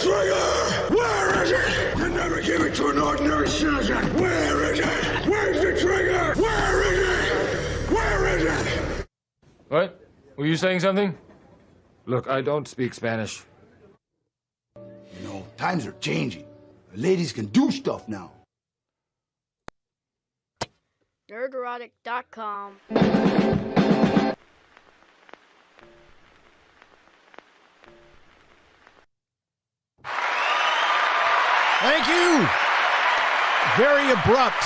trigger? Where is it? You never give it to an ordinary citizen. Where is it? Where's the trigger? Where is it? Where is it? What? Were you saying something? Look, I don't speak Spanish. You know, times are changing. Ladies can do stuff now. Nerdrotic.com. Thank you. Very abrupt.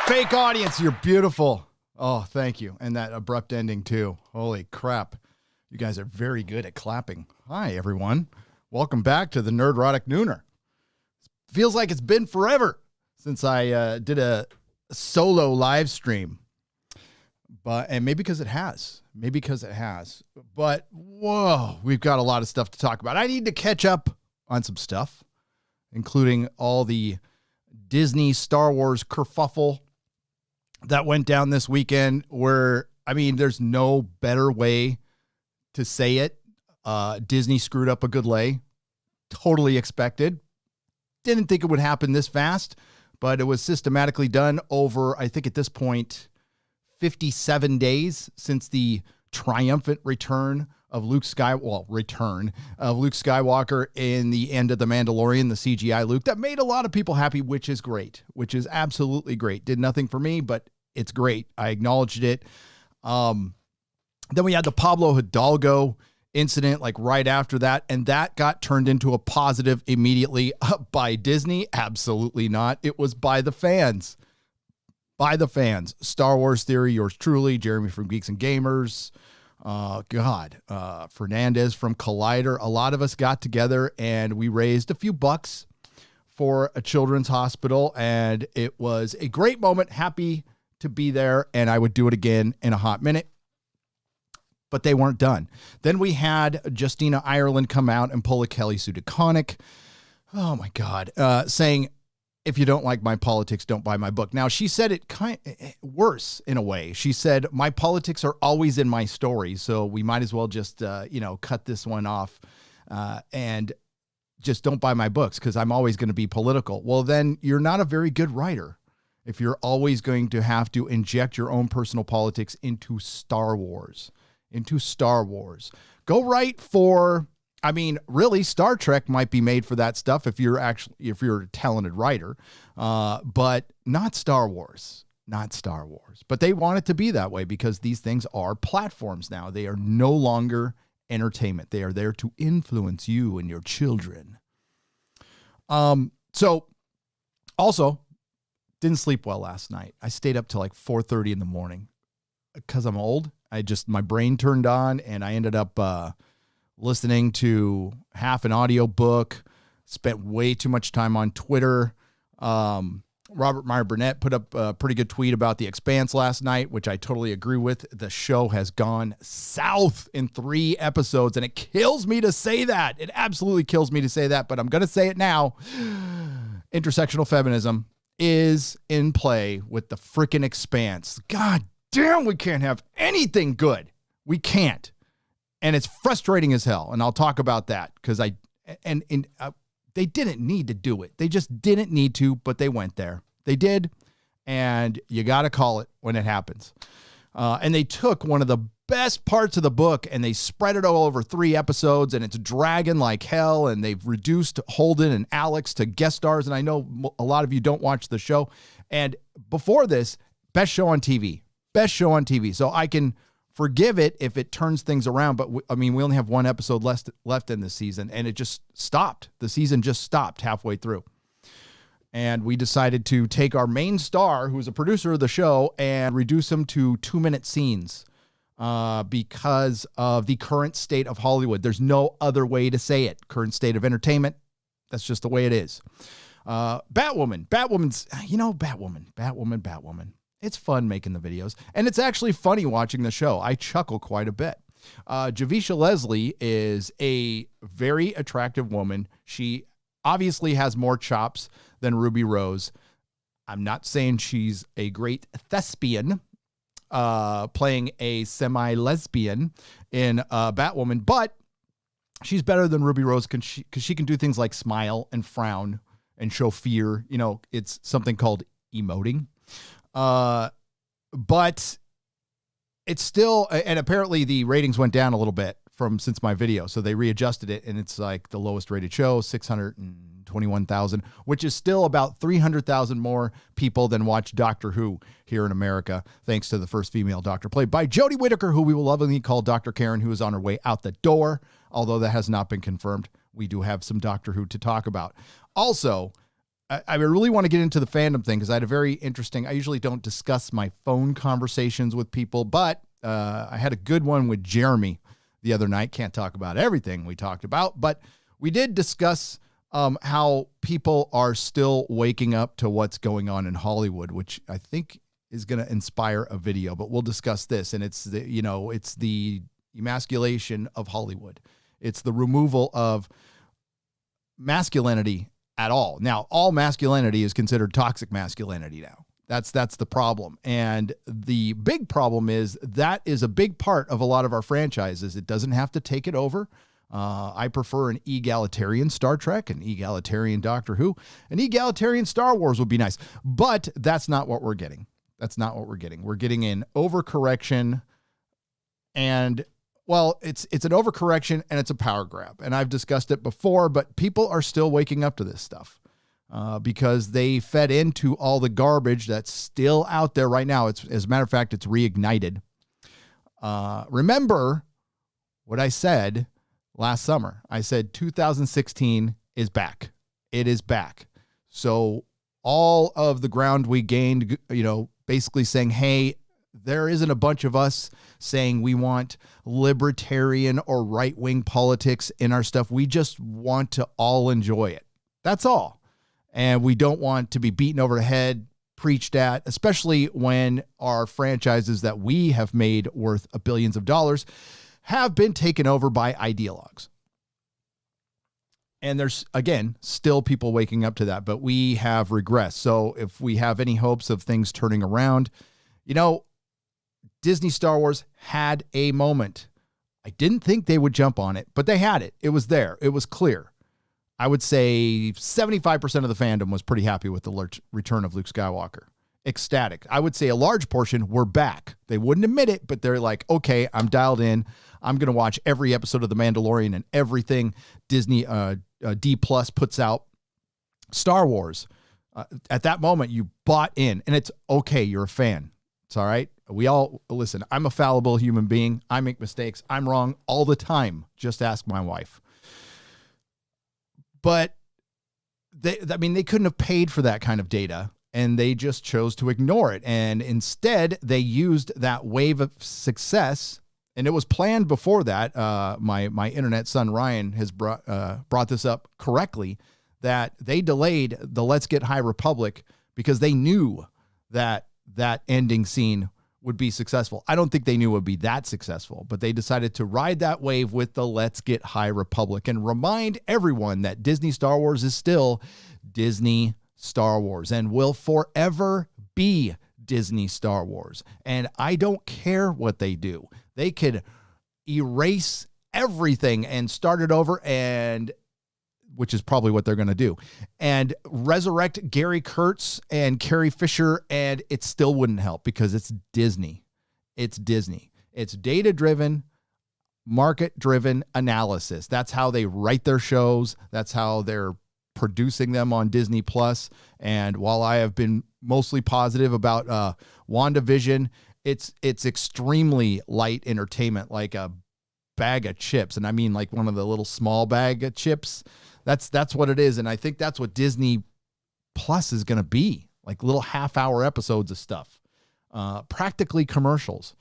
Fake audience, you're beautiful. Oh, thank you. And that abrupt ending, too. Holy crap. You guys are very good at clapping. Hi, everyone. Welcome back to the Nerdrotic Nooner. Feels like it's been forever since I did a solo live stream. And maybe because it has. But, whoa, we've got a lot of stuff to talk about. I need to catch up on some stuff, including all the Disney Star Wars kerfuffle that went down this weekend where, I mean, there's no better way to say it. Disney screwed up a good lay. Totally expected. Didn't think it would happen this fast, but it was systematically done over, I think at this point, 57 days since the triumphant return of Luke Skywalker in the end of The Mandalorian, the CGI Luke. That made a lot of people happy, which is great, which is absolutely great. Did nothing for me, but it's great. I acknowledged it. Then we had the Pablo Hidalgo incident like right after that, and that got turned into a positive immediately by Disney. Absolutely not. It was by the fans. By the fans. Star Wars Theory, yours truly, Jeremy from Geeks and Gamers, Fernandez from Collider. A lot of us got together and we raised a few bucks for a children's hospital, and it was a great moment. Happy to be there, and I would do it again in a hot minute. But they weren't done. Then we had Justina Ireland come out and pull a Kelly Sue DeConnick. Oh my God. Saying, if you don't like my politics, don't buy my book. Now, she said it kind of worse in a way. She said, my politics are always in my story, so we might as well just, cut this one off and just don't buy my books because I'm always going to be political. Well, then you're not a very good writer if you're always going to have to inject your own personal politics into Star Wars. Go write for, I mean, really, Star Trek might be made for that stuff if you're a talented writer, but not Star Wars. But they want it to be that way because these things are platforms now. They are no longer entertainment. They are there to influence you and your children. So also didn't sleep well last night. I stayed up till like 4:30 in the morning because I'm old. My brain turned on and I ended up, listening to half an audio book, spent way too much time on Twitter. Robert Meyer Burnett put up a pretty good tweet about The Expanse last night, which I totally agree with. The show has gone south in 3 episodes, and it kills me to say that. It absolutely kills me to say that, but I'm going to say it now. Intersectional feminism is in play with the freaking Expanse. God damn, we can't have anything good. We can't. And it's frustrating as hell. And I'll talk about that because they didn't need to do it. They just didn't need to, but they went there. They did. And you got to call it when it happens. And they took one of the best parts of the book and they spread it all over 3 episodes, and it's dragging like hell. And they've reduced Holden and Alex to guest stars. And I know a lot of you don't watch the show. And before this, best show on TV. So I can forgive it if it turns things around. But we only have 1 episode left in this season, and it just stopped. The season just stopped halfway through. And we decided to take our main star, who's a producer of the show, and reduce him to 2-minute scenes because of the current state of Hollywood. There's no other way to say it. Current state of entertainment. That's just the way it is. Batwoman. Batwoman. It's fun making the videos, and it's actually funny watching the show. I chuckle quite a bit. Javicia Leslie is a very attractive woman. She obviously has more chops than Ruby Rose. I'm not saying she's a great thespian, playing a semi-lesbian in Batwoman, but she's better than Ruby Rose because she can do things like smile and frown and show fear. You know, it's something called emoting. But it's still, and apparently the ratings went down a little bit since my video. So they readjusted it, and it's like the lowest rated show, 621,000, which is still about 300,000 more people than watch Doctor Who here in America, thanks to the first female doctor played by Jodie Whittaker, who we will lovingly call Dr. Karen, who is on her way out the door. Although that has not been confirmed, we do have some Doctor Who to talk about. Also, I really want to get into the fandom thing because I had a very interesting, I usually don't discuss my phone conversations with people, but I had a good one with Jeremy the other night. Can't talk about everything we talked about, but we did discuss how people are still waking up to what's going on in Hollywood, which I think is going to inspire a video, but we'll discuss this. And it's the emasculation of Hollywood. It's the removal of masculinity at all. Now, all masculinity is considered toxic masculinity now. That's the problem. And the big problem is that is a big part of a lot of our franchises. It doesn't have to take it over. I prefer an egalitarian Star Trek, an egalitarian Doctor Who, an egalitarian Star Wars would be nice. But that's not what we're getting. That's not what we're getting. We're getting an overcorrection, and well, it's an overcorrection and it's a power grab. And I've discussed it before, but people are still waking up to this stuff. Because they fed into all the garbage that's still out there right now. As a matter of fact, it's reignited. Remember what I said last summer. I said 2016 is back. It is back. So all of the ground we gained, basically saying, hey, there isn't a bunch of us saying we want libertarian or right-wing politics in our stuff. We just want to all enjoy it. That's all. And we don't want to be beaten over the head, preached at, especially when our franchises that we have made worth billions of dollars have been taken over by ideologues. And there's, again, still people waking up to that, but we have regressed. So if we have any hopes of things turning around, Disney Star Wars had a moment. I didn't think they would jump on it, but they had it. It was there. It was clear. I would say 75% of the fandom was pretty happy with the return of Luke Skywalker. Ecstatic. I would say a large portion were back. They wouldn't admit it, but they're like, okay, I'm dialed in. I'm going to watch every episode of The Mandalorian and everything Disney D Plus puts out. Star Wars. At that moment, you bought in, and it's okay. You're a fan. It's all right. We all, listen, I'm a fallible human being. I make mistakes. I'm wrong all the time. Just ask my wife. But they couldn't have paid for that kind of data, and they just chose to ignore it. And instead, they used that wave of success, and it was planned before that. My internet son, Ryan, has brought this up correctly, that they delayed the Let's Get High Republic because they knew that ending scene would be successful. I don't think they knew it would be that successful, but they decided to ride that wave with the Let's Get High Republic and remind everyone that Disney Star Wars is still Disney Star Wars and will forever be Disney Star Wars. And I don't care what they do. They could erase everything and start it over, and which is probably what they're going to do, and resurrect Gary Kurtz and Carrie Fisher, and it still wouldn't help because it's Disney. It's Disney. It's data-driven, market-driven analysis. That's how they write their shows. That's how they're producing them on Disney Plus. And while I have been mostly positive about WandaVision, it's extremely light entertainment, like a bag of chips. And I mean like one of the little small bag of chips. That's what it is. And I think that's what Disney Plus is going to be, like little half-hour episodes of stuff, practically commercials,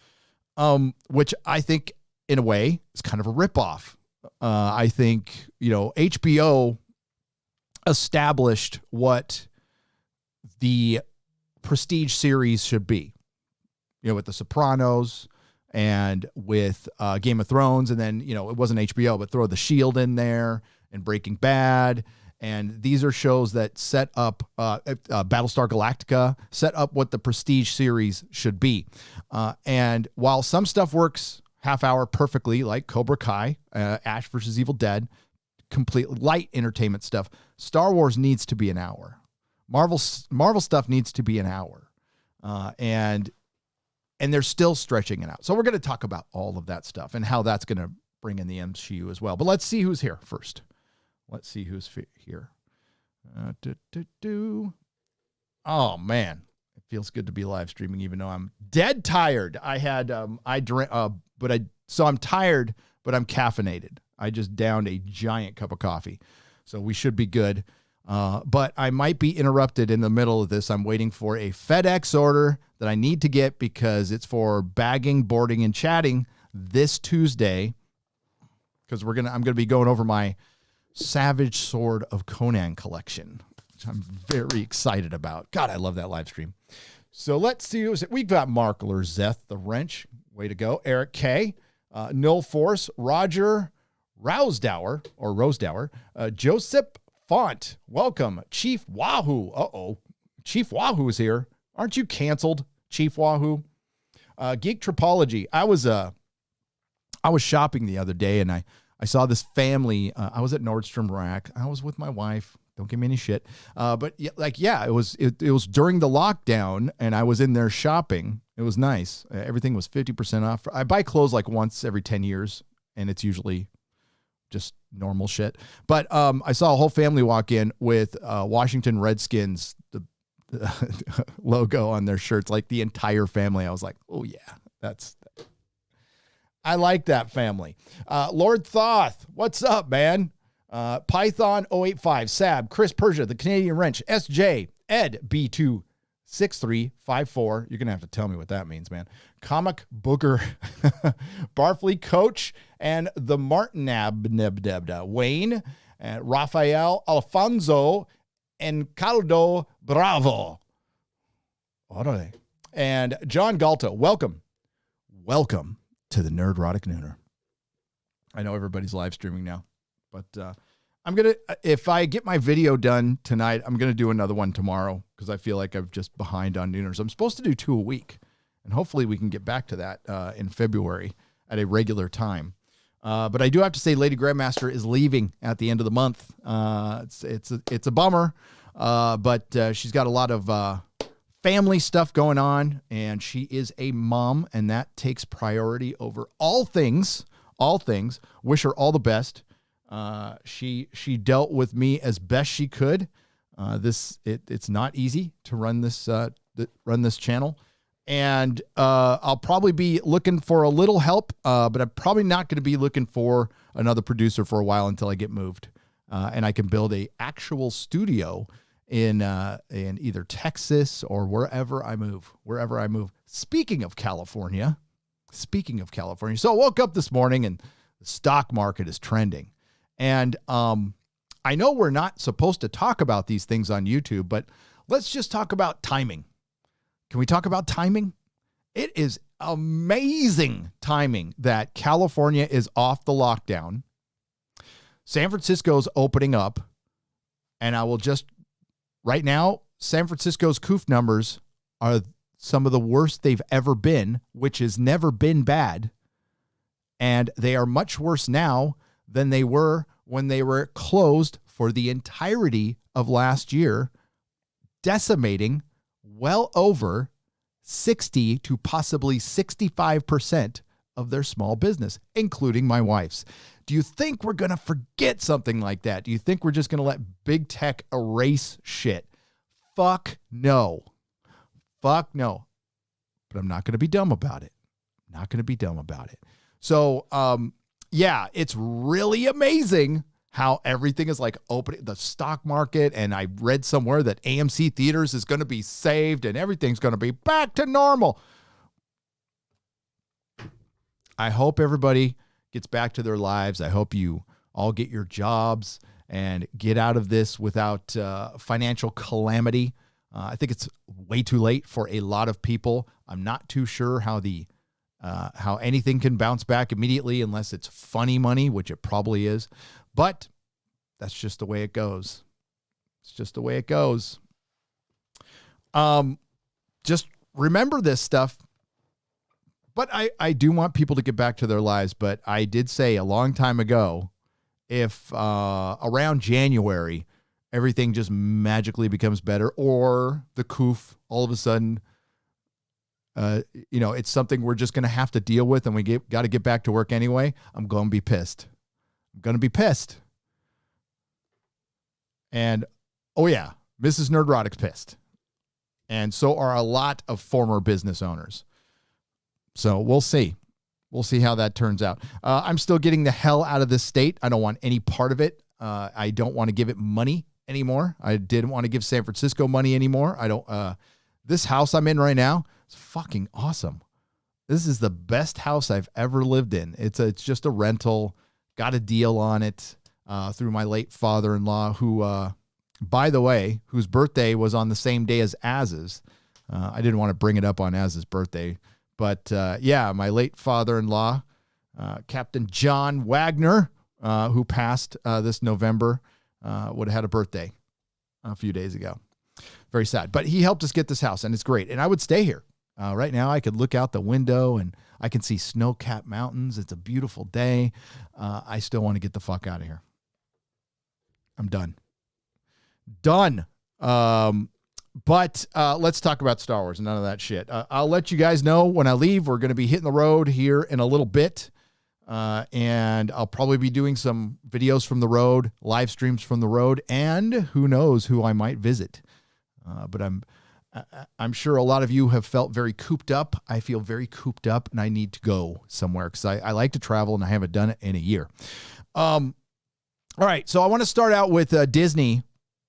which I think in a way is kind of a ripoff. I think, HBO established what the prestige series should be, with The Sopranos and with Game of Thrones. And then, it wasn't HBO, but throw The Shield in there, and Breaking Bad. And these are shows that set up Battlestar Galactica, set up what the prestige series should be. And while some stuff works half hour perfectly like Cobra Kai, Ash versus Evil Dead, complete light entertainment stuff. Star Wars needs to be an hour. Marvel stuff needs to be an hour. And they're still stretching it out. So we're going to talk about all of that stuff and how that's going to bring in the MCU as well. But let's see who's here first. Let's see who's here. Oh, man. It feels good to be live streaming, even though I'm dead tired. So I'm tired, but I'm caffeinated. I just downed a giant cup of coffee. So we should be good. But I might be interrupted in the middle of this. I'm waiting for a FedEx order that I need to get because it's for bagging, boarding, and chatting this Tuesday. Because I'm gonna be going over my Savage Sword of Conan collection, which I'm very excited about. God, I love that live stream. So let's see. We've got Mark Lerzeth, the Wrench. Way to go. Eric K. Null Force. Roger Rosedower. Joseph Font. Welcome. Chief Wahoo. Uh-oh. Chief Wahoo is here. Aren't you canceled, Chief Wahoo? Geek Tropology. I was shopping the other day and I saw this family. I was at Nordstrom Rack. I was with my wife. Don't give me any shit. But it was during the lockdown and I was in there shopping. It was nice. Everything was 50% off. I buy clothes like once every 10 years and it's usually just normal shit. But I saw a whole family walk in with Washington Redskins, the logo on their shirts, like the entire family. I was like, oh yeah, I like that family. Lord Thoth, what's up, man? Python 085, Sab, Chris Persia, the Canadian Wrench, SJ, Ed B26354. You're going to have to tell me what that means, man. Comic Booker, Barfley Coach, and the Martinab, Wayne, Rafael Alfonso, and Caldo Bravo. What are they? And John Galto, welcome to the Nerdrotic Nooner. I know everybody's live streaming now, but if I get my video done tonight, I'm going to do another one tomorrow because I feel like I'm just behind on Nooners. I'm supposed to do 2 a week, and hopefully we can get back to that in February at a regular time. But I do have to say Lady Grandmaster is leaving at the end of the month. It's a bummer, but she's got a lot of family stuff going on, and she is a mom, and that takes priority over all things. Wish her all the best. She dealt with me as best she could. It's not easy to run this channel, and I'll probably be looking for a little help, but I'm probably not going to be looking for another producer for a while until I get moved, and I can build a actual studio in either Texas or wherever I move. Speaking of California, so I woke up this morning and the stock market is trending. And I know we're not supposed to talk about these things on YouTube, but let's just talk about timing. Can we talk about timing? It is amazing timing that California is off the lockdown. San Francisco's opening up. And I will just, right now, San Francisco's COOF numbers are some of the worst they've ever been, which has never been bad. And they are much worse now than they were when they were closed for the entirety of last year, decimating well over 60 to possibly 65% of their small business, including my wife's. Do you think we're going to forget something like that? Do you think we're just going to let big tech erase shit? Fuck no. But I'm not going to be dumb about it. So, yeah, it's really amazing how everything is like opening the stock market. And I read somewhere that AMC theaters is going to be saved and everything's going to be back to normal. I hope everybody gets back to their lives. I hope you all get your jobs and get out of this without financial calamity. I think it's way too late for a lot of people. I'm not too sure how anything can bounce back immediately unless it's funny money, which it probably is. But that's just the way it goes. Just remember this stuff. But I do want people to get back to their lives. But I did say a long time ago, if around January, everything just magically becomes better, or the coof all of a sudden, it's something we're just going to have to deal with, and we got to get back to work anyway, I'm going to be pissed. I'm going to be pissed. And, oh yeah, Mrs. Nerdrotic's pissed. And so are a lot of former business owners. So we'll see. We'll see how that turns out. I'm still getting the hell out of this state. I don't want any part of it. I don't want to give it money anymore. I didn't want to give San Francisco money anymore. I don't. This house I'm in right now is fucking awesome. This is the best house I've ever lived in. It's just a rental. Got a deal on it through my late father-in-law, who, by the way, whose birthday was on the same day as Az's. I didn't want to bring it up on Az's birthday. But, my late father-in-law, Captain John Wagner, who passed this November, would have had a birthday a few days ago. Very sad. But he helped us get this house, and it's great. And I would stay here. Right now, I could look out the window, and I can see snow-capped mountains. It's a beautiful day. I still want to get the fuck out of here. I'm done. Done. But let's talk about Star Wars and none of that shit. I'll let you guys know when I leave. We're going to be hitting the road here in a little bit. And I'll probably be doing some videos from the road, live streams from the road, and who knows who I might visit. But I'm sure a lot of you have felt very cooped up. I feel very cooped up, and I need to go somewhere because I like to travel, and I haven't done it in a year. All right, so I want to start out with Disney.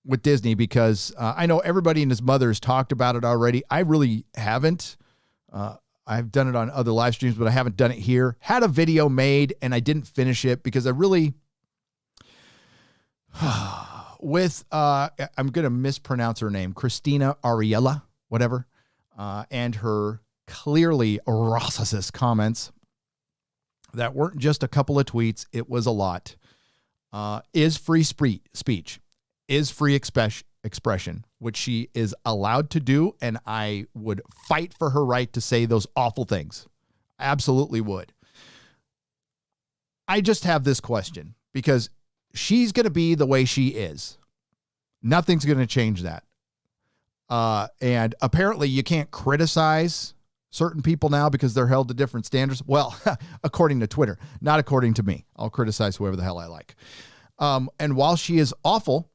With Disney, because I know everybody and his mother has talked about it already. I really haven't. I've done it on other live streams, but I haven't done it here. Had a video made, and I didn't finish it because I really, I'm going to mispronounce her name, Christina Ariella, whatever, and her clearly racist comments that weren't just a couple of tweets. It was a lot. Is free speech. Is free expression, which she is allowed to do, and I would fight for her right to say those awful things. Absolutely would. I just have this question, because she's going to be the way she is. Nothing's going to change that. And apparently you can't criticize certain people now because they're held to different standards. Well, according to Twitter, not according to me. I'll criticize whoever the hell I like. And while she is awful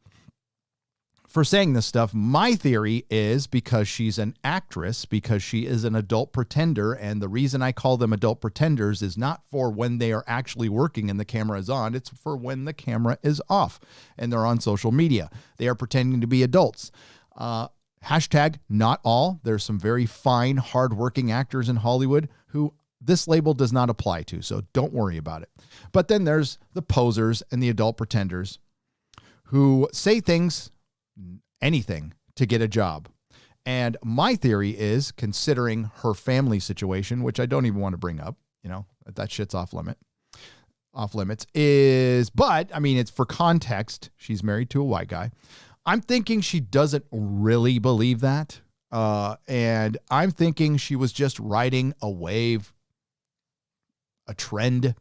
for saying this stuff, my theory is because she's an actress, because she is an adult pretender, and the reason I call them adult pretenders is not for when they are actually working and the camera is on, it's for when the camera is off and they're on social media. They are pretending to be adults. Hashtag not all. There's some very fine, hardworking actors in Hollywood who this label does not apply to, so don't worry about it. But then there's the posers and the adult pretenders who say things, anything, to get a job. And my theory is, considering her family situation, which I don't even want to bring up, that shit's off limits, but I mean, it's for context. She's married to a white guy. I'm thinking she doesn't really believe that. And I'm thinking she was just riding a wave, a trend,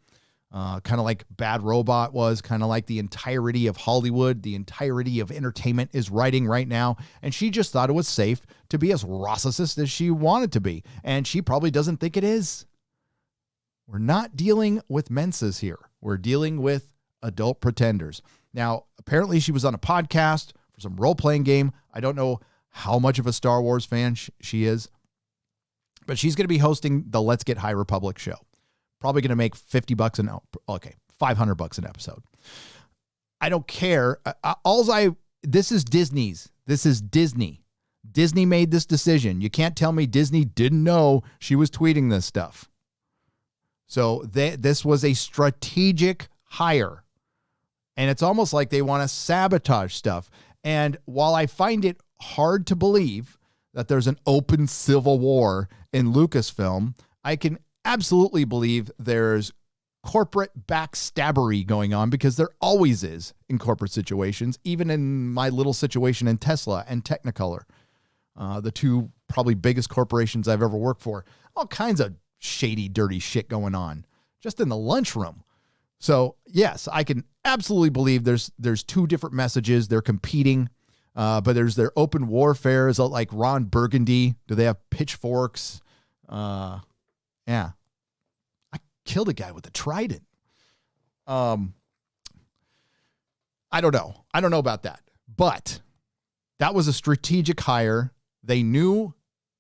kind of like Bad Robot was, kind of like the entirety of Hollywood, the entirety of entertainment is riding right now. And she just thought it was safe to be as racist as she wanted to be. And she probably doesn't think it is. We're not dealing with menses here. We're dealing with adult pretenders. Now, apparently she was on a podcast for some role-playing game. I don't know how much of a Star Wars fan she is, but she's going to be hosting the Let's Get High Republic show. Probably going to make $50 $500 an episode. I don't care. This is Disney's. This is Disney. Disney made this decision. You can't tell me Disney didn't know she was tweeting this stuff. So this was a strategic hire. And it's almost like they want to sabotage stuff. And while I find it hard to believe that there's an open civil war in Lucasfilm, I can absolutely believe there's corporate backstabbery going on, because there always is in corporate situations, even in my little situation in Tesla and Technicolor, the two probably biggest corporations I've ever worked for. All kinds of shady, dirty shit going on just in the lunchroom. So yes, I can absolutely believe there's two different messages. They're competing, but there's their open warfare. Is like Ron Burgundy? Do they have pitchforks? Yeah, I killed a guy with a trident. I don't know. I don't know about that, but that was a strategic hire. They knew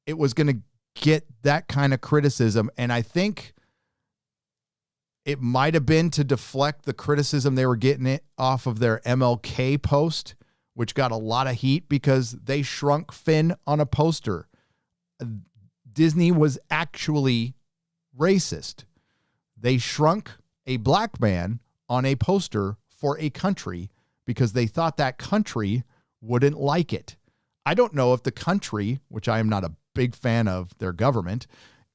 it was going to get that kind of criticism, and I think it might have been to deflect the criticism they were getting it off of their MLK post, which got a lot of heat because they shrunk Finn on a poster. Disney was actually racist. They shrunk a black man on a poster for a country because they thought that country wouldn't like it. I don't know if the country, which I am not a big fan of their government,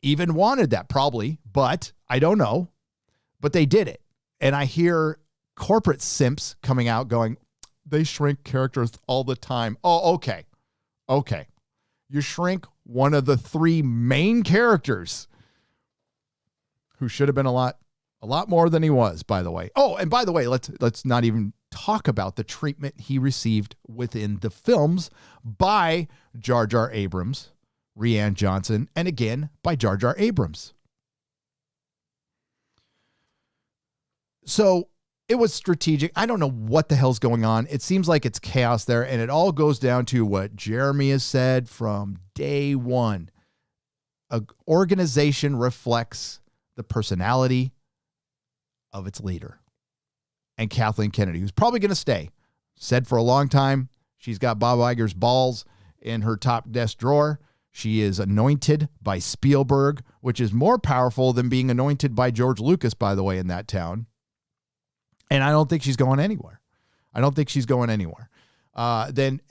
even wanted that, probably, but I don't know. But they did it. And I hear corporate simps coming out going, they shrink characters all the time. Oh, okay. Okay. You shrink one of the three main characters who should have been a lot more than he was, by the way. Oh, and by the way, let's not even talk about the treatment he received within the films by Jar Jar Abrams, Rian Johnson, and again by Jar Jar Abrams. So it was strategic. I don't know what the hell's going on. It seems like it's chaos there, and it all goes down to what Jeremy has said from day one. An organization reflects the personality of its leader. And Kathleen Kennedy, who's probably going to stay, said for a long time she's got Bob Iger's balls in her top desk drawer. She is anointed by Spielberg, which is more powerful than being anointed by George Lucas, by the way, in that town. And I don't think she's going anywhere. Then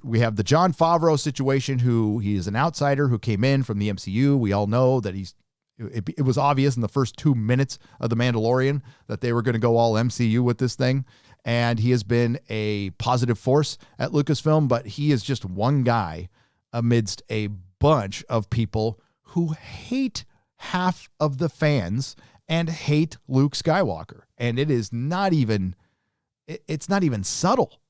we have the Jon Favreau situation, who he is an outsider who came in from the MCU. We all know that it was obvious in the first 2 minutes of The Mandalorian that they were going to go all MCU with this thing. And he has been a positive force at Lucasfilm, but he is just one guy amidst a bunch of people who hate half of the fans and hate Luke Skywalker. And it's not even subtle.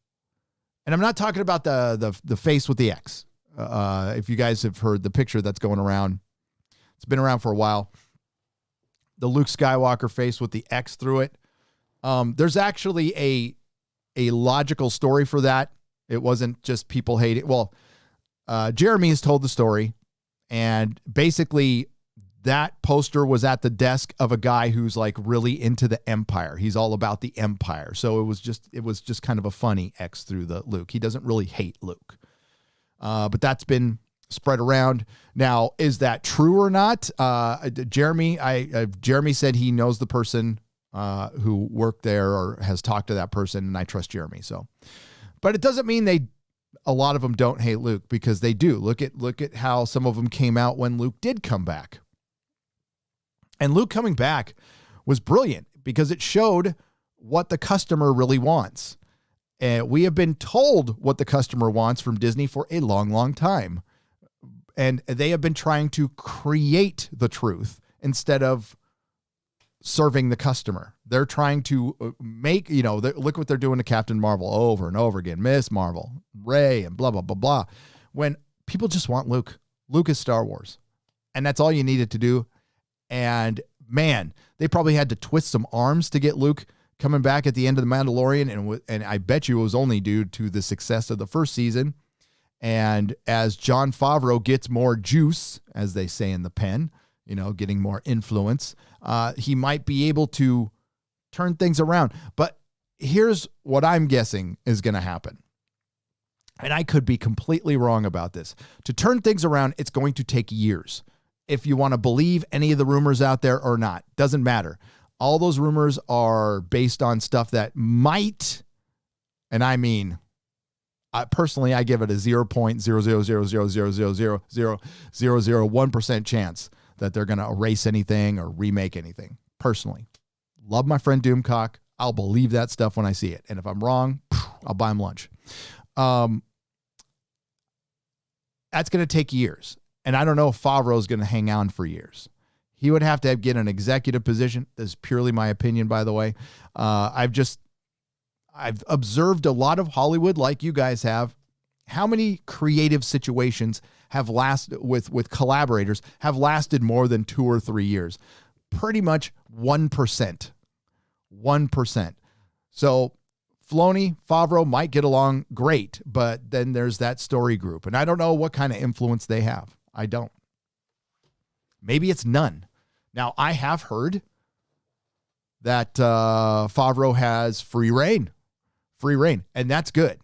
And I'm not talking about the face with the X. If you guys have heard the picture that's going around, it's been around for a while. The Luke Skywalker face with the X through it. There's actually a logical story for that. It wasn't just people hate it. Well, Jeremy has told the story, and basically that poster was at the desk of a guy who's like really into the Empire. He's all about the Empire. So it was just kind of a funny X through the Luke. He doesn't really hate Luke. But that's been spread around. Now, is that true or not? Jeremy said he knows the person who worked there or has talked to that person, and I trust Jeremy. So, but it doesn't mean a lot of them don't hate Luke, because they do. Look at how some of them came out when Luke did come back. And Luke coming back was brilliant because it showed what the customer really wants. And we have been told what the customer wants from Disney for a long, long time. And they have been trying to create the truth instead of serving the customer. They're trying to make, look what they're doing to Captain Marvel over and over again, Miss Marvel, Rey, and blah, blah, blah, blah. When people just want Luke. Luke is Star Wars. And that's all you needed to do. And man, they probably had to twist some arms to get Luke coming back at the end of The Mandalorian. And I bet you it was only due to the success of the first season. And as Jon Favreau gets more juice, as they say in the pen, getting more influence, he might be able to turn things around. But here's what I'm guessing is going to happen. And I could be completely wrong about this. To turn things around, it's going to take years. If you want to believe any of the rumors out there or not, doesn't matter. All those rumors are based on stuff that might, and I mean, personally, I give it a 0.00000000001% chance that they're going to erase anything or remake anything. Personally, love my friend Doomcock. I'll believe that stuff when I see it. And if I'm wrong, I'll buy him lunch. That's going to take years. And I don't know if Favreau is going to hang on for years. He would have to get an executive position. This is purely my opinion, by the way. I've observed a lot of Hollywood, like you guys have. How many creative situations have lasted with collaborators have lasted more than 2 or 3 years? Pretty much 1%. 1%. So Filoni, Favreau might get along great, but then there's that story group. And I don't know what kind of influence they have. I don't. Maybe it's none. Now, I have heard that Favreau has free reign. Free reign. And that's good.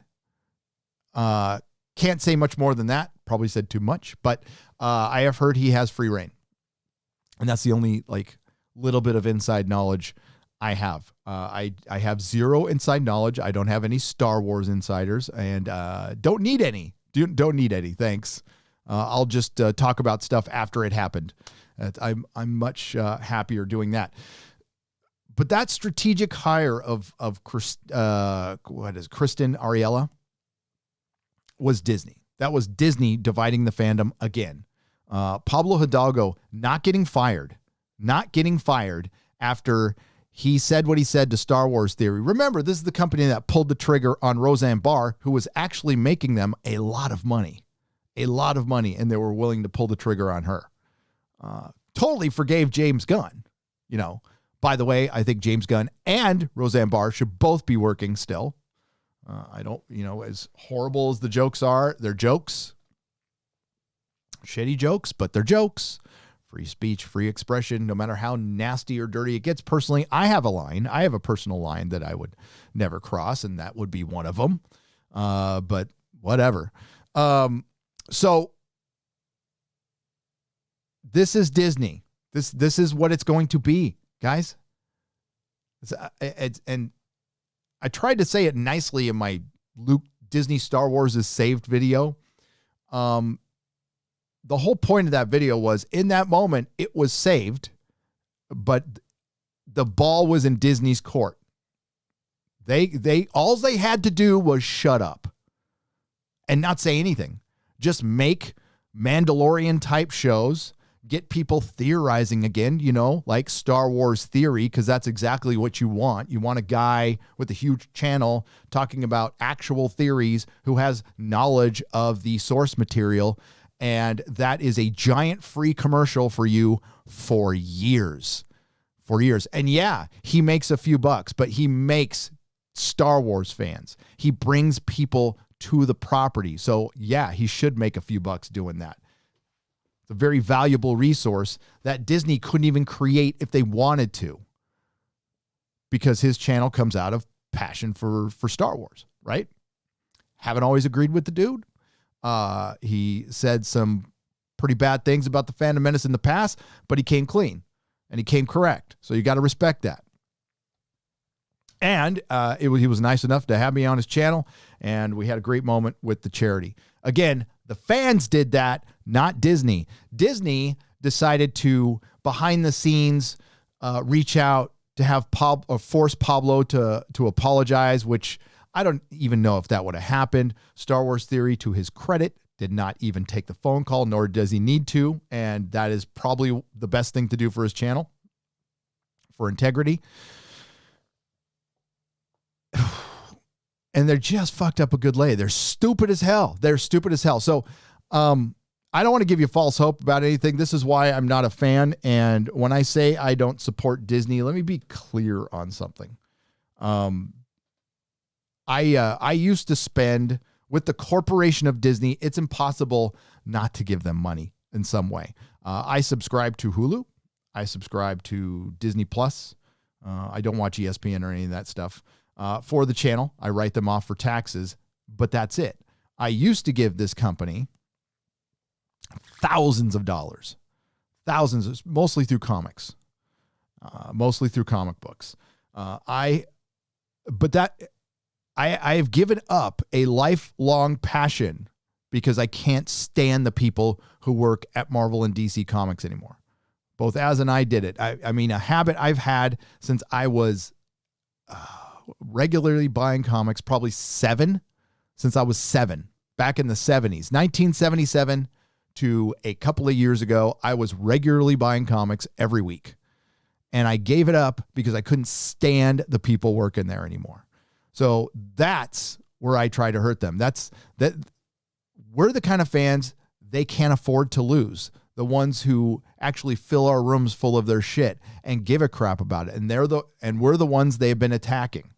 Can't say much more than that. Probably said too much. But I have heard he has free reign. And that's the only little bit of inside knowledge I have. I have zero inside knowledge. I don't have any Star Wars insiders and don't need any. Don't need any. Thanks. I'll just talk about stuff after it happened. I'm much happier doing that. But that strategic hire of Kristen Ariella was Disney. That was Disney dividing the fandom again. Pablo Hidalgo not getting fired after he said what he said to Star Wars Theory. Remember, this is the company that pulled the trigger on Roseanne Barr, who was actually making them a lot of money, and they were willing to pull the trigger on her. Totally forgave James Gunn. By the way, I think James Gunn and Roseanne Barr should both be working still. I don't, as horrible as the jokes are, they're jokes. Shitty jokes, but they're jokes. Free speech, free expression, no matter how nasty or dirty it gets. Personally, I have a line. I have a personal line that I would never cross, and that would be one of them. But whatever. So this is Disney. This is what it's going to be, guys. And I tried to say it nicely in my Luke Disney Star Wars is saved video. The whole point of that video was, in that moment, it was saved, but the ball was in Disney's court. All they had to do was shut up and not say anything. Just make Mandalorian type shows, get people theorizing again, like Star Wars Theory, because that's exactly what you want. You want a guy with a huge channel talking about actual theories who has knowledge of the source material. And that is a giant free commercial for you for years. And yeah, he makes a few bucks, but he makes Star Wars fans. He brings people to the property. So yeah, he should make a few bucks doing that. It's a very valuable resource that Disney couldn't even create if they wanted to, because his channel comes out of passion for Star Wars, right? Haven't always agreed with the dude. He said some pretty bad things about the Phantom Menace in the past, but he came clean and he came correct. So you got to respect that. And he was nice enough to have me on his channel, and we had a great moment with the charity. Again, the fans did that, not Disney. Disney decided to, behind the scenes, reach out to have force Pablo to apologize, which I don't even know if that would have happened. Star Wars Theory, to his credit, did not even take the phone call, nor does he need to. And that is probably the best thing to do for his channel, for integrity. And they're just fucked up a good lay. They're stupid as hell. So I don't want to give you false hope about anything. This is why I'm not a fan. And when I say I don't support Disney, let me be clear on something. I used to spend with the corporation of Disney. It's impossible not to give them money in some way. I subscribe to Hulu. I subscribe to Disney Plus. I don't watch ESPN or any of that stuff for the channel. I write them off for taxes, but that's it. I used to give this company thousands of dollars, mostly through comics, mostly through comic books. I have given up a lifelong passion because I can't stand the people who work at Marvel and DC Comics anymore. Both Az and I did it. I mean, a habit I've had since I was regularly buying comics, probably since I was 7, back in the 70s, 1977 to a couple of years ago, I was regularly buying comics every week. And I gave it up because I couldn't stand the people working there anymore. So that's where I try to hurt them. We're the kind of fans they can't afford to lose. The ones who actually fill our rooms full of their shit and give a crap about it. And we're the ones they've been attacking.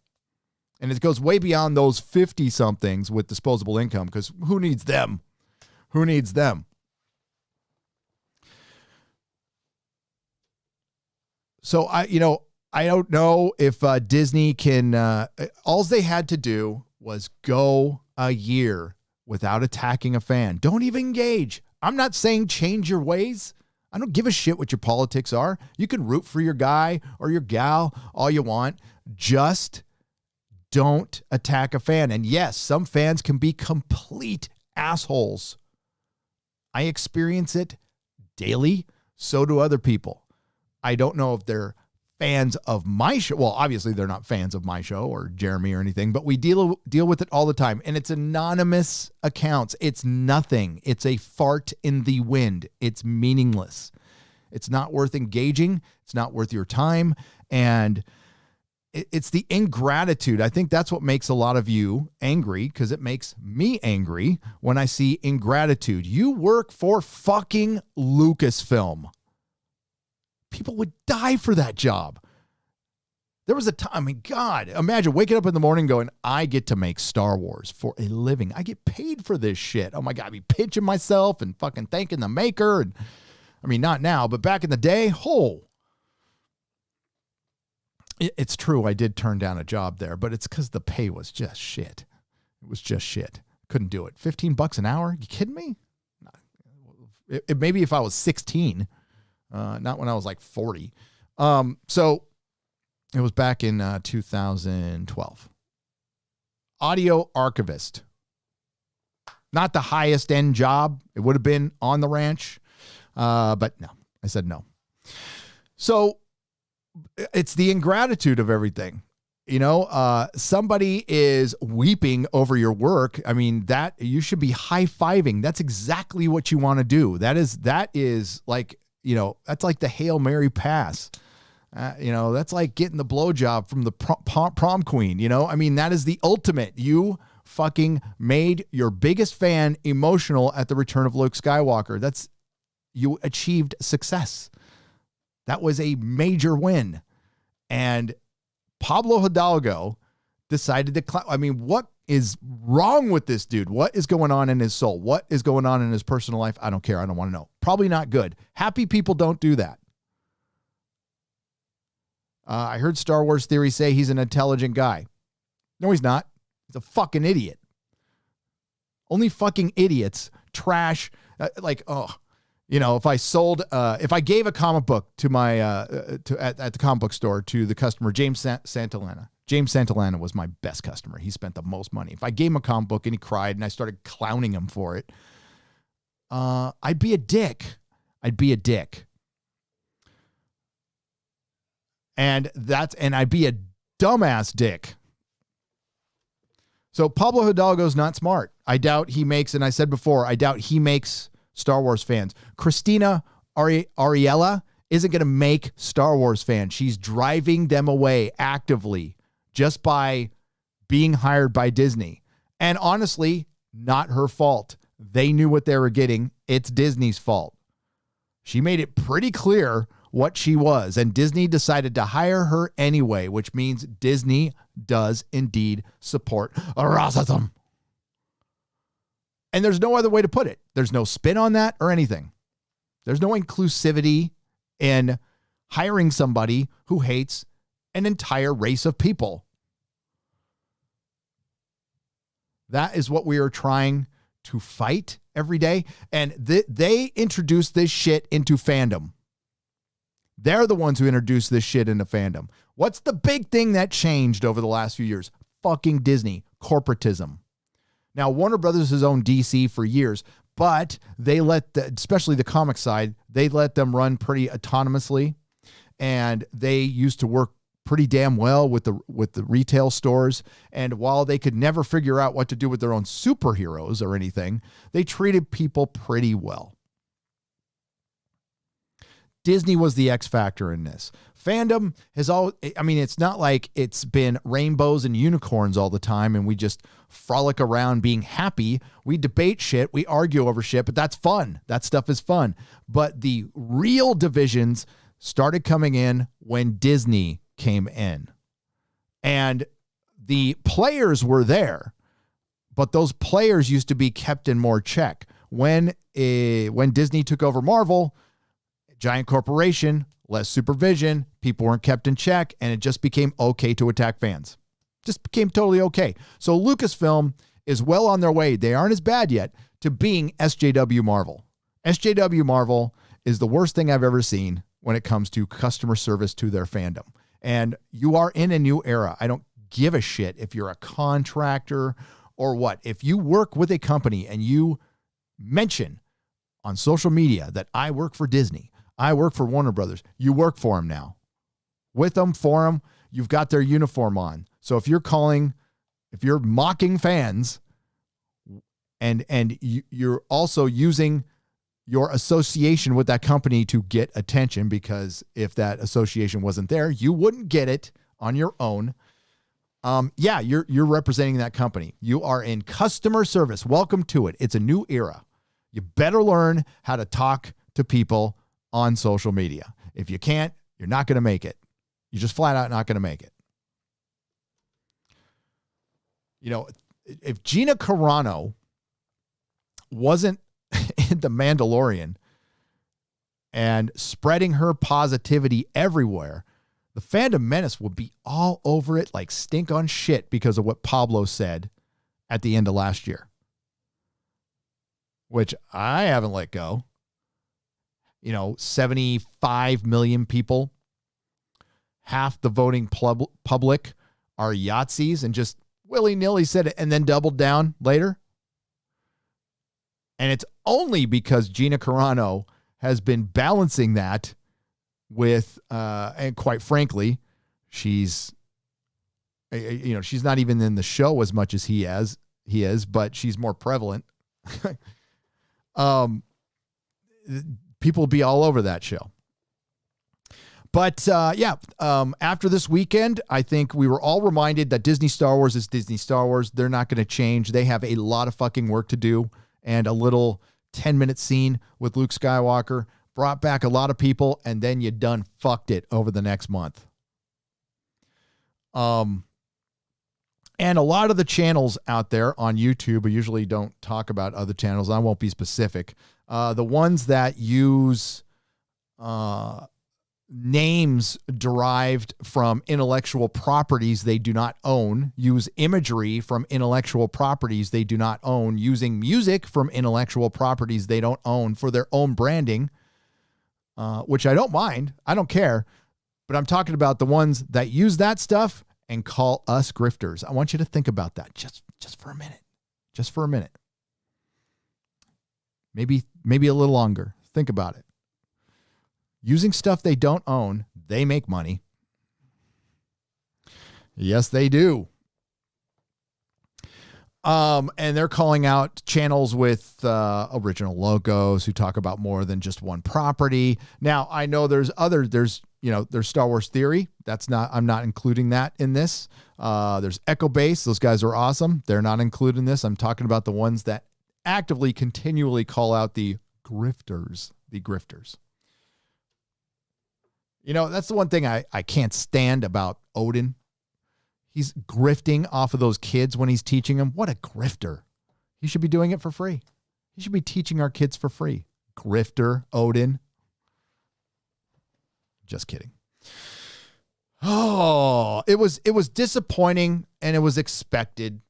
And it goes way beyond those 50-somethings with disposable income, because who needs them? Who needs them? So I don't know if Disney can, all they had to do was go a year without attacking a fan. Don't even engage. I'm not saying change your ways. I don't give a shit what your politics are. You can root for your guy or your gal all you want. Just don't attack a fan. And yes, some fans can be complete assholes. I experience it daily. So do other people. I don't know if they're fans of my show. Well, obviously they're not fans of my show or Jeremy or anything, but we deal with it all the time. And it's anonymous accounts. It's nothing. It's a fart in the wind. It's meaningless. It's not worth engaging. It's not worth your time. And it's the ingratitude. I think that's what makes a lot of you angry, because it makes me angry when I see ingratitude. You work for fucking Lucasfilm. People would die for that job. There was a time, I mean, God, imagine waking up in the morning going, I get to make Star Wars for a living. I get paid for this shit. Oh my God, I'd be pitching myself and fucking thanking the maker. And I mean, not now, but back in the day, it's true. I did turn down a job there, but it's because the pay was just shit. It was just shit. Couldn't do it. $15 an hour? You kidding me? Maybe if I was 16. Not when I was like 40. So it was back in 2012. Audio archivist. Not the highest end job. It would have been on the ranch. But no, I said no. So it's the ingratitude of everything. Somebody is weeping over your work. I mean, that you should be high-fiving. That's exactly what you want to do. That is like, that's like the Hail Mary pass. That's like getting the blowjob from the prom queen. I mean, that is the ultimate. You fucking made your biggest fan emotional at the return of Luke Skywalker. You achieved success. That was a major win. And Pablo Hidalgo decided to what is wrong with this dude? What is going on in his soul? What is going on in his personal life? I don't care. I don't want to know. Probably not good. Happy people don't do that. I heard Star Wars Theory say he's an intelligent guy. No, he's not. He's a fucking idiot. Only fucking idiots trash. If I gave a comic book to my, at the comic book store to the customer, James Santillana. James Santillana was my best customer. He spent the most money. If I gave him a comic book and he cried and I started clowning him for it, I'd be a dick. I'd be a dick. And I'd be a dumbass dick. So Pablo Hidalgo's not smart. I doubt he makes, and I said before, I doubt he makes Star Wars fans. Christina Ariella isn't going to make Star Wars fans. She's driving them away actively just by being hired by Disney. And honestly, not her fault. They knew what they were getting. It's Disney's fault. She made it pretty clear what she was, and Disney decided to hire her anyway, which means Disney does indeed support racism. And there's no other way to put it. There's no spin on that or anything. There's no inclusivity in hiring somebody who hates an entire race of people. That is what we are trying to fight every day. And they introduced this shit into fandom. They're the ones who introduced this shit into fandom. What's the big thing that changed over the last few years? Fucking Disney. Corporatism. Now, Warner Brothers has owned DC for years, but they especially the comic side, they let them run pretty autonomously. And they used to work pretty damn well with the retail stores. And while they could never figure out what to do with their own superheroes or anything, they treated people pretty well. Disney was the X factor in this. Fandom has all, I mean, it's not like it's been rainbows and unicorns all the time and we just frolic around being happy. We debate shit, we argue over shit, but that's fun. That stuff is fun. But the real divisions started coming in when Disney came in. And the players were there, but those players used to be kept in more check. When Disney took over Marvel, giant corporation, less supervision, people weren't kept in check, and it just became okay to attack fans. Just became totally okay. So Lucasfilm is well on their way. They aren't as bad yet to being SJW Marvel. SJW Marvel is the worst thing I've ever seen when it comes to customer service to their fandom. And you are in a new era. I don't give a shit if you're a contractor or what. If you work with a company and you mention on social media that I work for Disney, I work for Warner Brothers, you work for them now. With them, for them, you've got their uniform on. So if you're mocking fans and you're also using your association with that company to get attention, because if that association wasn't there, you wouldn't get it on your own. You're representing that company. You are in customer service. Welcome to it. It's a new era. You better learn how to talk to people on social media. If you can't, you're not going to make it. You're just flat out not going to make it. You know, if Gina Carano wasn't in The Mandalorian and spreading her positivity everywhere, the Fandom Menace would be all over it like stink on shit because of what Pablo said at the end of last year, which I haven't let go. 75 million people, half the voting public are Yahtzees, and just willy-nilly said it and then doubled down later. And it's only because Gina Carano has been balancing that with, and quite frankly, she's not even in the show as much as he is, but she's more prevalent. People will be all over that show. But after this weekend, I think we were all reminded that Disney Star Wars is Disney Star Wars. They're not going to change. They have a lot of fucking work to do. And a little 10-minute scene with Luke Skywalker brought back a lot of people, and then you done fucked it over the next month. And a lot of the channels out there on YouTube, I usually don't talk about other channels. I won't be specific. The ones that use names derived from intellectual properties they do not own, use imagery from intellectual properties they do not own, using music from intellectual properties they don't own for their own branding, which I don't mind. I don't care. But I'm talking about the ones that use that stuff and call us grifters. I want you to think about that just for a minute. Just for a minute. Maybe a little longer. Think about it. Using stuff they don't own, they make money. Yes, they do. And they're calling out channels with original logos who talk about more than just one property. Now, I know there's Star Wars Theory. I'm not including that in this. There's Echo Base. Those guys are awesome. They're not included in this. I'm talking about the ones that actively, continually call out the grifters. That's the one thing I can't stand about Odin. He's grifting off of those kids when he's teaching them. What a grifter. He should be doing it for free. He should be teaching our kids for free. Grifter, Odin. Just kidding. Oh, it was disappointing and it was expected.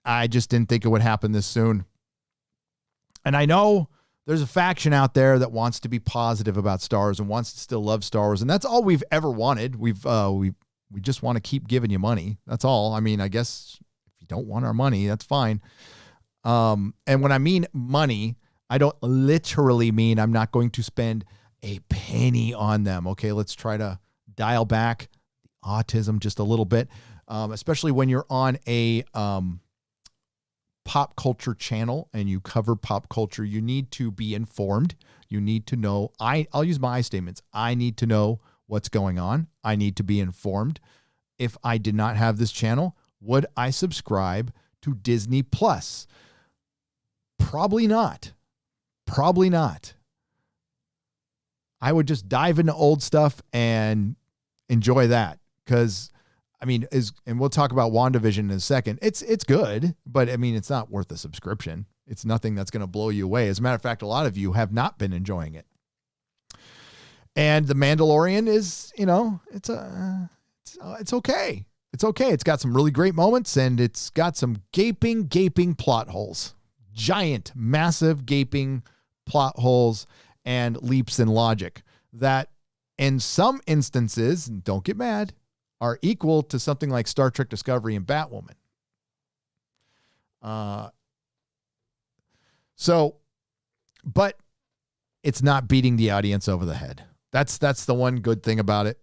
I just didn't think it would happen this soon. And I know there's a faction out there that wants to be positive about Star Wars and wants to still love Star Wars. And that's all we've ever wanted. We just want to keep giving you money. That's all. I mean, I guess if you don't want our money, that's fine. And when I mean money, I don't literally mean I'm not going to spend a penny on them. Okay, let's try to dial back autism just a little bit, especially when you're on a pop culture channel and you cover pop culture, you need to be informed. You need to know. I'll use my statements. I need to know what's going on. I need to be informed. If I did not have this channel, would I subscribe to Disney Plus? Probably not. Probably not. I would just dive into old stuff and enjoy that. Because, I mean, and we'll talk about WandaVision in a second. It's good, but I mean, it's not worth a subscription. It's nothing that's going to blow you away. As a matter of fact, a lot of you have not been enjoying it. And The Mandalorian is, it's okay. It's okay. It's got some really great moments, and it's got some gaping plot holes. Giant, massive, gaping plot holes and leaps in logic that in some instances, and don't get mad, are equal to something like Star Trek Discovery and Batwoman. But it's not beating the audience over the head. That's the one good thing about it.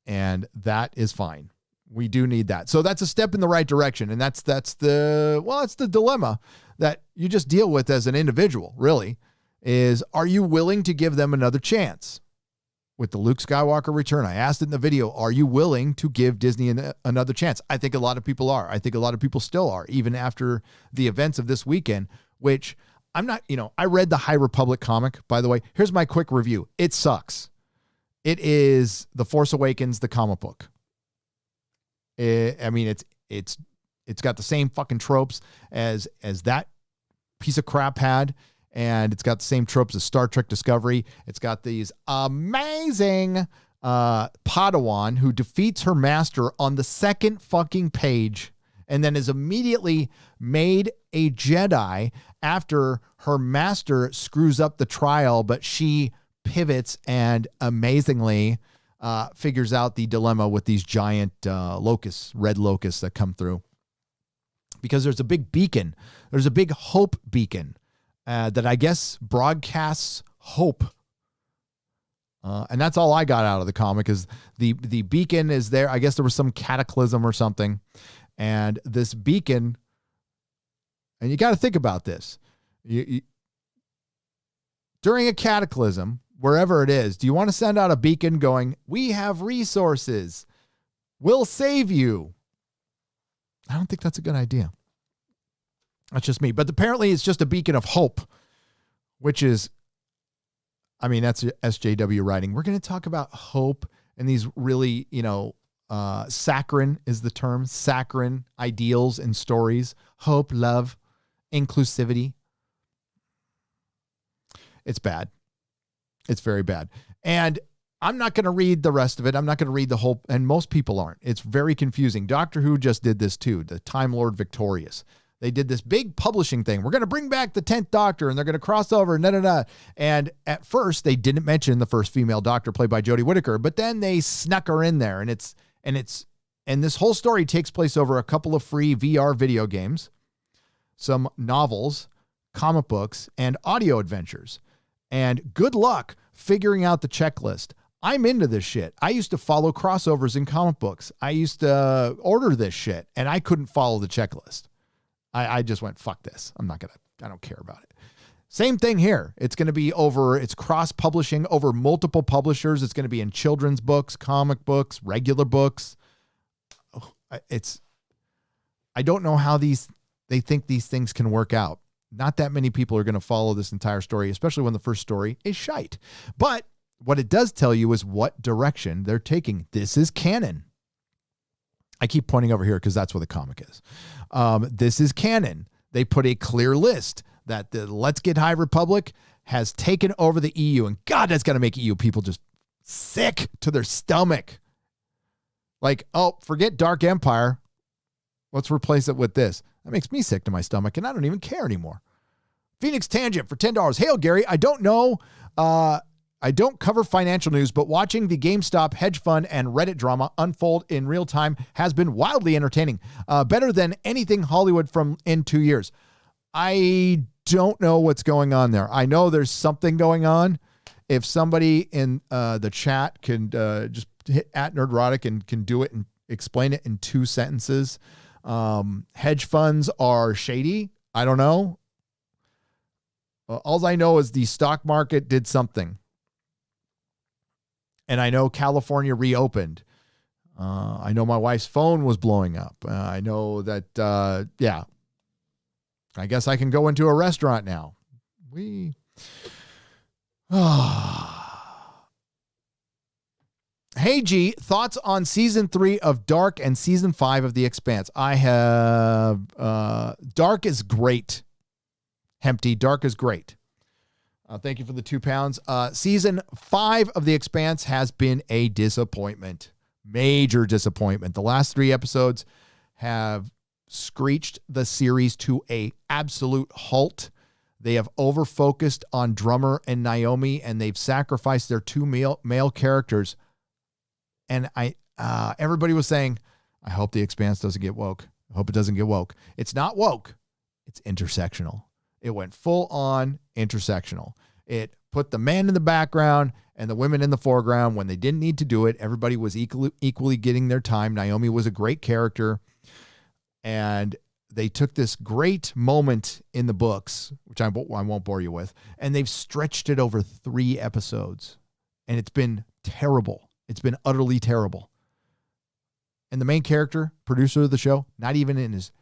And that is fine. We do need that. So that's a step in the right direction. And it's the dilemma that you just deal with as an individual, really, is are you willing to give them another chance? With the Luke Skywalker return, I asked it in the video, are you willing to give Disney another chance? I think a lot of people are. I think a lot of people still are, even after the events of this weekend, which I'm not, I read the High Republic comic, by the way. Here's my quick review. It sucks. It is The Force Awakens, the comic book. It's got the same fucking tropes as that piece of crap had. And it's got the same tropes as Star Trek Discovery. It's got these amazing Padawan who defeats her master on the second fucking page and then is immediately made a Jedi after her master screws up the trial, but she pivots and amazingly figures out the dilemma with these giant red locusts that come through. Because there's a big beacon. There's a big hope beacon. That I guess broadcasts hope. And that's all I got out of the comic is the beacon is there. I guess there was some cataclysm or something. And this beacon, and you got to think about this. During a cataclysm, wherever it is, do you want to send out a beacon going, we have resources, we'll save you? I don't think that's a good idea. That's just me. But apparently it's just a beacon of hope, which is, that's SJW writing. We're going to talk about hope and these really, saccharine is the term, saccharine ideals and stories, hope, love, inclusivity. It's bad. It's very bad. And I'm not going to read the rest of it. I'm not going to read the whole, and most people aren't. It's very confusing. Doctor Who just did this too, the Time Lord Victorious. They did this big publishing thing. We're going to bring back the 10th Doctor, and they're going to cross over, And at first, they didn't mention the first female Doctor played by Jodie Whittaker, but then they snuck her in there, and this whole story takes place over a couple of free VR video games, some novels, comic books, and audio adventures. And good luck figuring out the checklist. I'm into this shit. I used to follow crossovers in comic books. I used to order this shit, and I couldn't follow the checklist. I just went, fuck this. I don't care about it. Same thing here. It's going to be it's cross-publishing over multiple publishers. It's going to be in children's books, comic books, regular books. I don't know how they think these things can work out. Not that many people are going to follow this entire story, especially when the first story is shite. But what it does tell you is what direction they're taking. This is canon. I keep pointing over here because that's where the comic is. This is canon. They put a clear list that the Let's Get High Republic has taken over the EU. And God, that's going to make EU people just sick to their stomach. Like, forget Dark Empire. Let's replace it with this. That makes me sick to my stomach, and I don't even care anymore. Phoenix Tangent for $10. Hail, Gary. I don't know. I don't cover financial news, but watching the GameStop hedge fund and Reddit drama unfold in real time has been wildly entertaining. Better than anything Hollywood in 2 years. I don't know what's going on there. I know there's something going on. If somebody in the chat can just hit @Nerdrotic and can do it and explain it in 2 sentences. Hedge funds are shady. I don't know. All I know is the stock market did something. And I know California reopened. I know my wife's phone was blowing up. I know that, yeah. I guess I can go into a restaurant now. Hey, G, thoughts on season 3 of Dark and season 5 of The Expanse? I have, Dark is great. Hempty, Dark is great. Thank you for the £2. Season 5 of The Expanse has been a disappointment. Major disappointment. The last 3 episodes have screeched the series to a absolute halt. They have over-focused on Drummer and Naomi, and they've sacrificed their 2 male characters. And everybody was saying, I hope The Expanse doesn't get woke. I hope it doesn't get woke. It's not woke. It's intersectional. It went full on intersectional. It put the men in the background and the women in the foreground when they didn't need to do it. Everybody was equally getting their time. Naomi was a great character. And they took this great moment in the books, which I won't bore you with, and they've stretched it over 3 episodes. And it's been terrible. It's been utterly terrible. And the main character, producer of the show, not even in his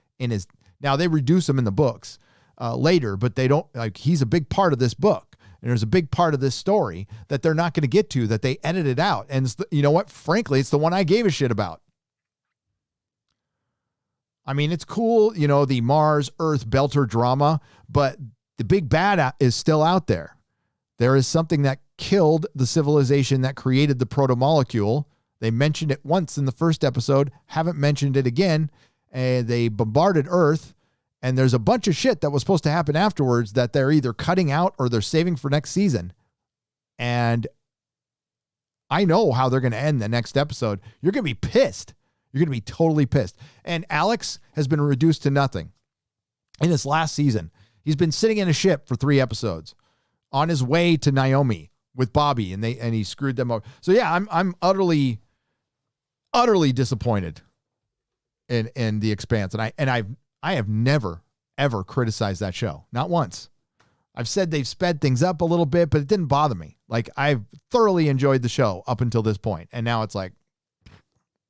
now they reduce him in the books later, but they don't, like, he's a big part of this book. And there's a big part of this story that they're not going to get to, that they edited out. And you know what? Frankly, it's the one I gave a shit about. I mean, it's cool, you know, the Mars, Earth, Belter drama, but the big bad is still out there. There is something that killed the civilization that created the proto-molecule. They mentioned it once in the first episode, haven't mentioned it again. They bombarded Earth, and there's a bunch of shit that was supposed to happen afterwards that they're either cutting out or they're saving for next season. And I know how they're going to end the next episode. You're going to be pissed. You're going to be totally pissed. And Alex has been reduced to nothing in this last season. He's been sitting in a ship for 3 episodes on his way to Naomi with Bobby, and he screwed them over. So yeah, I'm utterly disappointed in The Expanse. And I have never, ever criticized that show. Not once. I've said they've sped things up a little bit, but it didn't bother me. Like, I've thoroughly enjoyed the show up until this point. And now it's like,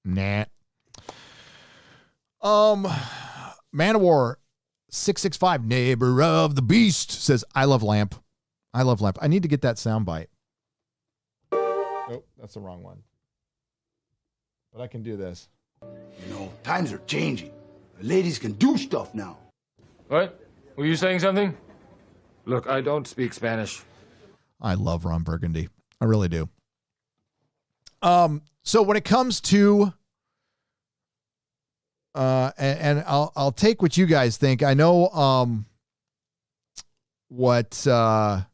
nah. Man of War 665, neighbor of the beast, says, I love Lamp. I love Lamp. I need to get that soundbite. Oh, that's the wrong one. But I can do this. You know, times are changing. Ladies can do stuff now. What? Were you saying something? Look, I don't speak Spanish. I love Ron Burgundy. I really do. So when it comes to and I'll take what you guys think. I know what I've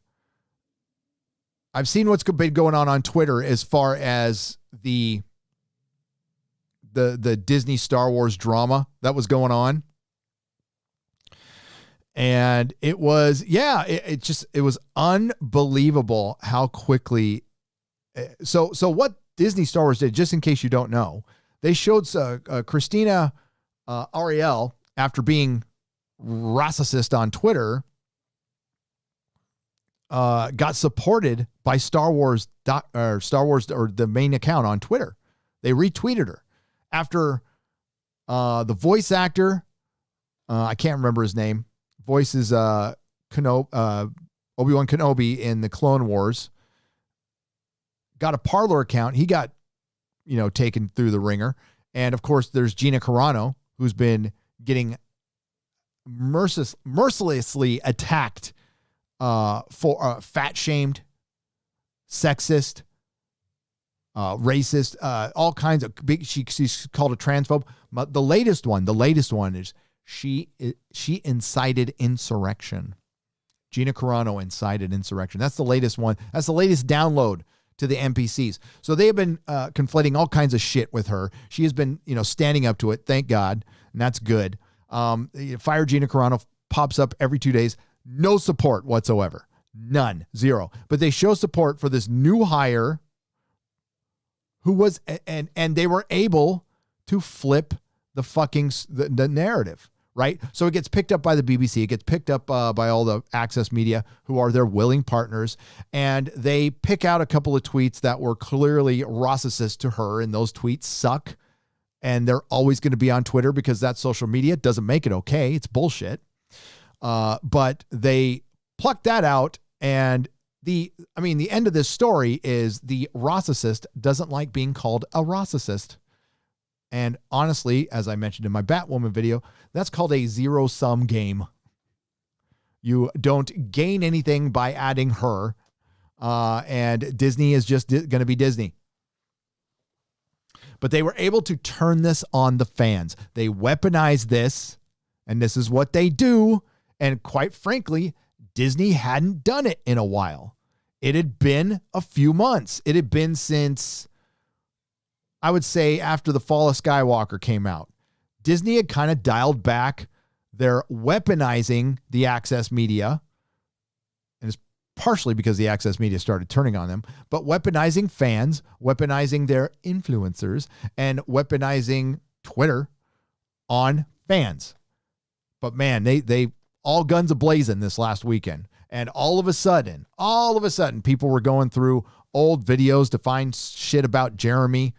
seen what's been going on Twitter as far as the Disney Star Wars drama that was going on. And it was, yeah, it was unbelievable how quickly. So what Disney Star Wars did, just in case you don't know, they showed Christina Ariel, after being racist on Twitter, got supported by Star Wars or the main account on Twitter. They retweeted her after the voice actor, I can't remember his name, voices Obi-Wan Kenobi in the Clone Wars, got a Parler account. He got, taken through the ringer. And of course, there's Gina Carano, who's been getting mercilessly attacked for fat shamed, sexist, racist, all kinds of big. She's called a transphobe. But the latest one is she incited insurrection. Gina Carano incited insurrection. That's the latest one. That's the latest download to the NPCs. So they have been conflating all kinds of shit with her. She has been, standing up to it. Thank God. And that's good. Fire Gina Carano pops up every 2 days. No support whatsoever. None. Zero. But they show support for this new hire who was, and they were able to flip the narrative, right? So it gets picked up by the BBC. It gets picked up by all the access media who are their willing partners. And they pick out a couple of tweets that were clearly racist to her. And those tweets suck. And they're always going to be on Twitter because that's social media. It doesn't make it okay. It's bullshit. But they pluck that out. And the end of this story is the racist doesn't like being called a racist. And honestly, as I mentioned in my Batwoman video, that's called a zero-sum game. You don't gain anything by adding her. And Disney is just going to be Disney. But they were able to turn this on the fans. They weaponized this, and this is what they do. And quite frankly, Disney hadn't done it in a while. It had been a few months. It had been since, I would say, after The Fall of Skywalker came out. Disney had kind of dialed back their weaponizing the access media. And it's partially because the access media started turning on them, but weaponizing fans, weaponizing their influencers, and weaponizing Twitter on fans. But man, they all guns a-blazing this last weekend. And all of a sudden, people were going through old videos to find shit about Jeremy,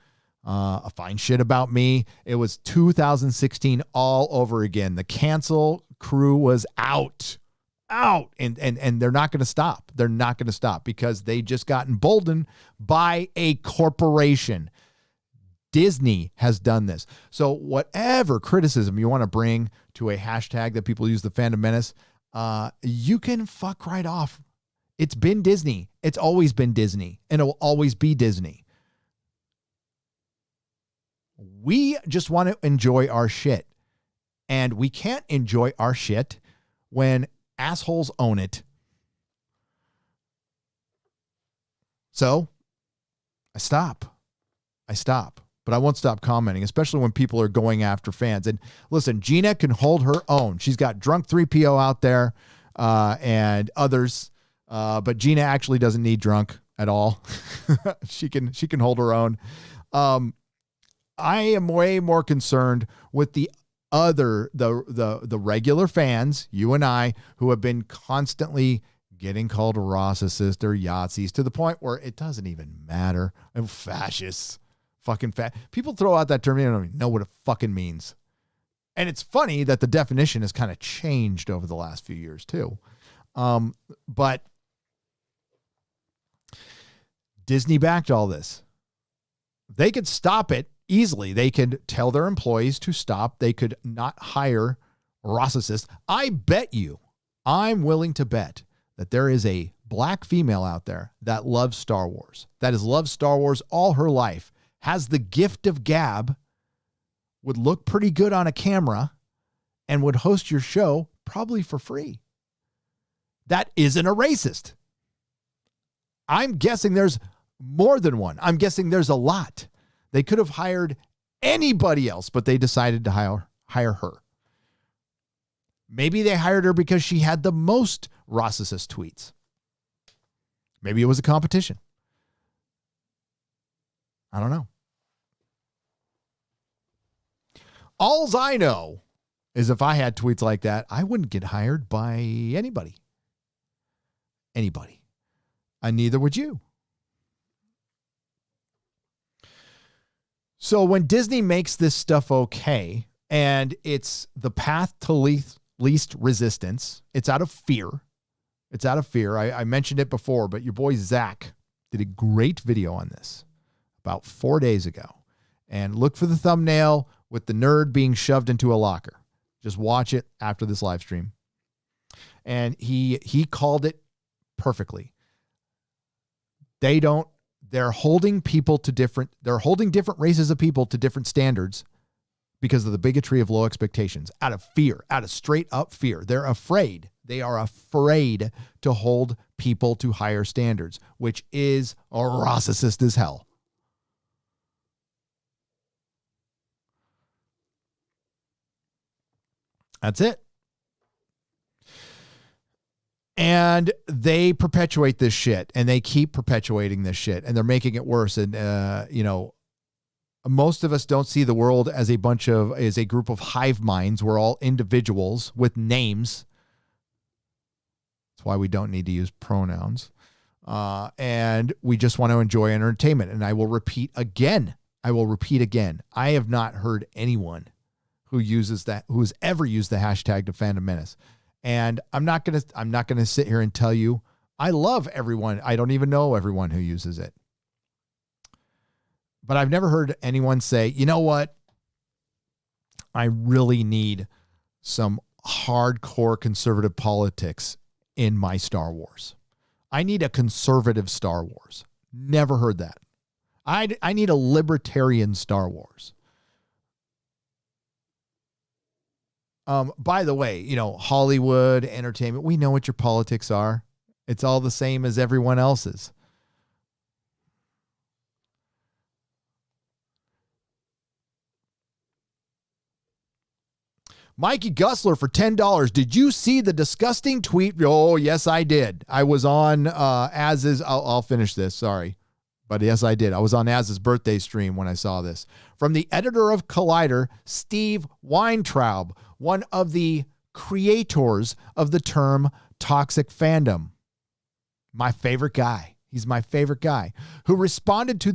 find shit about me. It was 2016 all over again. The cancel crew was out. And they're not going to stop. They're not going to stop because they just got emboldened by a corporation. Disney has done this. So whatever criticism you want to bring to a hashtag that people use, the fandom menace, you can fuck right off. It's been Disney. It's always been Disney, and it will always be Disney. We just want to enjoy our shit, and we can't enjoy our shit when assholes own it. So I stop. But I won't stop commenting, especially when people are going after fans. And listen, Gina can hold her own. She's got Drunk 3PO out there and others. But Gina actually doesn't need Drunk at all. She can hold her own. I am way more concerned with the regular fans, you and I, who have been constantly getting called racist or Yahtzees to the point where it doesn't even matter. I'm fascists. Fucking fat. People throw out that term. They don't even know what it fucking means. And it's funny that the definition has kind of changed over the last few years too. But Disney backed all this. They could stop it easily. They could tell their employees to stop. They could not hire racists. I bet you, I'm willing to bet that there is a black female out there that loves Star Wars, that has loved Star Wars all her life, has the gift of gab, would look pretty good on a camera, and would host your show probably for free. That isn't a racist. I'm guessing there's more than one. I'm guessing there's a lot. They could have hired anybody else, but they decided to hire her. Maybe they hired her because she had the most racist tweets. Maybe it was a competition. I don't know. Alls I know is if I had tweets like that, I wouldn't get hired by anybody. And neither would you. So when Disney makes this stuff okay, and it's the path to least resistance, it's out of fear. I mentioned it before, but your boy Zach did a great video on this about 4 days ago. And look for the thumbnail with the nerd being shoved into a locker. Just watch it after this live stream. And he called it perfectly. They're holding different races of people to different standards because of the bigotry of low expectations, out of fear, out of straight up fear. They're afraid. They are afraid to hold people to higher standards, which is racist as hell. That's it. And they perpetuate this shit, and they keep perpetuating this shit, and they're making it worse. And, Most of us don't see the world as a group of hive minds. We're all individuals with names. That's why we don't need to use pronouns. And we just want to enjoy entertainment. And I will repeat again. I have not heard anyone who has ever used the hashtag #DefandAMenace. Menace. And I'm not gonna sit here and tell you I love everyone. I don't even know everyone who uses it. But I've never heard anyone say, you know what? I really need some hardcore conservative politics in my Star Wars. I need a conservative Star Wars. Never heard that. I need a libertarian Star Wars. By the way, Hollywood, entertainment, we know what your politics are. It's all the same as everyone else's. Mikey Gussler for $10. Did you see the disgusting tweet? Oh, yes, I did. I was on Az's. I'll finish this. Sorry. But yes, I did. I was on Az's birthday stream when I saw this. From the editor of Collider, Steve Weintraub, one of the creators of the term toxic fandom. My favorite guy. He's my favorite guy, who responded to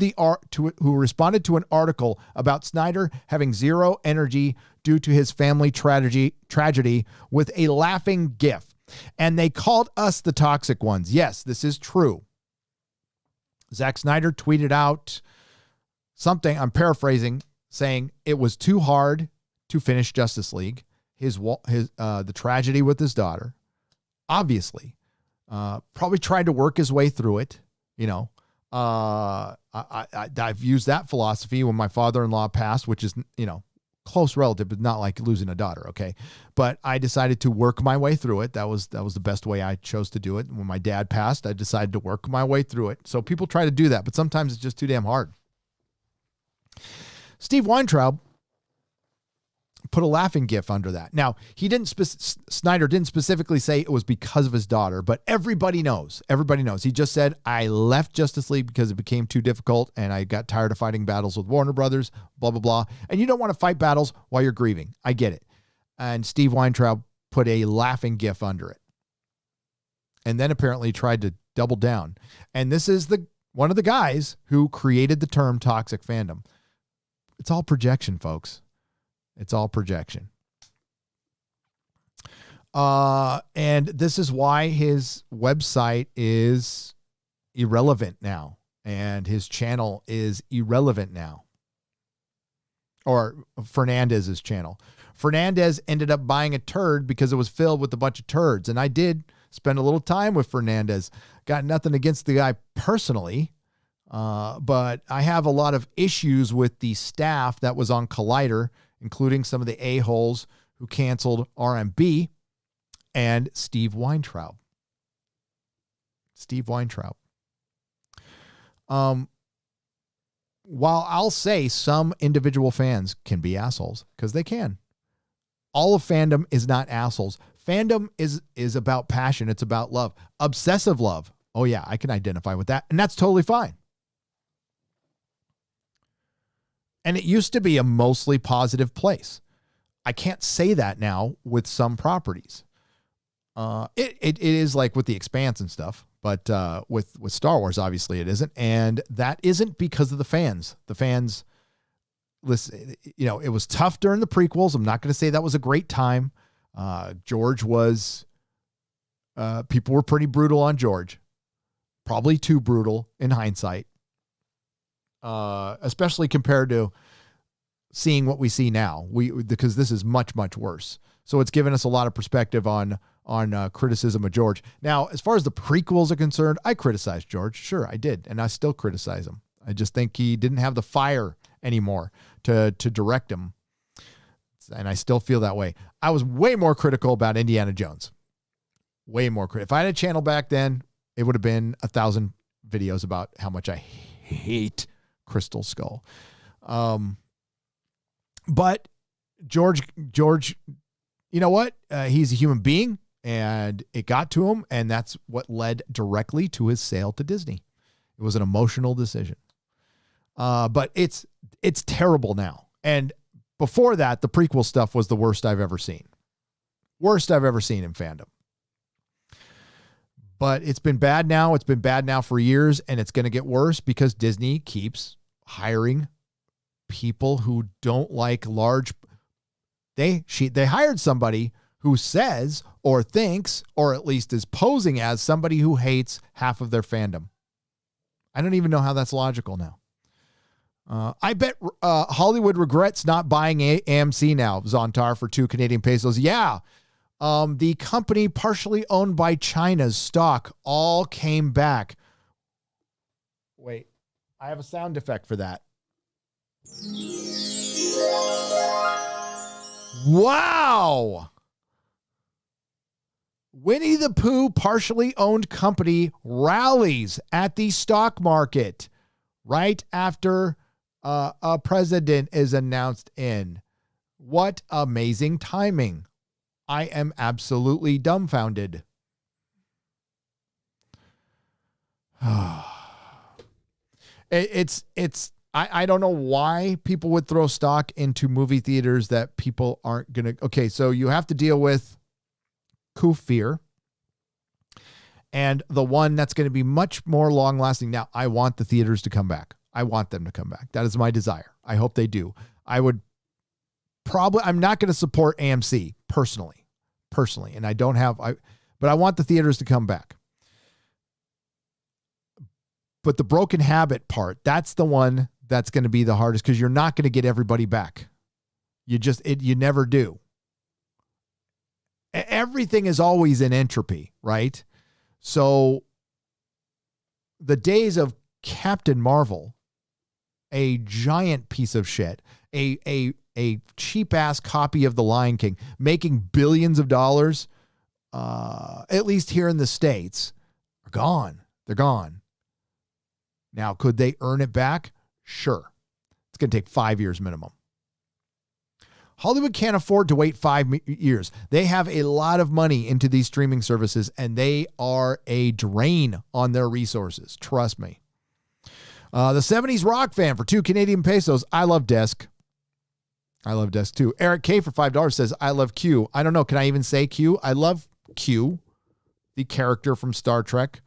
an article about Snyder having zero energy due to his family tragedy with a laughing gif. And they called us the toxic ones. Yes, this is true. Zack Snyder tweeted out something, I'm paraphrasing, saying it was too hard to finish Justice League. The tragedy with his daughter, obviously, probably tried to work his way through it. I've used that philosophy when my father-in-law passed, which is, close relative, but not like losing a daughter. Okay. But I decided to work my way through it. That was the best way I chose to do it. When my dad passed, I decided to work my way through it. So people try to do that, but sometimes it's just too damn hard. Steve Weintraub put a laughing gif under that. Now, Snyder didn't specifically say it was because of his daughter, but everybody knows. Everybody knows. He just said, I left Justice League because it became too difficult and I got tired of fighting battles with Warner Brothers, blah, blah, blah. And you don't want to fight battles while you're grieving. I get it. And Steve Weintraub put a laughing gif under it. And then apparently tried to double down. And this is one of the guys who created the term toxic fandom. It's all projection, folks. It's all projection. And this is why his website is irrelevant now. And his channel is irrelevant now. Or Fernandez's channel. Fernandez ended up buying a turd because it was filled with a bunch of turds. And I did spend a little time with Fernandez. Got nothing against the guy personally. But I have a lot of issues with the staff that was on Collider, including some of the a-holes who canceled RMB and Steve Weintraub. While I'll say some individual fans can be assholes, because they can. All of fandom is not assholes. Fandom is about passion. It's about love. Obsessive love. Oh, yeah, I can identify with that. And that's totally fine. And it used to be a mostly positive place. I can't say that now with some properties. It is like with The Expanse and stuff, but with Star Wars, obviously it isn't. And that isn't because of the fans. The fans, listen, it was tough during the prequels. I'm not going to say that was a great time. George was, people were pretty brutal on George. Probably too brutal in hindsight. Especially compared to seeing what we see now, because this is much, much worse. So it's given us a lot of perspective on criticism of George. Now, as far as the prequels are concerned, I criticized George. Sure, I did. And I still criticize him. I just think he didn't have the fire anymore to direct him. And I still feel that way. I was way more critical about Indiana Jones. Way more critical. If I had a channel back then, it would have been 1,000 videos about how much I hate Crystal Skull. But George, you know what? He's a human being and it got to him. And that's what led directly to his sale to Disney. It was an emotional decision. But it's it's terrible now. And before that, the prequel stuff was the worst I've ever seen. Worst I've ever seen in fandom. But it's been bad now. It's been bad now for years, and it's going to get worse because Disney keeps hiring people who don't like large. They hired somebody who says or thinks or at least is posing as somebody who hates half of their fandom. I don't even know how that's logical now. I bet Hollywood regrets not buying AMC now, Zontar, for 2 Canadian pesos. Yeah. The company partially owned by China's stock all came back. Wait, I have a sound effect for that. Wow. Winnie the Pooh partially owned company rallies at the stock market right after a president is announced in. What amazing timing. I am absolutely dumbfounded. I don't know why people would throw stock into movie theaters that people aren't going to. Okay, so you have to deal with Kufir and the one that's going to be much more long lasting. Now, I want the theaters to come back. I want them to come back. That is my desire. I hope they do. I'm not going to support AMC personally, and but I want the theaters to come back. But the broken habit part, that's the one that's going to be the hardest because you're not going to get everybody back. You never do. Everything is always in entropy, right? So the days of Captain Marvel, a giant piece of shit, a cheap ass copy of The Lion King, making billions of dollars, at least here in the States, are gone. They're gone. Now, could they earn it back? Sure. It's going to take 5 years minimum. Hollywood can't afford to wait 5 years. They have a lot of money into these streaming services, and they are a drain on their resources. Trust me. The 70s rock fan for 2 Canadian pesos. I love Desk. I love Desk too. Eric K for $5 says, I love Q. I don't know. Can I even say Q? I love Q, the character from Star Trek.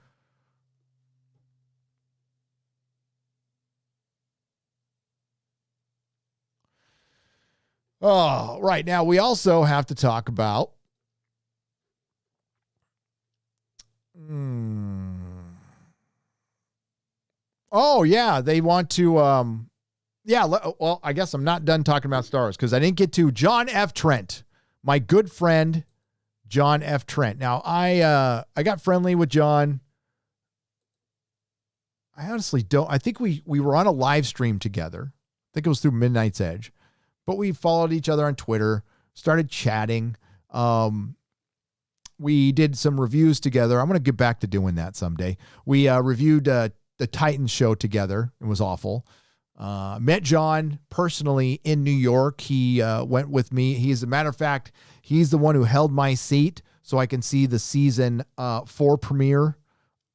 Oh, right. Now, we also have to talk about Oh, yeah. They want to well, I guess I'm not done talking about Star Wars because I didn't get to John F. Trent, my good friend, John F. Trent. Now, I got friendly with John. I honestly don't. I think we were on a live stream together. I think it was through Midnight's Edge. But we followed each other on Twitter, started chatting. We did some reviews together. I'm going to get back to doing that someday. We reviewed the Titans show together. It was awful. Met John personally in New York. He went with me. As a matter of fact, he's the one who held my seat so I can see the season 4 premiere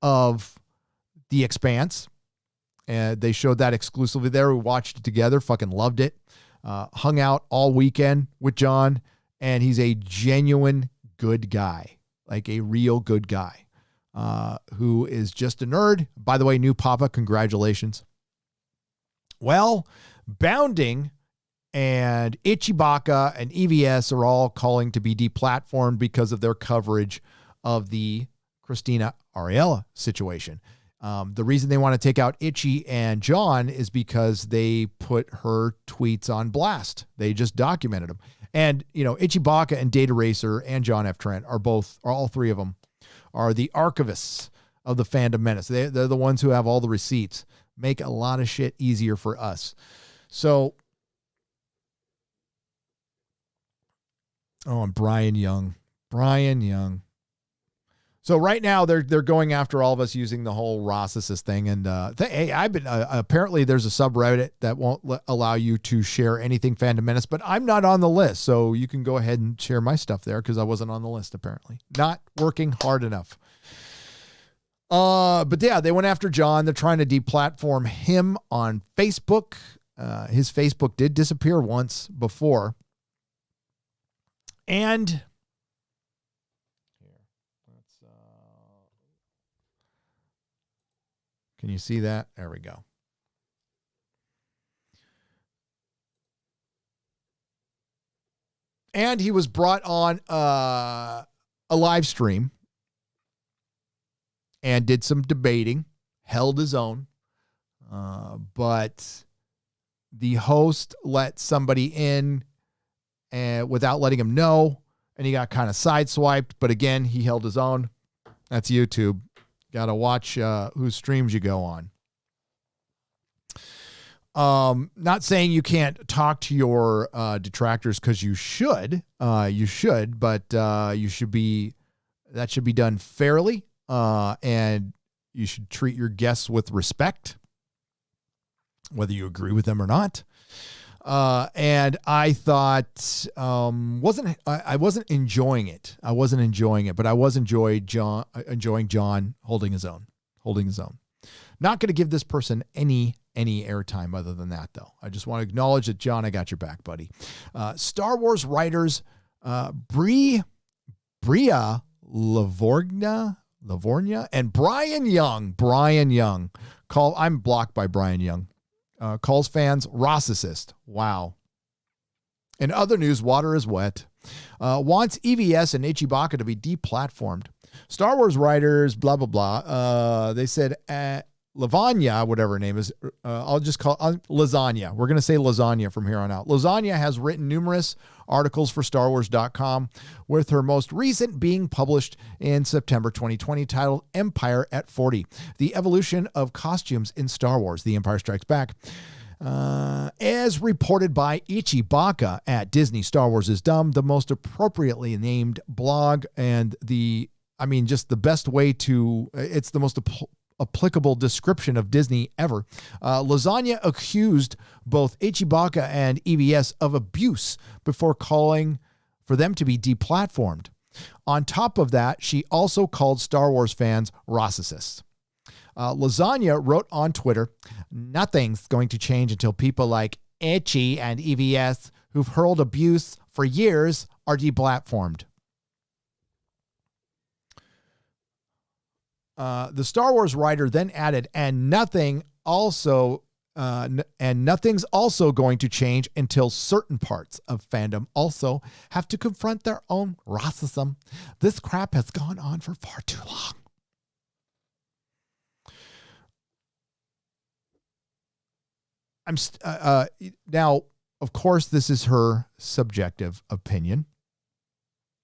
of The Expanse. And they showed that exclusively there. We watched it together. Fucking loved it. Hung out all weekend with John, and he's a genuine good guy, like a real good guy, who is just a nerd. By the way, new Papa, congratulations. Well, Bounding and Ichibaka and EVS are all calling to be deplatformed because of their coverage of the Christina Ariella situation. The reason they want to take out Itchy and John is because they put her tweets on blast. They just documented them. And, Ichibaka and Data Racer and John F. Trent are all three of them are the archivists of the Fandom Menace. They're the ones who have all the receipts, make a lot of shit easier for us. So, and Brian Young. So right now they're going after all of us using the whole Ross's thing. And hey, I've been apparently there's a subreddit that won't allow you to share anything Fandom Menace, but I'm not on the list. So you can go ahead and share my stuff there because I wasn't on the list apparently. Not working hard enough. But yeah, they went after John. They're trying to deplatform him on Facebook. his Facebook did disappear once before. And here, can you see that? There we go. And he was brought on a live stream and did some debating, held his own. But the host let somebody in and without letting him know, and he got kind of sideswiped. But again, he held his own. That's YouTube. Got to watch whose streams you go on. Not saying you can't talk to your detractors, because you should, but that should be done fairly, and you should treat your guests with respect, whether you agree with them or not. And I thought, I wasn't enjoying it. But I was enjoying John holding his own. Not going to give this person any airtime other than that, though. I just want to acknowledge that, John, I got your back, buddy. Star Wars writers Bria Lavorgna and Brian Young I'm blocked by Brian Young. Calls fans Rossicist. Wow. In other news, water is wet. Wants EVS and Ichibaka to be deplatformed. Star Wars writers, blah, blah, blah. They said Lavanya, whatever her name is, I'll just call Lasagna. We're going to say Lasagna from here on out. Lasagna has written numerous articles for StarWars.com, with her most recent being published in September 2020, titled Empire at 40, The Evolution of Costumes in Star Wars, The Empire Strikes Back. As reported by Ichibaka at Disney, Star Wars is Dumb, the most appropriately named blog, and just the best way to, it's the most applicable description of Disney ever. Lasagna accused both Ichibaka and EVS of abuse before calling for them to be deplatformed. On top of that, she also called Star Wars fans Rossicists. Lasagna wrote on Twitter, "Nothing's going to change until people like Itchy and EVS, who've hurled abuse for years, are deplatformed." The Star Wars writer then added, nothing's also going to change until certain parts of fandom also have to confront their own racism. This crap has gone on for far too long. Now, of course, this is her subjective opinion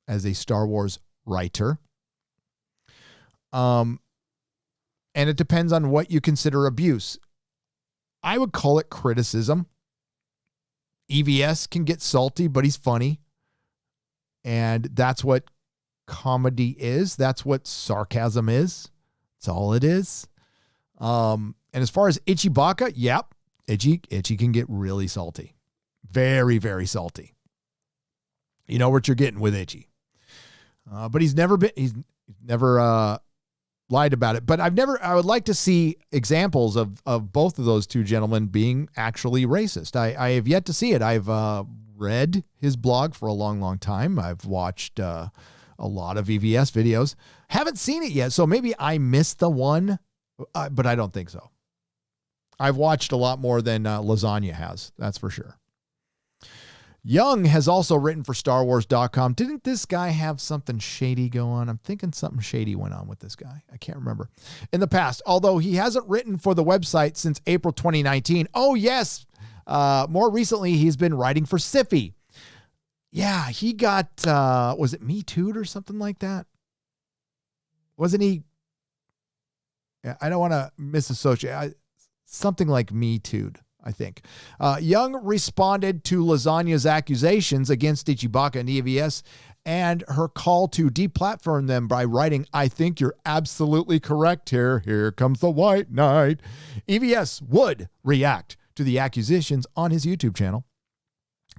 as a Star Wars writer. And it depends on what you consider abuse. I would call it criticism. EVS can get salty, but he's funny. And that's what comedy is. That's what sarcasm is. That's all it is. And as far as Ichibaka, yep. Itchy can get really salty. Very, very salty. You know what you're getting with Itchy. But he's never lied about it. But I would like to see examples of both of those two gentlemen being actually racist. I have yet to see it. I've read his blog for a long, long time. I've watched a lot of EVS videos. Haven't seen it yet. So maybe I missed the one, but I don't think so. I've watched a lot more than Lasagna has. That's for sure. Young has also written for StarWars.com. Didn't this guy have something shady go on? I'm thinking something shady went on with this guy. I can't remember. In the past, although he hasn't written for the website since April 2019. Oh, yes. More recently, he's been writing for Siffy. Yeah, he got, was it Me Too'd or something like that? Wasn't he? I don't want to misassociate. Something like Me Too'd, I think. Young responded to Lasagna's accusations against Ichibaka and EVS and her call to deplatform them by writing, "I think you're absolutely correct here. Here comes the white knight." EVS would react to the accusations on his YouTube channel,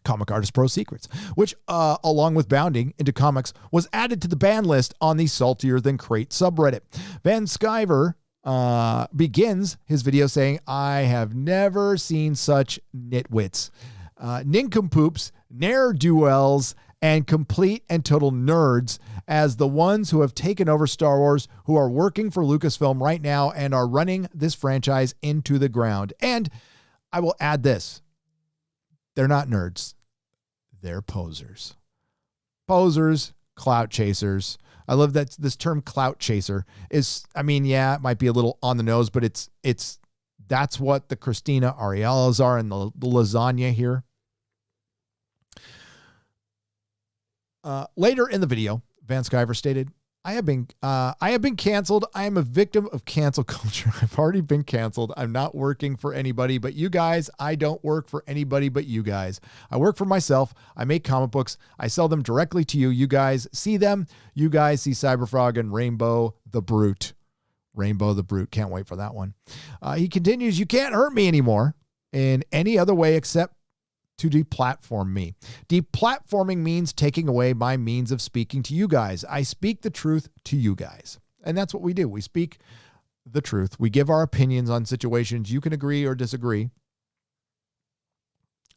Comic Artist Pro Secrets, which, along with Bounding into Comics, was added to the ban list on the Saltier Than Crate subreddit. Van Sciver begins his video saying, "I have never seen such nitwits, nincompoops, ne'er-do-wells, and complete and total nerds as the ones who have taken over Star Wars, who are working for Lucasfilm right now and are running this franchise into the ground." And I will add this. They're not nerds. They're posers. Posers, clout chasers. I love that this term clout chaser is, I mean, yeah, it might be a little on the nose, but that's what the Christina Ariellas are in the lasagna here. Later in the video, Van Sciver stated, I have been canceled. I am a victim of cancel culture. I've already been canceled. I'm not working for anybody but you guys. I don't work for anybody but you guys. I work for myself. I make comic books. I sell them directly to you. You guys see them. You guys see Cyberfrog and Rainbow the Brute. Rainbow the Brute. Can't wait for that one. He continues, you can't hurt me anymore in any other way except to deplatform me. Deplatforming means taking away my means of speaking to you guys. I speak the truth to you guys. And that's what we do. We speak the truth. We give our opinions on situations. You can agree or disagree.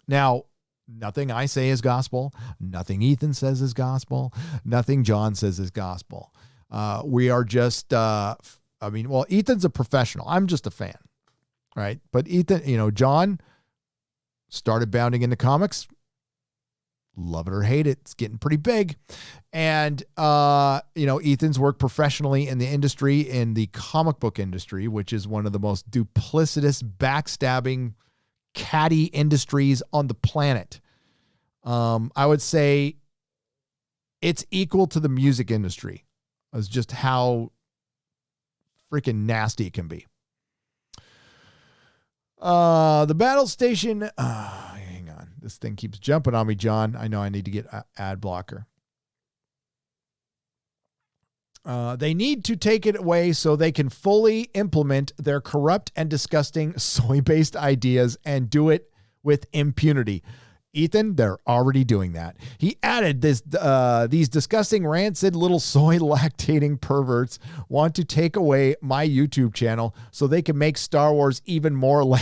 Now, nothing I say is gospel. Nothing Ethan says is gospel. Nothing John says is gospel. We are just, Ethan's a professional. I'm just a fan, right? But Ethan, John started bounding into comics. Love it or hate it. It's getting pretty big. And, Ethan's worked professionally in the industry, in the comic book industry, which is one of the most duplicitous, backstabbing, catty industries on the planet. I would say it's equal to the music industry as just how freaking nasty it can be. The battle station. Hang on. This thing keeps jumping on me, John. I know I need to get ad blocker. They need to take it away so they can fully implement their corrupt and disgusting soy-based ideas and do it with impunity. Ethan, they're already doing that. He added these disgusting, rancid little soy lactating perverts want to take away my YouTube channel so they can make Star Wars even more lame.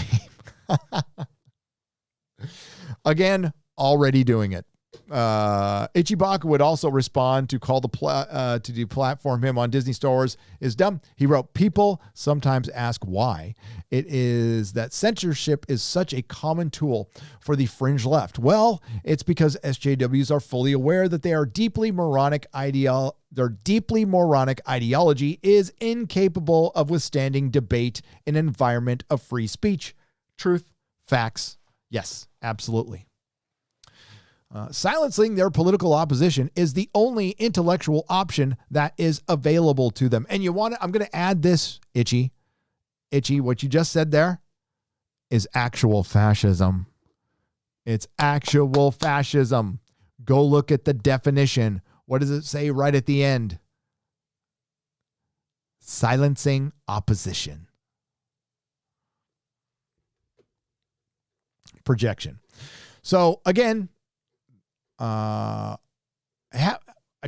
Again, already doing it. Ichibaka would also respond to call to deplatform him on Disney Star Wars is dumb. He wrote, people sometimes ask why. It is that censorship is such a common tool for the fringe left. Well, it's because SJWs are fully aware that their deeply moronic ideology is incapable of withstanding debate in an environment of free speech. Truth, facts. Yes, absolutely. Silencing their political opposition is the only intellectual option that is available to them. And I'm going to add this, Itchy, what you just said there is actual fascism. It's actual fascism. Go look at the definition. What does it say right at the end? Silencing opposition. Projection. So again, I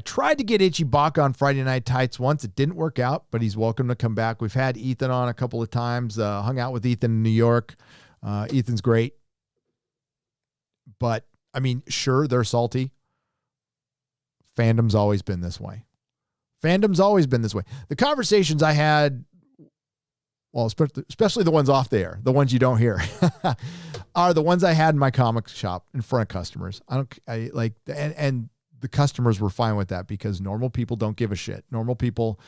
tried to get Ichibaka on Friday Night Tights once. It didn't work out, but he's welcome to come back. We've had Ethan on a couple of times, hung out with Ethan in New York. Ethan's great. But, sure, they're salty. Fandom's always been this way. The conversations I had, well, especially the ones off the air, the ones you don't hear, are the ones I had in my comic shop in front of customers. And the customers were fine with that because normal people don't give a shit. Normal people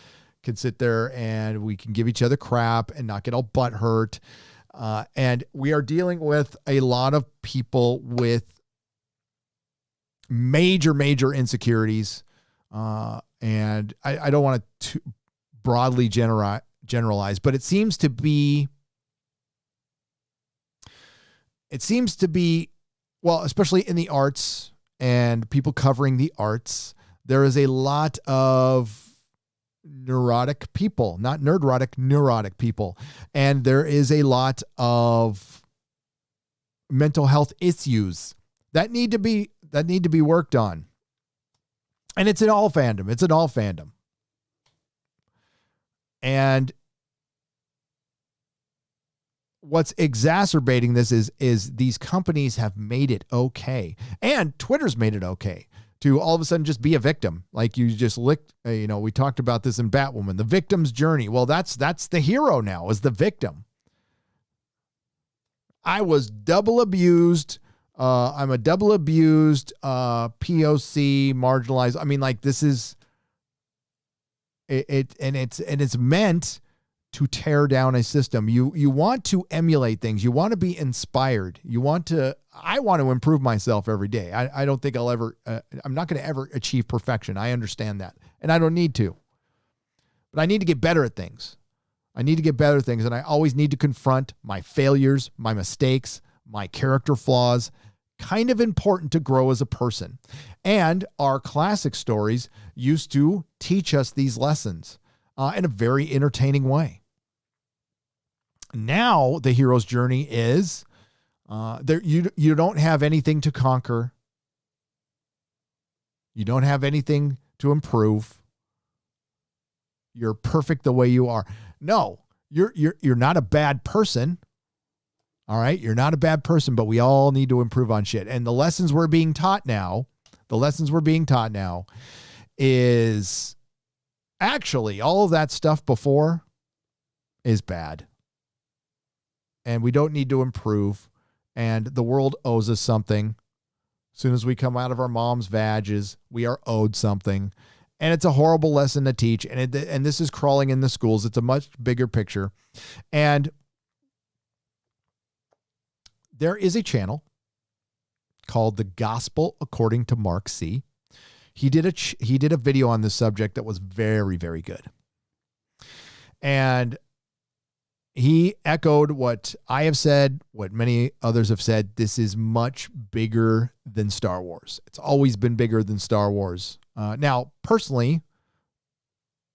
can sit there and we can give each other crap and not get all butt hurt. And we are dealing with a lot of people with major insecurities. And I don't want to broadly generalize, but it seems to be, well, especially in the arts and people covering the arts, there is a lot of neurotic people, not nerdrotic, neurotic people. And there is a lot of mental health issues that need to be worked on. And it's in all fandom. And what's exacerbating this is these companies have made it okay, and Twitter's made it okay to all of a sudden just be a victim. Like you just licked, we talked about this in Batwoman, the victim's journey. Well, that's the hero now, is the victim. I was double abused. I'm a double abused, POC, marginalized. I mean, like, this is it, and it's meant to tear down a system. You want to emulate things. You want to be inspired. I want to improve myself every day. I don't think I'm not going to ever achieve perfection. I understand that. And I don't need to. But I need to get better at things. And I always need to confront my failures, my mistakes, my character flaws. Kind of important to grow as a person. And our classic stories used to teach us these lessons in a very entertaining way. Now the hero's journey is you don't have anything to conquer. You don't have anything to improve. You're perfect the way you are. No, you're not a bad person. All right, you're not a bad person, but we all need to improve on shit. And the lessons we're being taught now is actually all of that stuff before is bad. And we don't need to improve. And the world owes us something. As soon as we come out of our mom's vages, we are owed something. And it's a horrible lesson to teach. And this is crawling in the schools. It's a much bigger picture. And there is a channel called The Gospel According to Mark C. He did a video on this subject that was very, very good. And he echoed what I have said, what many others have said. This is much bigger than Star Wars. It's always been bigger than Star Wars. Now, personally,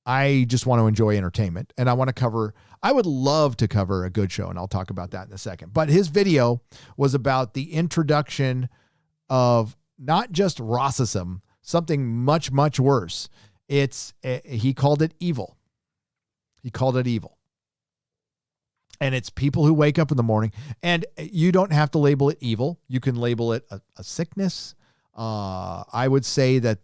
I just want to enjoy entertainment, and I would love to cover a good show, and I'll talk about that in a second. But his video was about the introduction of not just racism, something much, much worse. He called it evil. And it's people who wake up in the morning, and you don't have to label it evil. You can label it a sickness. I would say that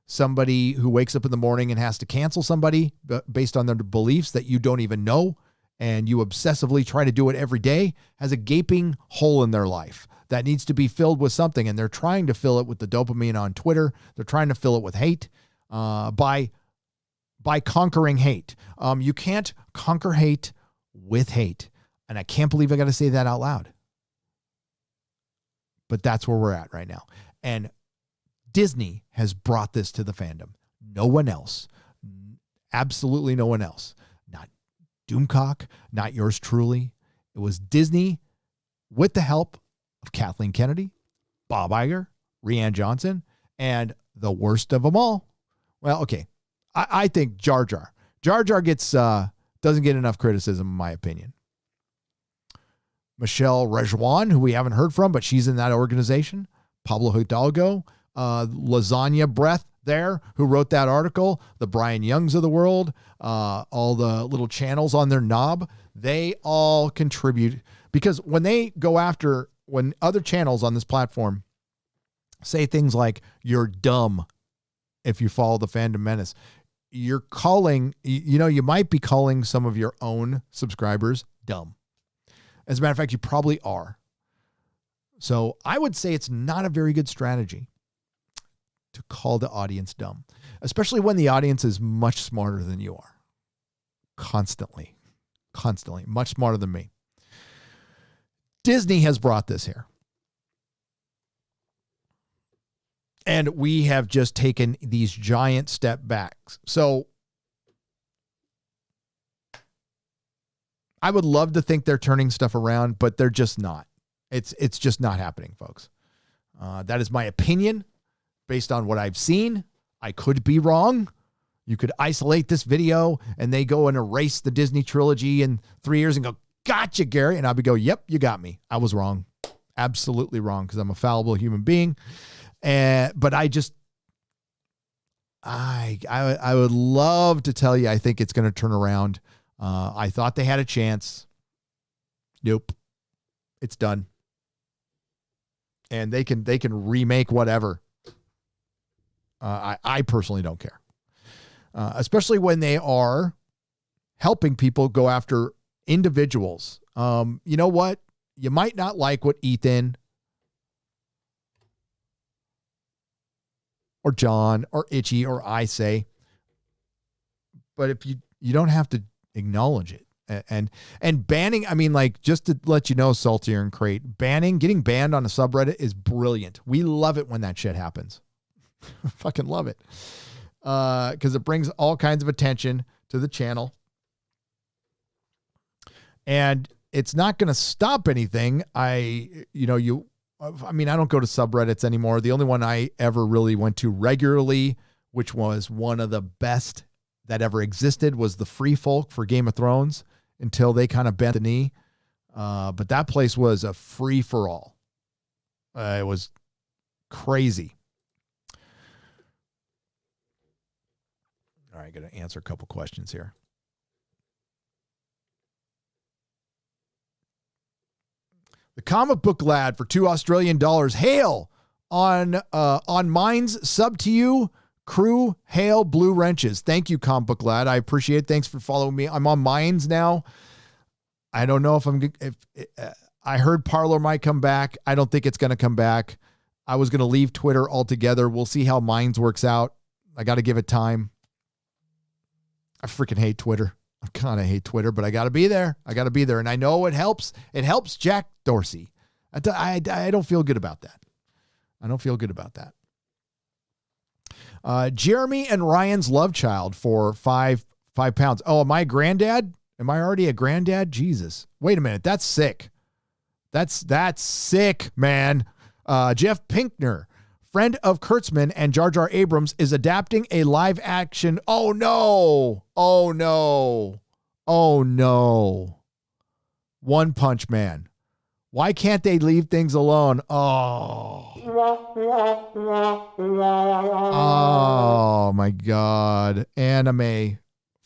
somebody who wakes up in the morning and has to cancel somebody based on their beliefs that you don't even know, and you obsessively try to do it every day, has a gaping hole in their life that needs to be filled with something. And they're trying to fill it with the dopamine on Twitter. They're trying to fill it with hate by conquering hate. You can't conquer hate with hate. And I can't believe I got to say that out loud. But that's where we're at right now. And Disney has brought this to the fandom. No one else. Absolutely no one else. Not Doomcock, not yours truly. It was Disney with the help of Kathleen Kennedy, Bob Iger, Rianne Johnson, and the worst of them all. Well, okay. I think Jar Jar. Jar Jar doesn't get enough criticism, in my opinion. Michelle Rejwan, who we haven't heard from, but she's in that organization. Pablo Hidalgo, Lasagna Breath there, who wrote that article, the Brian Youngs of the world, all the little channels on their knob, they all contribute, because when other channels on this platform say things like, you're dumb if you follow the Fandom Menace, you're calling, you might be calling some of your own subscribers dumb. As a matter of fact, you probably are. So I would say it's not a very good strategy to call the audience dumb, especially when the audience is much smarter than you are. Constantly, much smarter than me. Disney has brought this here. And we have just taken these giant step backs. So I would love to think they're turning stuff around, but they're just not. It's just not happening, folks. That is my opinion based on what I've seen. I could be wrong. You could isolate this video and they go and erase the Disney trilogy in 3 years and go, gotcha, Gary. And I would go, yep, you got me. I was wrong. Absolutely wrong, because I'm a fallible human being. But I would love to tell you I think it's going to turn around. I thought they had a chance. Nope. It's done. And they can remake whatever. I personally don't care. Especially when they are helping people go after individuals. You know what? You might not like what Ethan or John or Itchy or I say, but if you don't have to acknowledge it. And banning, I mean, like, just to let you know, Saltier and Crate, getting banned on a subreddit is brilliant. We love it when that shit happens. Fucking love it. Because it brings all kinds of attention to the channel. And it's not going to stop anything. I don't go to subreddits anymore. The only one I ever really went to regularly, which was one of the best that ever existed, was the Free Folk for Game of Thrones, until they kind of bent the knee. But that place was a free for all. It was crazy. All right, going to answer a couple questions here. The comic book lad for $2 Australian. Hail on Mine's sub to you. Crew, hail blue wrenches. Thank you, comic book lad. I appreciate it. Thanks for following me. I'm on Minds now. I don't know if I heard Parler might come back. I don't think it's going to come back. I was going to leave Twitter altogether. We'll see how Minds works out. I got to give it time. I freaking hate Twitter. I kind of hate Twitter, but I got to be there. And I know it helps. It helps Jack Dorsey. I don't feel good about that. Jeremy and Ryan's love child for five pounds. Oh, am I a granddad? Am I already a granddad? Jesus. Wait a minute. That's sick. That's sick, man. Jeff Pinkner, friend of Kurtzman and Jar Jar Abrams, is adapting a live action. Oh no. One Punch Man. Why can't they leave things alone? Oh my God. Anime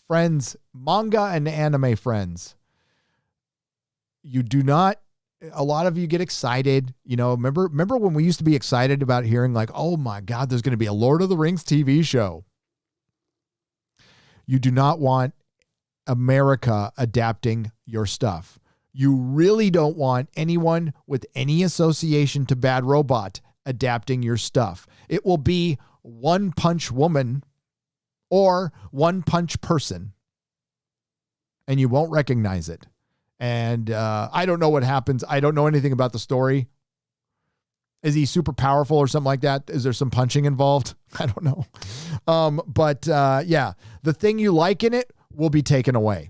friends, manga and anime friends. You do not, a lot of you get excited. You know, remember when we used to be excited about hearing like, oh my God, there's going to be a Lord of the Rings TV show. You do not want America adapting your stuff. You really don't want anyone with any association to Bad Robot adapting your stuff. It will be One Punch Woman or One Punch Person, and you won't recognize it. And I don't know what happens. I don't know anything about the story. Is he super powerful or something like that? Is there some punching involved? I don't know. But yeah, the thing you like in it will be taken away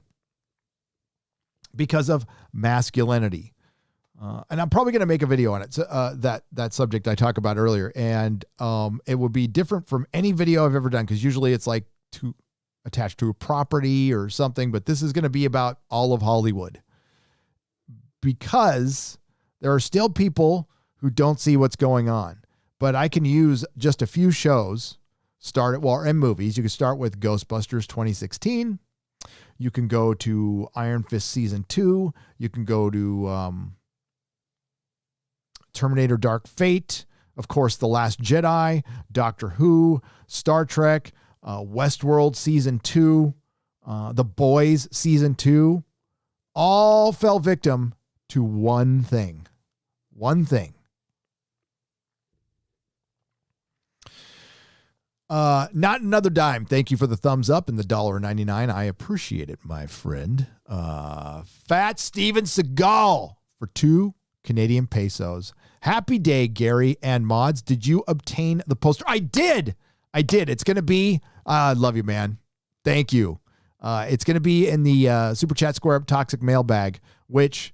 because of masculinity. And I'm probably going to make a video on it. That subject I talked about earlier. And it would be different from any video I've ever done, because usually it's like attached to a property or something. But this is going to be about all of Hollywood, because there are still people who don't see what's going on. But I can use just a few shows, and movies. You can start with Ghostbusters 2016. You can go to Iron Fist Season 2. You can go to Terminator Dark Fate. Of course, The Last Jedi, Doctor Who, Star Trek, Westworld Season 2, The Boys Season 2. All fell victim to one thing. Not another dime. Thank you for the thumbs up and the $1.99. I appreciate it, my friend. Fat Steven Seagal for 2 Canadian pesos. Happy day, Gary and mods. Did you obtain the poster? I did. It's going to be, I love you, man. Thank you. It's going to be in the Super Chat Square Up Toxic mailbag, which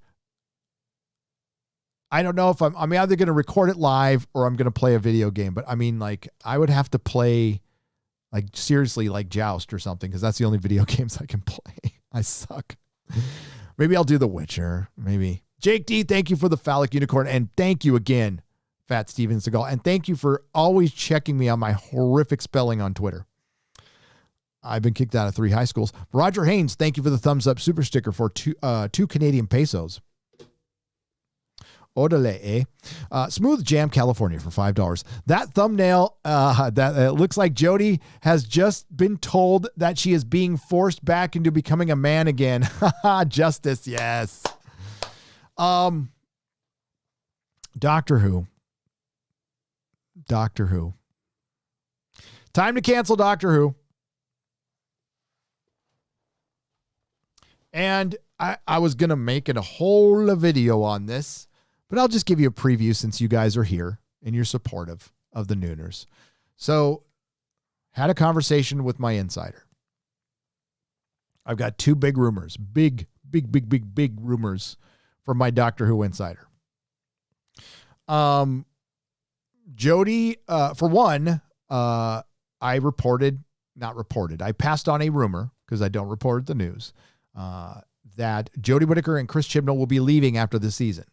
I don't know if I'm either going to record it live or I'm going to play a video game. But I mean, like, I would have to play, like, seriously, like Joust or something, because that's the only video games I can play. I suck. Maybe I'll do The Witcher. Maybe. Jake D, thank you for the phallic unicorn. And thank you again, Fat Steven Seagal. And thank you for always checking me on my horrific spelling on Twitter. I've been kicked out of 3 high schools. Roger Haynes, thank you for the thumbs up super sticker for 2 Canadian pesos. Odele, eh? Smooth Jam California for $5. That thumbnail, that looks like Jody has just been told that she is being forced back into becoming a man again. Justice, yes. Doctor Who. Time to cancel Doctor Who. And I was going to make it a whole video on this, but I'll just give you a preview since you guys are here and you're supportive of the Nooners. So, had a conversation with my insider. I've got two big rumors, big rumors from my Doctor Who insider. Jody, for one, I passed on a rumor because I don't report the news, that Jodie Whittaker and Chris Chibnall will be leaving after the season.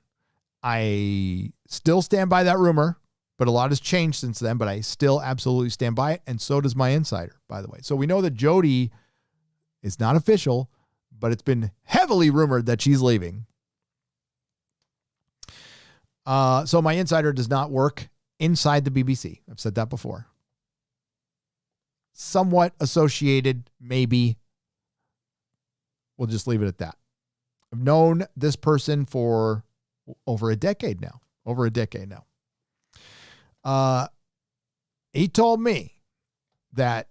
I still stand by that rumor, but a lot has changed since then, but I still absolutely stand by it. And so does my insider, by the way. So we know that Jodie is not official, but it's been heavily rumored that she's leaving. So my insider does not work inside the BBC. I've said that before. Somewhat associated, maybe. We'll just leave it at that. I've known this person for over a decade now. He told me that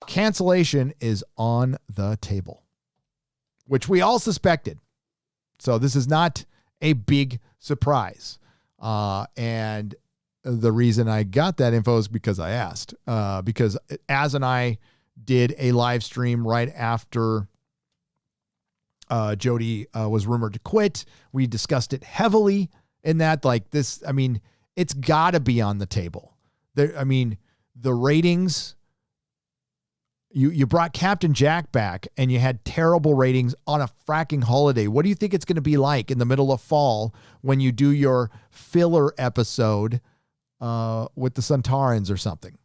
cancellation is on the table, which we all suspected. So this is not a big surprise. And the reason I got that info is because I asked, because Az and I did a live stream right after Jodie was rumored to quit. We discussed it heavily in that, like this, I mean, it's gotta be on the table there. I mean, the ratings, you brought Captain Jack back and you had terrible ratings on a fracking holiday. What do you think it's going to be like in the middle of fall when you do your filler episode with the Suntarans or something?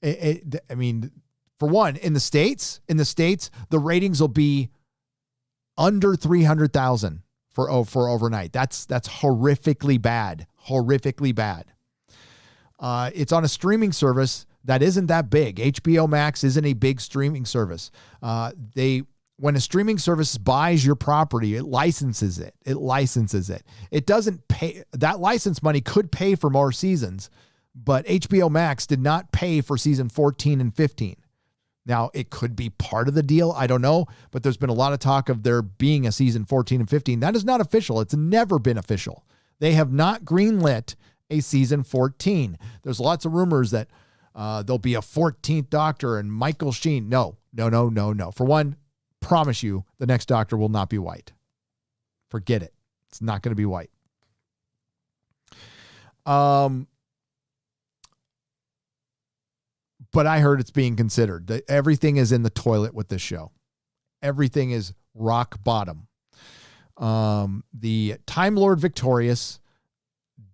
I mean, for one, in the States, the ratings will be under 300,000 for overnight. That's horrifically bad. It's on a streaming service that isn't that big. HBO Max isn't a big streaming service. When a streaming service buys your property, it licenses it. It doesn't pay. That license money could pay for more seasons, but HBO Max did not pay for season 14 and 15. Now, it could be part of the deal. I don't know, but there's been a lot of talk of there being a season 14 and 15. That is not official. It's never been official. They have not greenlit a season 14. There's lots of rumors that there'll be a 14th Doctor and Michael Sheen. No. For one, promise you, the next Doctor will not be white. Forget it. It's not going to be white. But I heard it's being considered. Everything is in the toilet with this show. Everything is rock bottom. The Time Lord Victorious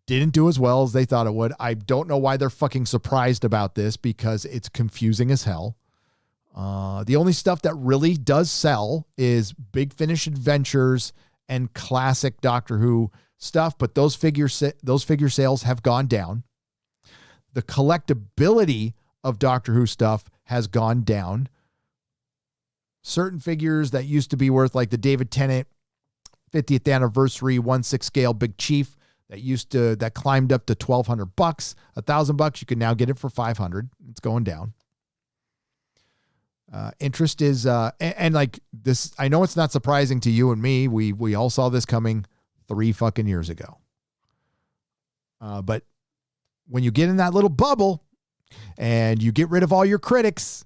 didn't do as well as they thought it would. I don't know why they're fucking surprised about this because it's confusing as hell. The only stuff that really does sell is Big Finish Adventures and classic Doctor Who stuff, but those figure sales have gone down. The collectability of Doctor Who stuff has gone down. Certain figures that used to be worth, like the David Tennant 50th anniversary 1/6 scale Big Chief that climbed up to $1,200, $1,000, you can now get it for $500. It's going down. Interest is, and like this, I know it's not surprising to you and me. We all saw this coming 3 fucking years ago. But when you get in that little bubble and you get rid of all your critics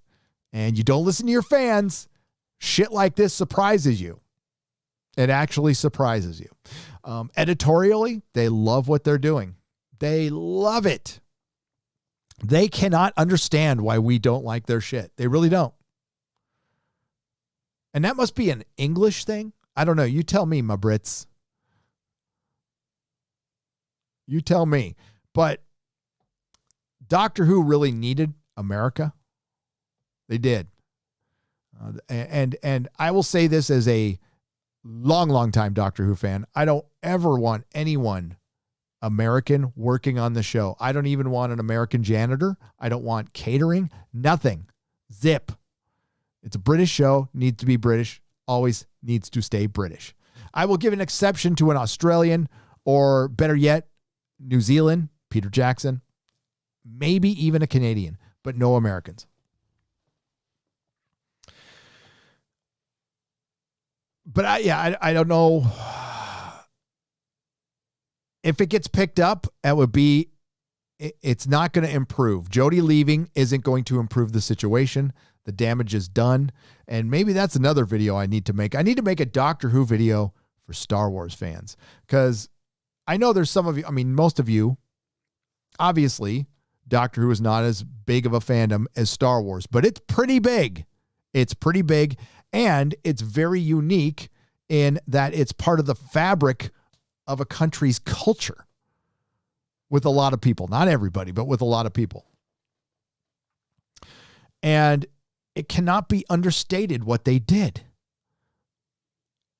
and you don't listen to your fans, shit like this surprises you. It actually surprises you. Editorially, they love what they're doing. They love it. They cannot understand why we don't like their shit. They really don't. And that must be an English thing. I don't know. You tell me, my Brits. You tell me. But Doctor Who really needed America. They did. And I will say this as a long time Doctor Who fan. I don't ever want anyone American working on the show. I don't even want an American janitor. I don't want catering. Nothing. Zip. It's a British show. Needs to be British. Always needs to stay British. I will give an exception to an Australian, or better yet, New Zealand, Peter Jackson, maybe even a Canadian, but no Americans. But I don't know if it gets picked up. It's not going to improve. Jodie leaving isn't going to improve the situation. The damage is done. And maybe that's another video I need to make. I need to make a Doctor Who video for Star Wars fans, because I know there's some of you, I mean, most of you, obviously, Doctor Who is not as big of a fandom as Star Wars, but it's pretty big. It's pretty big, and it's very unique in that it's part of the fabric of a country's culture with a lot of people. Not everybody, but with a lot of people. And it cannot be understated what they did.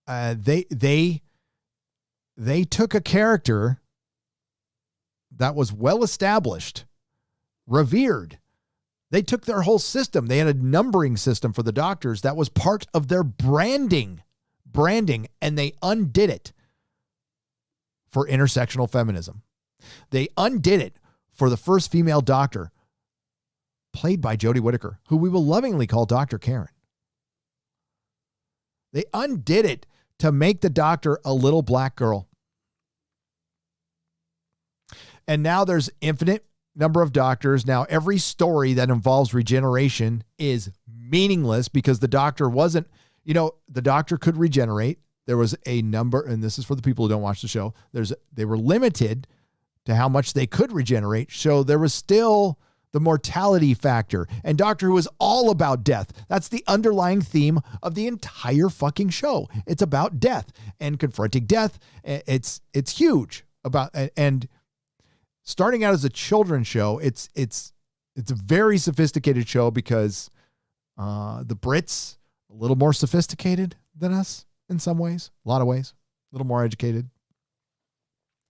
They took a character that was well established, revered. They took their whole system. They had a numbering system for the Doctors that was part of their branding, and they undid it for intersectional feminism. They undid it for the first female Doctor, played by Jodie Whittaker, who we will lovingly call Dr. Karen. They undid it to make the Doctor a little black girl. And now there's infinite number of Doctors. Now every story that involves regeneration is meaningless because the Doctor wasn't, the Doctor could regenerate. There was a number, and this is for the people who don't watch the show. They were limited to how much they could regenerate. So there was still the mortality factor, and Doctor Who was all about death. That's the underlying theme of the entire fucking show. It's about death and confronting death. It's huge and starting out as a children's show. It's a very sophisticated show because the Brits a little more sophisticated than us in some ways, a lot of ways, a little more educated,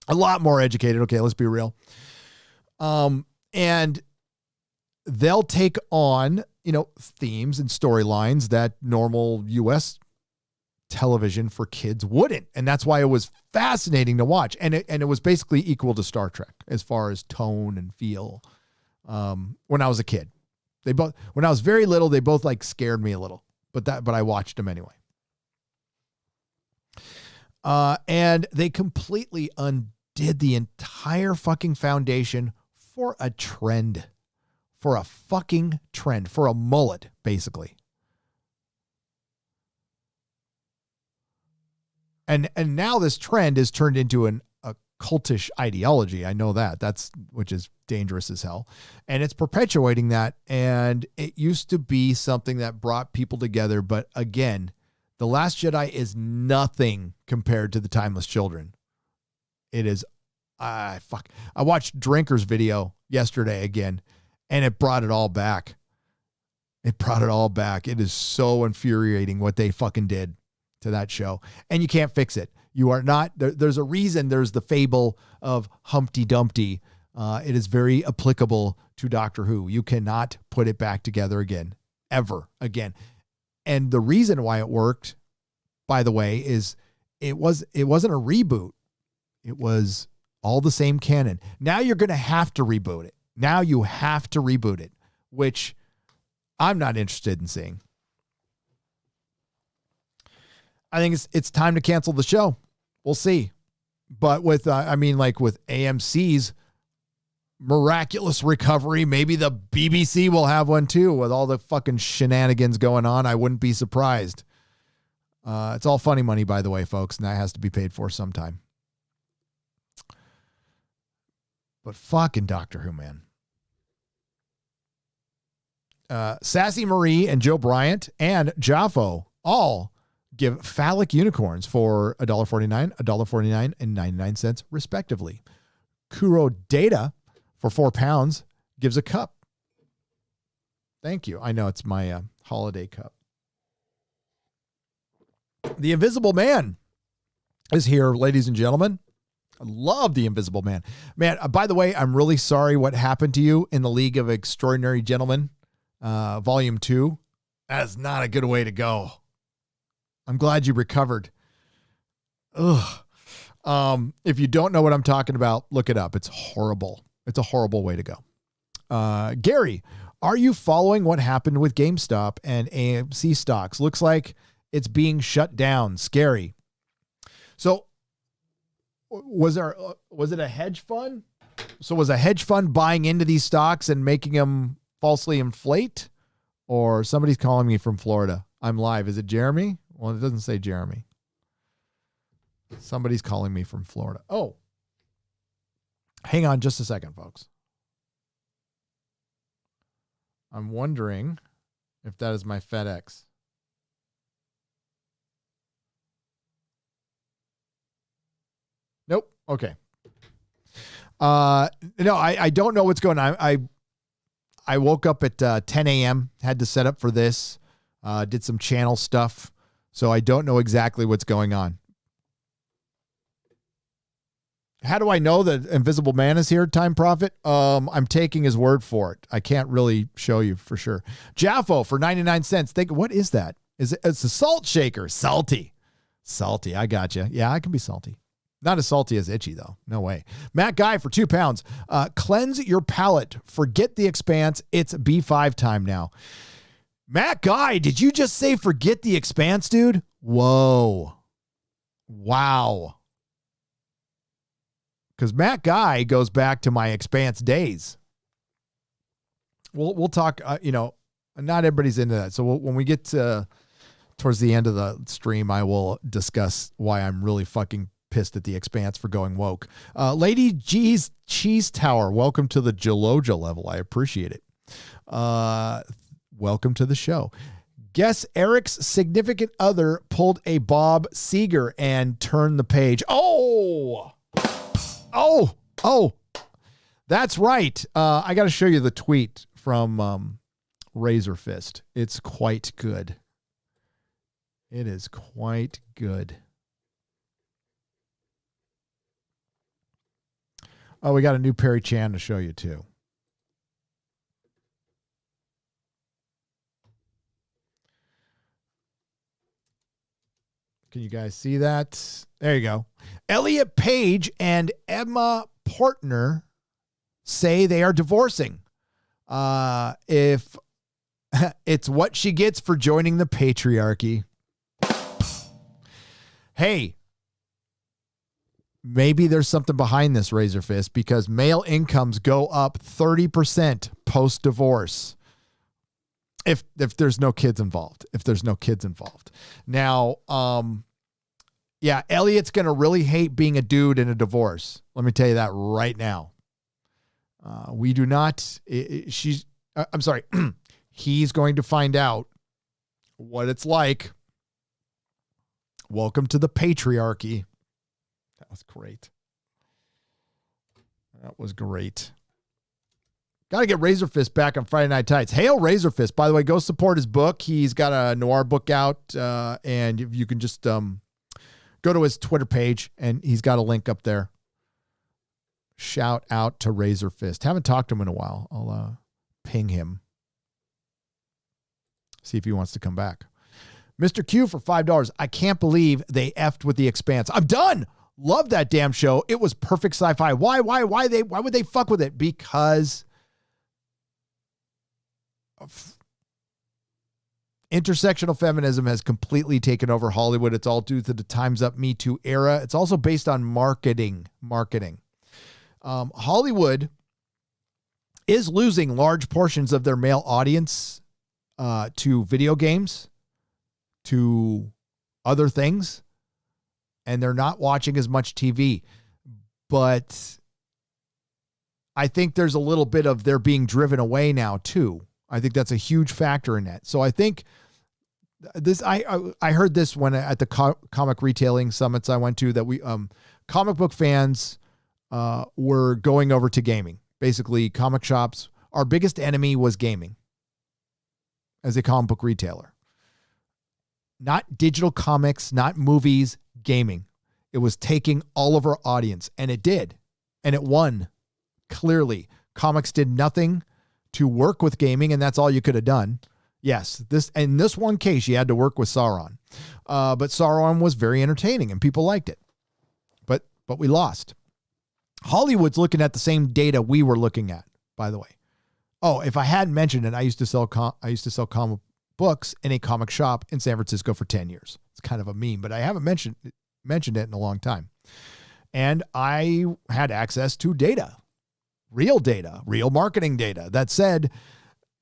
a lot more educated. Okay, let's be real. And they'll take on, themes and storylines that normal U.S. television for kids wouldn't. And that's why it was fascinating to watch. And it was basically equal to Star Trek as far as tone and feel. When I was a kid, when I was very little, they both scared me a little, but I watched them anyway. And they completely undid the entire fucking foundation for a trend. For a fucking trend, for a mullet, basically. And now this trend is turned into a cultish ideology. I know which is dangerous as hell. And it's perpetuating that. And it used to be something that brought people together. But again, The Last Jedi is nothing compared to The Timeless Children. It is, I watched Drinker's video yesterday again. And it brought it all back. It is so infuriating what they fucking did to that show. And you can't fix it. You are not, there's a reason there's the fable of Humpty Dumpty. It is very applicable to Doctor Who. You cannot put it back together again, ever again. And the reason why it worked, by the way, is it wasn't a reboot. It was all the same canon. Now you're going to have to reboot it. Now you have to reboot it, which I'm not interested in seeing. I think it's time to cancel the show. We'll see. But with AMC's miraculous recovery, maybe the BBC will have one too with all the fucking shenanigans going on. I wouldn't be surprised. It's all funny money, by the way, folks, and that has to be paid for sometime. But fucking Doctor Who, man. Sassy Marie and Joe Bryant and Jaffo all give phallic unicorns for $1.49, $1.49, and 99 cents, respectively. Kuro Data for £4 gives a cup. Thank you. I know it's my holiday cup. The Invisible Man is here, ladies and gentlemen. I love the Invisible Man. Man, by the way, I'm really sorry what happened to you in the League of Extraordinary Gentlemen, Volume 2. That's not a good way to go. I'm glad you recovered. Ugh. If you don't know what I'm talking about, look it up. It's horrible. It's a horrible way to go. Gary, are you following what happened with GameStop and AMC stocks? Looks like it's being shut down. Scary. So was it a hedge fund? So was a hedge fund buying into these stocks and making them falsely inflate? Or somebody's calling me from Florida. I'm live. Is it Jeremy? Well, it doesn't say Jeremy. Somebody's calling me from Florida. Oh, hang on just a second, folks. I'm wondering if that is my FedEx. Nope. Okay. No, I don't know what's going on. I woke up at 10 a.m., had to set up for this, did some channel stuff. So I don't know exactly what's going on. How do I know that Invisible Man is here, Time Prophet? I'm taking his word for it. I can't really show you for sure. Jaffo for 99 cents. What is that? It's a salt shaker. Salty. Salty. I got you. Yeah, I can be salty. Not as salty as Itchy, though. No way. Matt Guy for £2. Cleanse your palate. Forget The Expanse. It's B5 time now. Matt Guy, did you just say forget The Expanse, dude? Whoa. Wow. Because Matt Guy goes back to my Expanse days. We'll talk, not everybody's into that. So when we get towards the end of the stream, I will discuss why I'm really fucking pissed at The Expanse for going woke. Lady G's Cheese Tower, welcome to the Jaloja level. I appreciate it. Welcome to the show. Guess Eric's significant other pulled a Bob Seger and turned the page. Oh, that's right. I got to show you the tweet from Razor Fist. It's quite good. It is quite good. Oh, we got a new Perry Chan to show you too. Can you guys see that? There you go. Elliot Page and Emma Portner say they are divorcing. If it's what she gets for joining the patriarchy. Hey, maybe there's something behind this, Razor Fist, because male incomes go up 30% post-divorce. If there's no kids involved. Now, yeah, Elliot's going to really hate being a dude in a divorce. Let me tell you that right now. We do not, I'm sorry. He's going to find out what it's like. Welcome to the patriarchy. That was great. That was great. Got to get Razor Fist back on Friday Night Tights. Hail Razor Fist. By the way, go support his book. He's got a noir book out, and you can just go to his Twitter page, and he's got a link up there. Shout out to Razor Fist. Haven't talked to him in a while. I'll ping him. See if he wants to come back. Mr. Q for $5. I can't believe they effed with The Expanse. I'm done. Love that damn show. It was perfect sci-fi. Why would they fuck with it? Because intersectional feminism has completely taken over Hollywood. It's all due to the Time's Up Me Too era. It's also based on marketing. Hollywood is losing large portions of their male audience to video games, to other things, and they're not watching as much TV. But I think there's a little bit of they're being driven away now too. I think that's a huge factor in that. So I think this, I heard this when at the comic retailing summits I went to, that we, comic book fans, were going over to gaming. Basically comic shops, our biggest enemy was gaming as a comic book retailer. not digital comics, not movies, gaming. It was taking all of our audience, and it did. And it won, clearly. Comics did nothing to work with gaming, and that's all you could have done. Yes, in this one case, you had to work with Sauron. But Sauron was very entertaining, and people liked it. But we lost. Hollywood's looking at the same data we were looking at, by the way. Oh, if I hadn't mentioned it, I used to sell comic books in a comic shop in San Francisco for 10 years. It's kind of a meme, but I haven't mentioned it in a long time. And I had access to data, real marketing data that said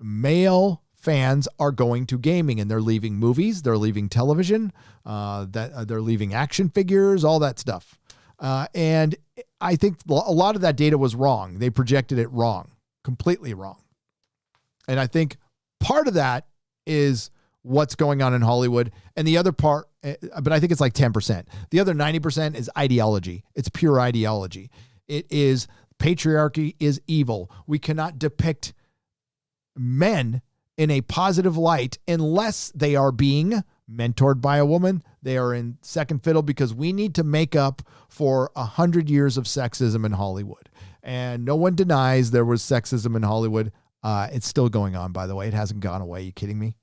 male fans are going to gaming, and they're leaving movies, they're leaving television, they're leaving action figures, all that stuff. And I think a lot of that data was wrong. They projected it wrong, completely wrong. And I think part of that is what's going on in Hollywood. And the other part, but I think it's like 10%. The other 90% is ideology. It's pure ideology. It is patriarchy is evil. We cannot depict men in a positive light unless they are being mentored by a woman. They are in second fiddle because we need to make up for 100 years of sexism in Hollywood. And no one denies there was sexism in Hollywood. It's still going on, by the way. It hasn't gone away. Are you kidding me?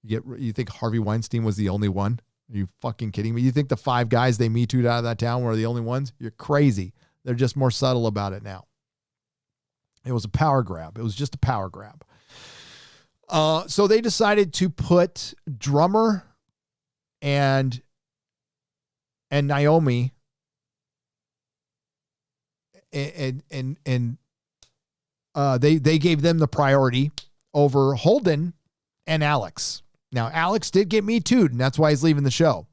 You think Harvey Weinstein was the only one? Are you fucking kidding me? You think the 5 guys they Me Too'd out of that town were the only ones? You're crazy. They're just more subtle about it now. It was a power grab. It was just a power grab. So they decided to put Drummer and Naomi and they gave them the priority over Holden and Alex. Now, Alex did get Me Too'd, and that's why he's leaving the show.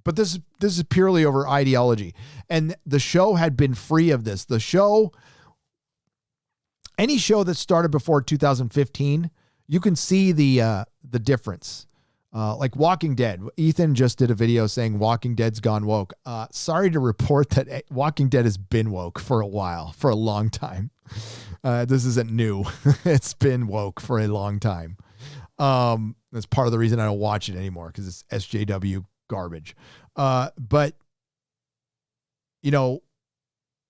But this is purely over ideology. And the show had been free of this. The show, any show that started before 2015, you can see the difference. Like Walking Dead. Ethan just did a video saying Walking Dead's gone woke. Sorry to report that Walking Dead has been woke for a while, for a long time. This isn't new. It's been woke for a long time. That's part of the reason I don't watch it anymore, because it's SJW garbage. But, you know,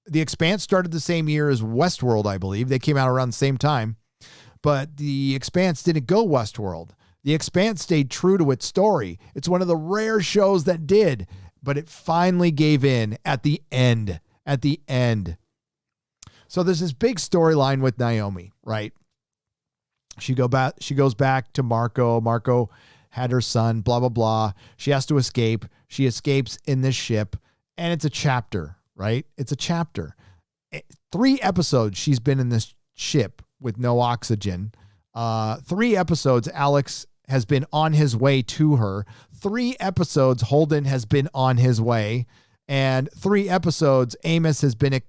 The Expanse started the same year as Westworld, I believe. They came out around the same time. But The Expanse didn't go Westworld. The Expanse stayed true to its story. It's one of the rare shows that did, but it finally gave in at the end. At the end. So there's this big storyline with Naomi, right? She goes back to Marco. Marco had her son, blah, blah, blah. She has to escape. She escapes in this ship, and it's a chapter, right? It's a chapter. 3 episodes she's been in this ship with no oxygen. 3 episodes Alex has been on his way to her. 3 episodes Holden has been on his way. And 3 episodes Amos has been,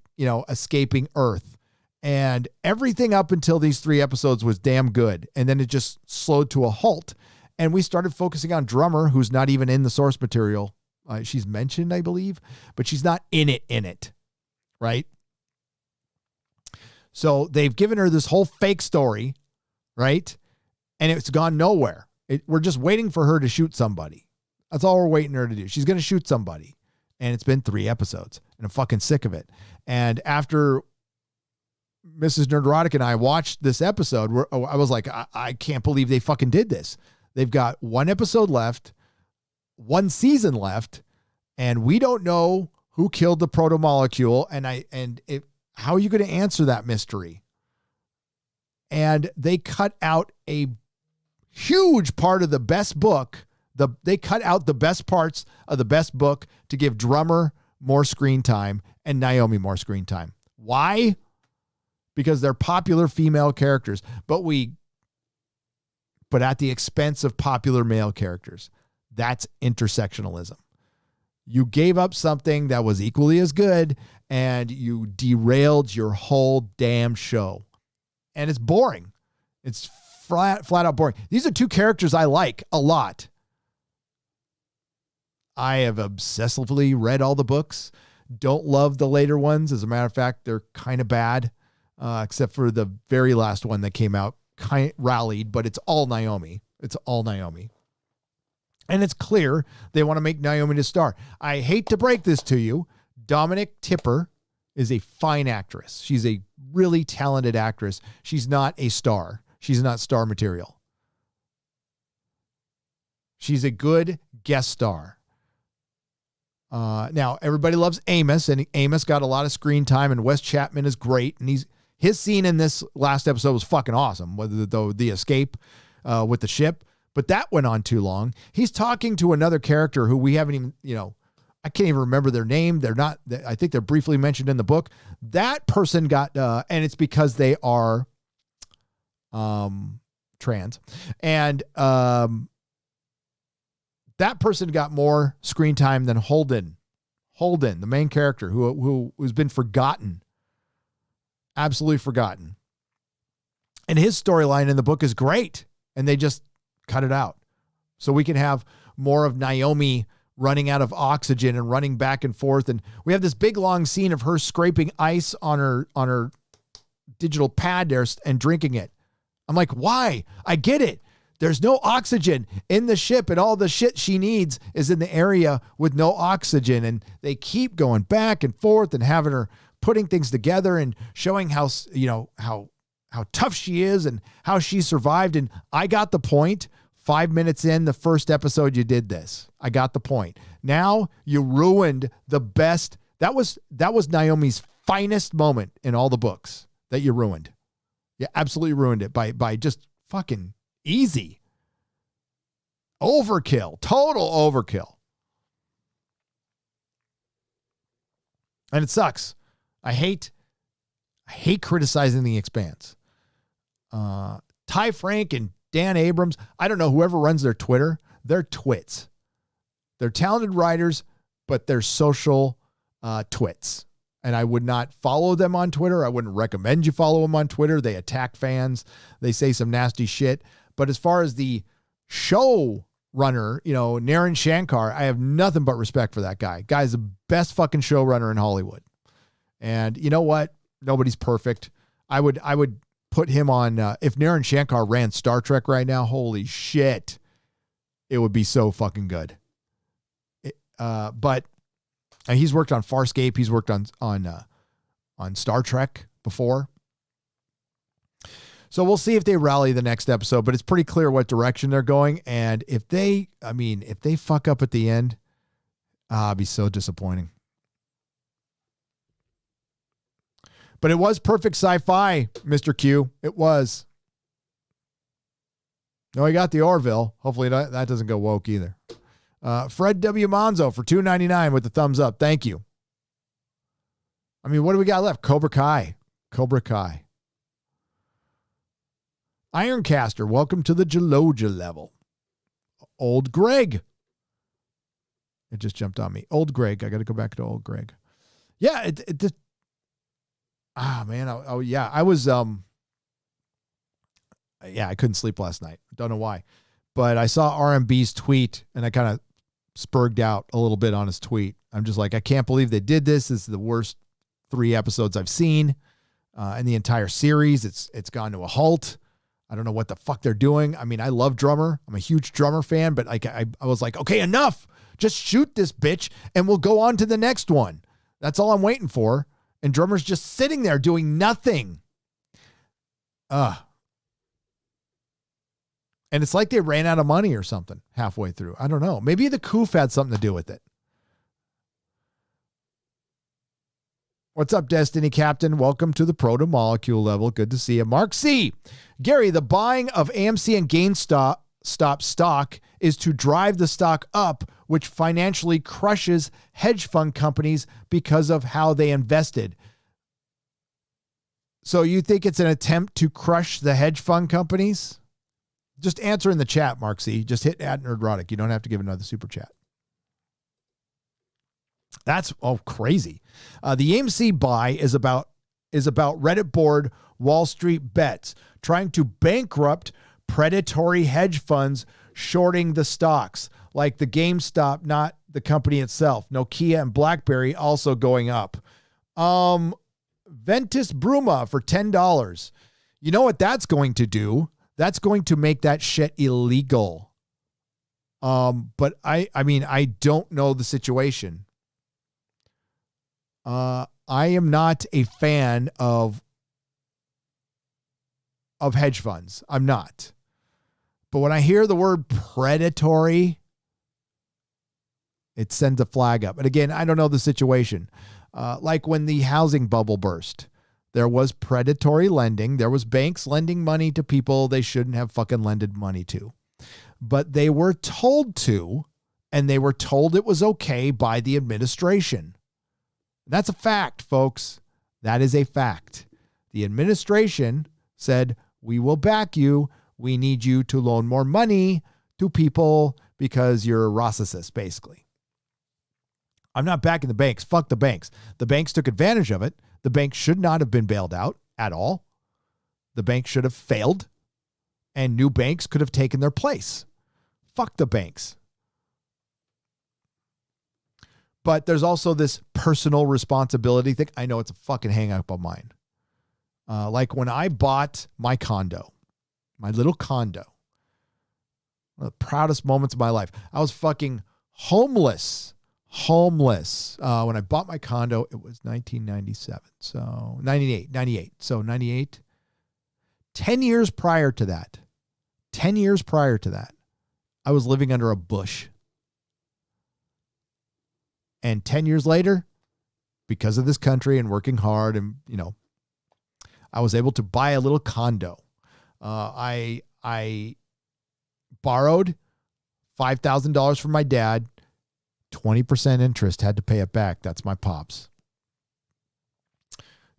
escaping Earth. And everything up until these 3 episodes was damn good. And then it just slowed to a halt. And we started focusing on Drummer, who's not even in the source material. She's mentioned, I believe, but she's not in it, right? So they've given her this whole fake story, right? And it's gone nowhere. We're just waiting for her to shoot somebody. That's all we're waiting her to do. She's going to shoot somebody. And it's been 3 episodes. And I'm fucking sick of it. And after Mrs. Nerdrotic and I watched this episode, I was like, I can't believe they fucking did this. They've got 1 episode left, 1 season left, and we don't know who killed the proto-molecule. How are you going to answer that mystery? And they cut out a huge part of the best book. They cut out the best parts of the best book to give Drummer more screen time and Naomi more screen time. Why? Because they're popular female characters, but at the expense of popular male characters. That's intersectionalism. You gave up something that was equally as good, and you derailed your whole damn show. And it's boring. It's flat out boring. These are 2 characters I like a lot. I have obsessively read all the books. Don't love the later ones. As a matter of fact, they're kind of bad, except for the very last one that came out, rallied, but it's all Naomi. It's all Naomi. And it's clear they want to make Naomi the star. I hate to break this to you. Dominic Tipper is a fine actress. She's a really talented actress. She's not a star. She's not star material. She's a good guest star. Now, everybody loves Amos, and Amos got a lot of screen time, and Wes Chapman is great. And his scene in this last episode was fucking awesome, whether the escape with the ship. But that went on too long. He's talking to another character who we haven't even, I can't even remember their name. They're not, I think they're briefly mentioned in the book. That person got, and it's because they are trans. And that person got more screen time than Holden, the main character who's been forgotten, absolutely forgotten. And his storyline in the book is great. And they just cut it out so we can have more of Naomi running out of oxygen and running back and forth. And we have this big long scene of her scraping ice on her digital pad there and drinking it. I'm like, why? I get it. There's no oxygen in the ship, and all the shit she needs is in the area with no oxygen. And they keep going back and forth and having her putting things together and showing how tough she is and how she survived. And I got the point. 5 minutes in the first episode, you did this. I got the point. Now you ruined the best. That was Naomi's finest moment in all the books that you ruined. You absolutely ruined it by just fucking easy. Overkill. Total overkill. And it sucks. I hate criticizing The Expanse. Ty Frank and Dan Abrams, I don't know, whoever runs their Twitter, they're twits. They're talented writers, but they're social twits. And I would not follow them on Twitter. I wouldn't recommend you follow them on Twitter. They attack fans. They say some nasty shit. But as far as the show runner, Naren Shankar, I have nothing but respect for that guy. Guy's the best fucking showrunner in Hollywood. And you know what? Nobody's perfect. I would put him on, if Naren Shankar ran Star Trek right now, holy shit, it would be so fucking good. But he's worked on Farscape. He's worked on Star Trek before. So we'll see if they rally the next episode, but it's pretty clear what direction they're going. And if they fuck up at the end, it'd be so disappointing. But it was perfect sci-fi, Mr. Q. It was. No, I got the Orville. Hopefully that doesn't go woke either. Fred W. Monzo for $2.99 with the thumbs up. Thank you. I mean, what do we got left? Cobra Kai. Ironcaster, welcome to the Geloja level. Old Greg. It just jumped on me. Old Greg. I got to go back to old Greg. Yeah, it just... man. I was, I couldn't sleep last night. Don't know why, but I saw RMB's tweet and I kind of spurged out a little bit on his tweet. I'm just like, I can't believe they did this. This is the worst 3 episodes I've seen, in the entire series. It's gone to a halt. I don't know what the fuck they're doing. I mean, I love Drummer. I'm a huge Drummer fan, but I was like, okay, enough. Just shoot this bitch and we'll go on to the next one. That's all I'm waiting for. And Drummer's just sitting there doing nothing. And it's like they ran out of money or something halfway through. I don't know. Maybe the Coof had something to do with it. What's up, Destiny Captain? Welcome to the Proto Molecule level. Good to see you. Mark C. Gary, the buying of AMC and GameStop stock is to drive the stock up, which financially crushes hedge fund companies because of how they invested. So you think it's an attempt to crush the hedge fund companies? Just answer in the chat, Mark C. Just hit @Nerdrotic. You don't have to give another super chat. That's crazy. The AMC buy is about Reddit board Wall Street Bets trying to bankrupt predatory hedge funds shorting the stocks, like the GameStop, not the company itself. Nokia and BlackBerry also going up. Ventus Bruma for $10. You know what that's going to do? That's going to make that shit illegal. But I mean, I don't know the situation. I am not a fan of hedge funds. I'm not. But when I hear the word predatory, it sends a flag up. And again, I don't know the situation. Like when the housing bubble burst, there was predatory lending. There was banks lending money to people they shouldn't have fucking lended money to. But they were told to, and they were told it was okay by the administration. That's a fact, folks. That is a fact. The administration said, we will back you. We need you to loan more money to people because you're a racist, basically. I'm not backing the banks. Fuck the banks. The banks took advantage of it. The banks should not have been bailed out at all. The banks should have failed, and new banks could have taken their place. Fuck the banks. But there's also this personal responsibility thing. I know it's a fucking hang up of mine. Like when I bought my condo, my little condo, one of the proudest moments of my life. I was fucking homeless. When I bought my condo, it was 1997. So 98. So 98. 10 years prior to that, I was living under a bush. And 10 years later, because of this country and working hard and, I was able to buy a little condo. I borrowed $5,000 from my dad, 20% interest, had to pay it back. That's my pops.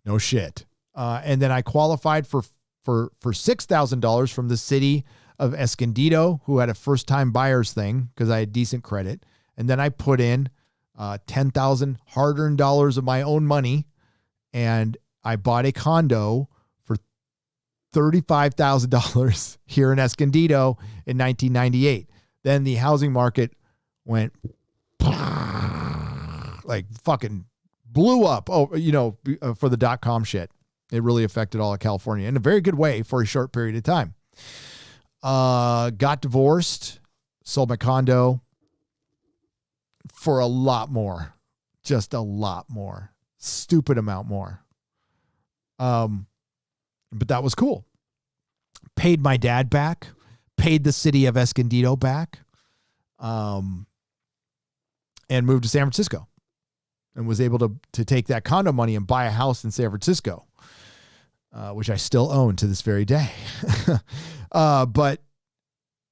No shit. And then I qualified for $6,000 from the city of Escondido, who had a first-time buyers thing because I had decent credit. And then I put in $10,000 hard-earned dollars of my own money, and I bought a condo for $35,000 here in Escondido in 1998. Then the housing market went like fucking blew up. For the .com shit. It really affected all of California in a very good way for a short period of time. Got divorced, sold my condo for a lot more, just a lot more, stupid amount more. But that was cool. Paid my dad back, paid the city of Escondido back, and moved to San Francisco and was able to take that condo money and buy a house in San Francisco, which I still own to this very day. But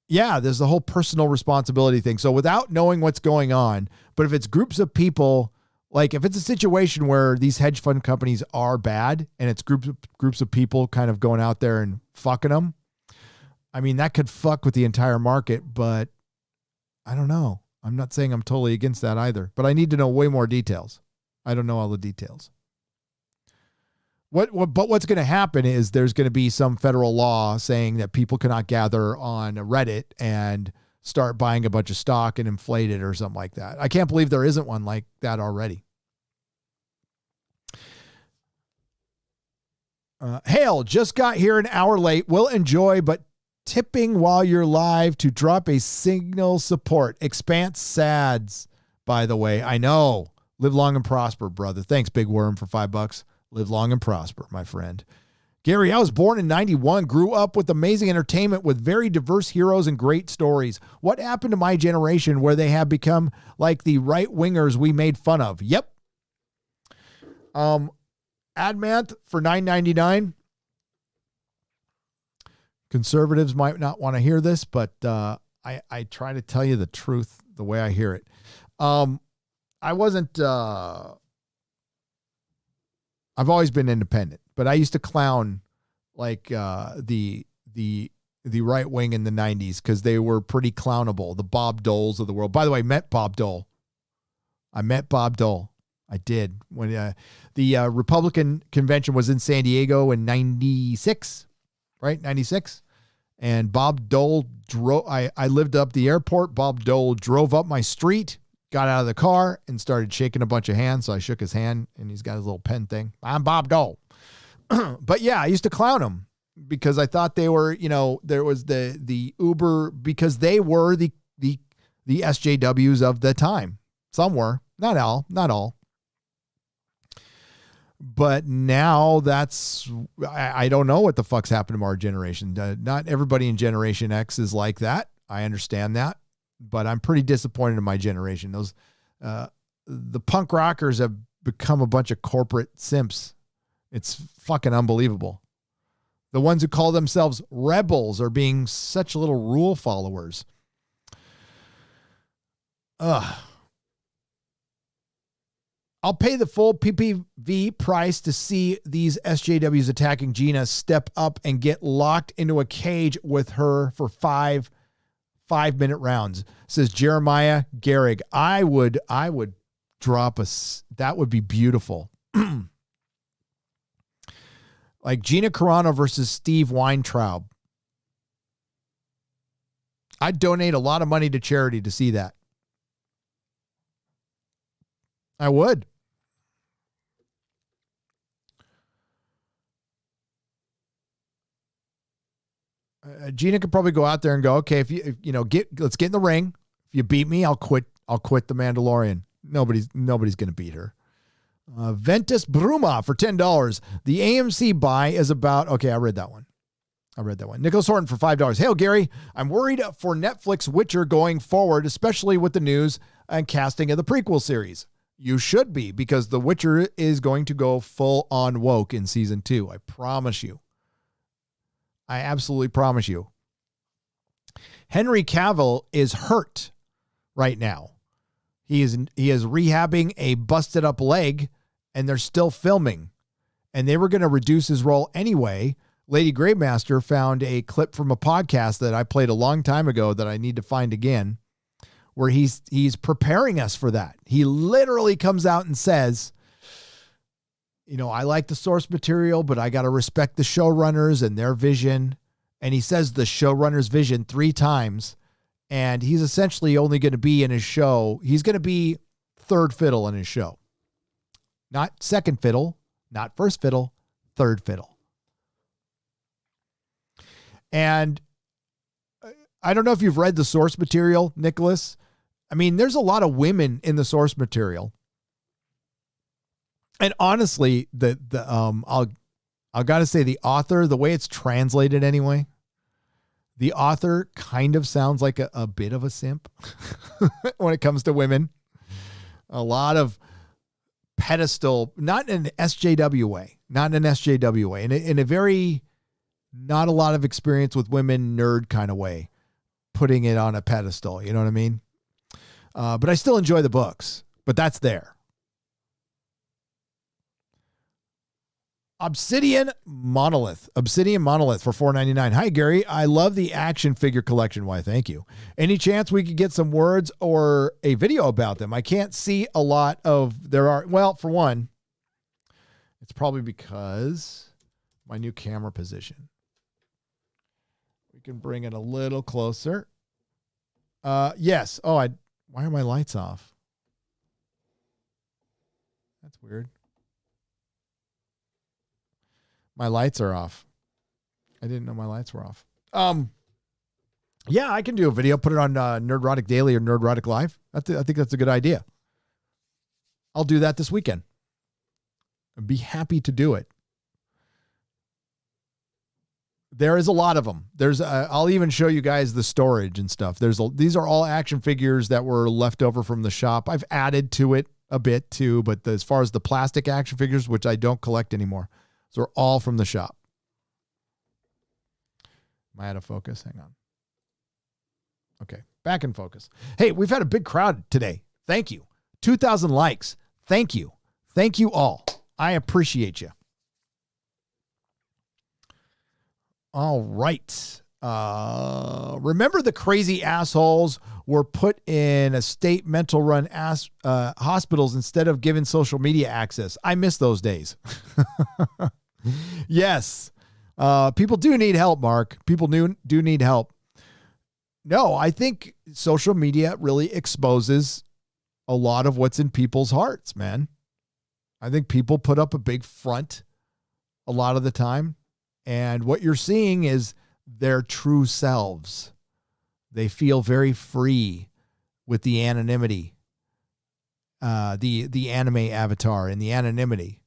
yeah, there's the whole personal responsibility thing. So without knowing what's going on, but if it's groups of people, like if it's a situation where these hedge fund companies are bad and it's groups of people kind of going out there and fucking them, I mean, that could fuck with the entire market, but I don't know. I'm not saying I'm totally against that either, but I need to know way more details. I don't know all the details. But what's going to happen is there's going to be some federal law saying that people cannot gather on Reddit and start buying a bunch of stock and inflate it or something like that. I can't believe there isn't one like that already. Hail, just got here an hour late. Will enjoy, but tipping while you're live to drop a signal support. Expanse sads, by the way. I know. Live long and prosper, brother. Thanks, Big Worm, for $5. Live long and prosper, my friend. Gary, I was born in 91, grew up with amazing entertainment with very diverse heroes and great stories. What happened to my generation where they have become like the right-wingers we made fun of? Yep. Admanth for $9.99. Conservatives might not want to hear this, but I try to tell you the truth the way I hear it. I wasn't... I've always been independent, but I used to clown like the right wing in the 90s because they were pretty clownable. The Bob Doles of the world. By the way, I met Bob Dole. I did when the Republican convention was in San Diego in 96, right? 96. And Bob Dole drove. I lived up the airport. Bob Dole drove up my street, got out of the car and started shaking a bunch of hands. So I shook his hand and he's got his little pen thing. I'm Bob Dole. But yeah, I used to clown him because I thought they were, there was the Uber, because they were the the SJWs of the time. Some were, not all. But now I don't know what the fuck's happened to our generation. Not everybody in Generation X is like that. I understand that, but I'm pretty disappointed in my generation. The punk rockers have become a bunch of corporate simps. It's fucking unbelievable. The ones who call themselves rebels are being such little rule followers. I'll pay the full PPV price to see these SJWs attacking Gina step up and get locked into a cage with her for 5-minute rounds, says Jeremiah Gehrig. I would drop that would be beautiful. Like Gina Carano versus Steve Weintraub. I'd donate a lot of money to charity to see that. I would. Gina could probably go out there and go, okay, let's get in the ring. If you beat me, I'll quit the Mandalorian. Nobody's going to beat her. Ventus Bruma for $10. The AMC buy is about, okay, I read that one. Nicholas Horton for $5. Hey, Gary, I'm worried for Netflix Witcher going forward, especially with the news and casting of the prequel series. You should be, because The Witcher is going to go full on woke in season 2. I promise you. I absolutely promise you. Henry Cavill is hurt right now. He is rehabbing a busted up leg, and they're still filming. And they were going to reduce his role anyway. Lady Gravemaster found a clip from a podcast that I played a long time ago that I need to find again, where he's preparing us for that. He literally comes out and says, I like the source material, but I got to respect the showrunners and their vision. And he says the showrunner's vision 3 times. And he's essentially only going to be in his show. He's going to be third fiddle in his show. Not second fiddle, not first fiddle, third fiddle. And I don't know if you've read the source material, Nicholas. I mean, there's a lot of women in the source material. And honestly, I'll got to say the author, the way it's translated anyway, the author kind of sounds like a bit of a simp when it comes to women. A lot of pedestal, not in an SJW way, in a very, not a lot of experience with women nerd kind of way, putting it on a pedestal. You know what I mean? But I still enjoy the books, but that's there. Obsidian Monolith for $4.99. Hi, Gary. I love the action figure collection. Why, thank you. Any chance we could get some words or a video about them? I can't see a lot of well, for one, it's probably because my new camera position. We can bring it a little closer. Yes. Oh, why are my lights off? That's weird. My lights are off. I didn't know my lights were off. Yeah, I can do a video, put it on Nerdrotic Daily or Nerdrotic Live. I think that's a good idea. I'll do that this weekend. I'd be happy to do it. There is a lot of them. I'll even show you guys the storage and stuff. These are all action figures that were left over from the shop. I've added to it a bit too, but as far as the plastic action figures, which I don't collect anymore, those are all from the shop. Am I out of focus? Hang on. Okay, back in focus. Hey, we've had a big crowd today. Thank you. 2,000 likes. Thank you. Thank you all. I appreciate you. All right. Remember the crazy assholes were put in a state mental run hospitals instead of given social media access. I miss those days. Yes. People do need help, Mark. People do need help. No, I think social media really exposes a lot of what's in people's hearts, man. I think people put up a big front a lot of the time. And what you're seeing is their true selves. They feel very free with the anonymity, the anime avatar and the anonymity.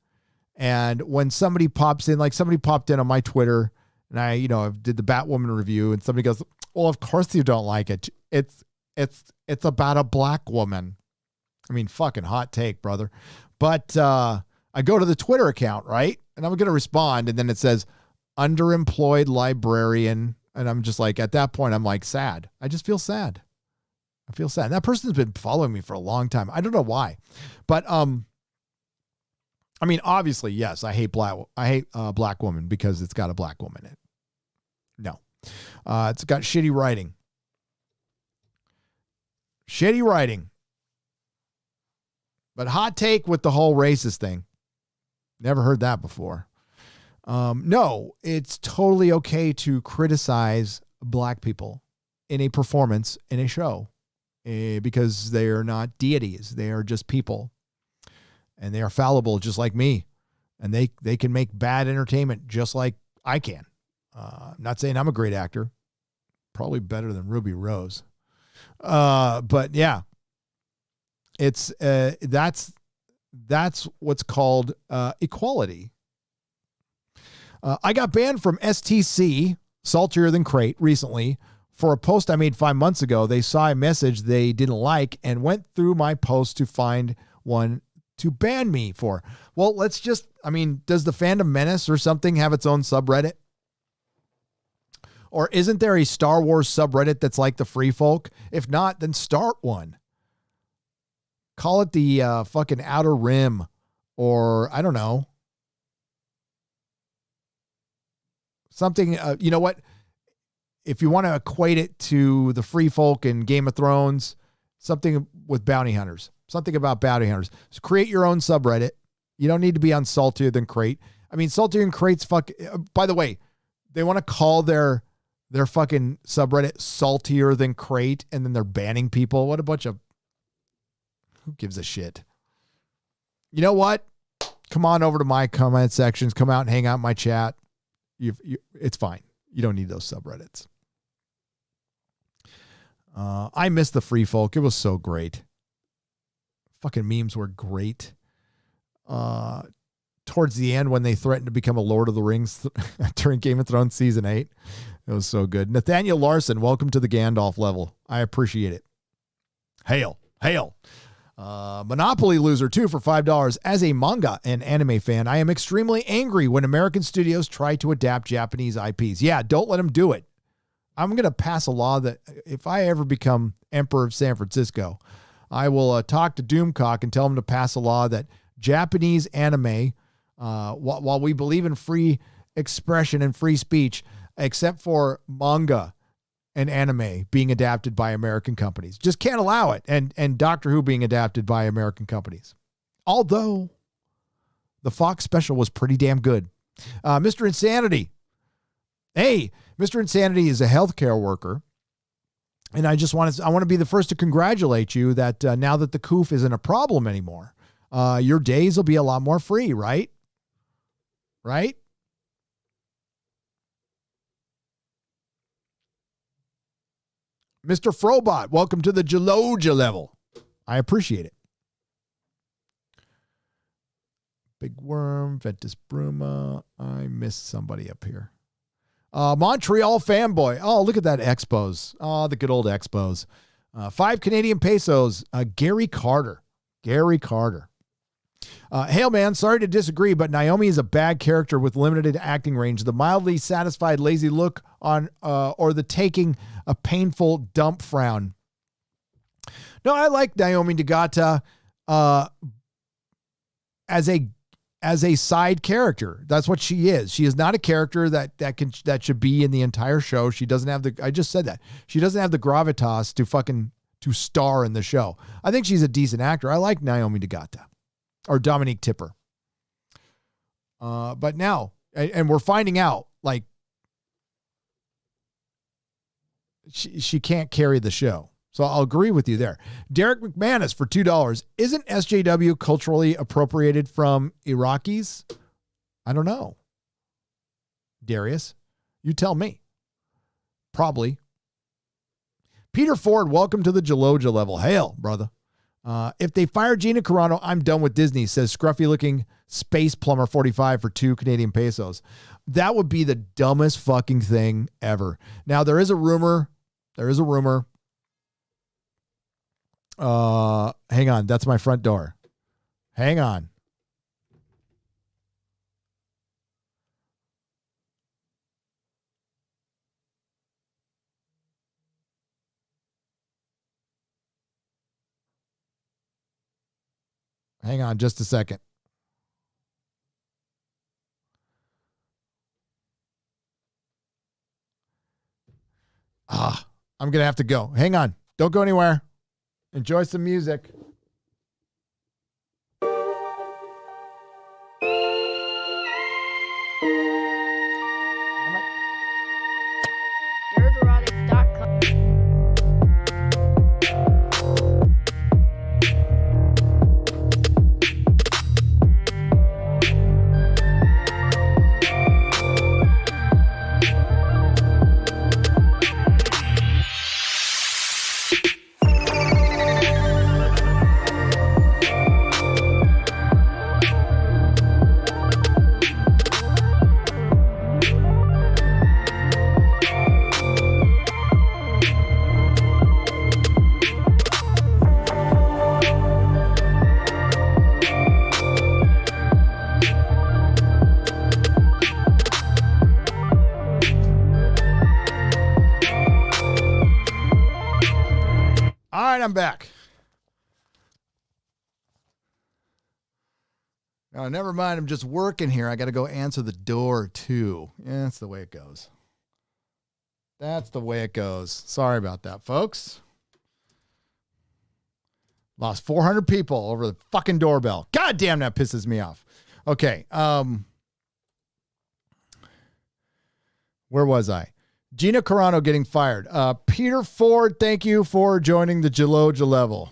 And when somebody pops in, like somebody popped in on my Twitter, and I did the Batwoman review, and somebody goes, "Well, of course you don't like it. It's about a black woman." I mean, fucking hot take, brother. But I go to the Twitter account, right? And I'm going to respond, and then it says underemployed librarian. And I'm just like, at that point, I'm like sad. I just feel sad. I feel sad. That person's been following me for a long time. I don't know why, but I mean, obviously, yes, I hate Black Woman because it's got a black woman in it. No, it's got shitty writing. Shitty writing. But hot take with the whole racist thing. Never heard that before. No, it's totally okay to criticize black people in a performance, in a show, because they are not deities. They are just people, and they are fallible just like me, and they can make bad entertainment just like I can. I'm not saying I'm a great actor, probably better than Ruby Rose. But yeah, it's, that's what's called, equality. I got banned from STC, Saltier Than Crate, recently for a post I made 5 months ago. They saw a message they didn't like and went through my post to find one to ban me for. Well, does the Fandom Menace or something have its own subreddit? Or isn't there a Star Wars subreddit that's like the Free Folk? If not, then start one. Call it the fucking Outer Rim, or I don't know. Something, you know what? If you want to equate it to the Free Folk and Game of Thrones, something with bounty hunters, something about bounty hunters. So create your own subreddit. You don't need to be on Saltier Than Crate. I mean, Saltier Than Crate's by the way, they want to call their fucking subreddit Saltier Than Crate, and then they're banning people. What a bunch of, who gives a shit? You know what? Come on over to my comment sections. Come out and hang out in my chat. It's fine. You don't need those subreddits. I miss the Free Folk. It was so great. Fucking memes were great. Towards the end, when they threatened to become a Lord of the Rings during Game of Thrones season 8, it was so good. Nathaniel Larson, welcome to the Gandalf level. I appreciate it. Hail. Monopoly loser 2 for $5. As a manga and anime fan, I am extremely angry when American studios try to adapt Japanese IPs. Yeah, don't let them do it. I'm going to pass a law that if I ever become Emperor of San Francisco, I will talk to Doomcock and tell him to pass a law that Japanese anime, while we believe in free expression and free speech, except for manga and anime being adapted by American companies. Just can't allow it. And Doctor Who being adapted by American companies. Although the Fox special was pretty damn good. Mr. Insanity. Hey, Mr. Insanity is a healthcare worker. And I want to be the first to congratulate you that now that the coof isn't a problem anymore, your days will be a lot more free, right? Right? Mr. Frobot, welcome to the Geloja level. I appreciate it. Big Worm, Ventus Bruma. I missed somebody up here. Montreal Fanboy. Oh, look at that Expos. Oh, the good old Expos. 5 Canadian pesos. Gary Carter. Hail, man. Sorry to disagree, but Naomi is a bad character with limited acting range. The mildly satisfied, lazy look on, or the taking a painful dump frown. No, I like Naomi Nagata as a side character. That's what she is. She is not a character that should be in the entire show. She doesn't have I just said that. She doesn't have the gravitas to star in the show. I think she's a decent actor. I like Naomi Nagata. Or Dominique Tipper. But now, and we're finding out, like, she can't carry the show. So I'll agree with you there. Derek McManus for $2. Isn't SJW culturally appropriated from Iraqis? I don't know. Darius, you tell me. Probably. Peter Ford, welcome to the Geloja level. Hail, brother. If they fire Gina Carano, I'm done with Disney, says scruffy-looking Space Plumber 45 for 2 Canadian pesos. That would be the dumbest fucking thing ever. Now, there is a rumor. Hang on. That's my front door. Hang on. Hang on just a second. I'm going to have to go. Hang on. Don't go anywhere. Enjoy some music. Nerdrotic.com. I'm back. Oh, never mind. I'm just working here. I got to go answer the door too. Yeah, that's the way it goes. That's the way it goes. Sorry about that, folks. Lost 400 people over the fucking doorbell. God damn, that pisses me off. Okay. Where was I? Gina Carano getting fired. Peter Ford, thank you for joining the Geloja level.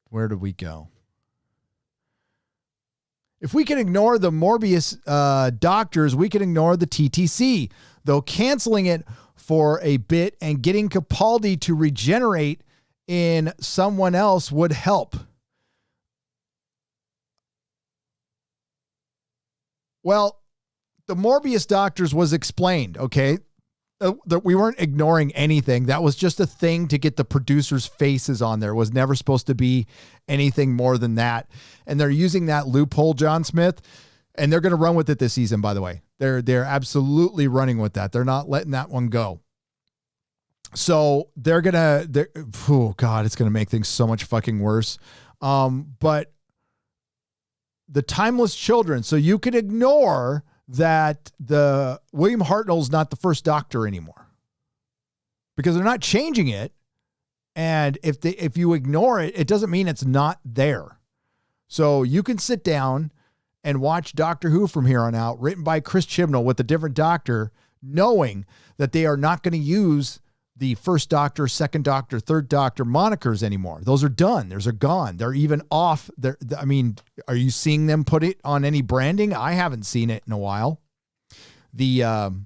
Where did we go? If we can ignore the Morbius doctors, we can ignore the TTC. Though canceling it for a bit and getting Capaldi to regenerate in someone else would help. Well, the Morbius doctors was explained, okay? That we weren't ignoring anything. That was just a thing to get the producers' faces on there. It was never supposed to be anything more than that. And they're using that loophole, John Smith, and they're going to run with it this season, by the way. They're absolutely running with that. They're not letting that one go. So oh God, it's going to make things so much fucking worse. But the Timeless Children, so you can ignore that the William Hartnell's not the first Doctor anymore because they're not changing it. And if you ignore it, it doesn't mean it's not there. So you can sit down and watch Doctor Who from here on out, written by Chris Chibnall with a different Doctor, knowing that they are not going to use the first Doctor, second Doctor, third Doctor monikers anymore. Those are done. Those are gone. They're even off. I mean, are you seeing them put it on any branding? I haven't seen it in a while. The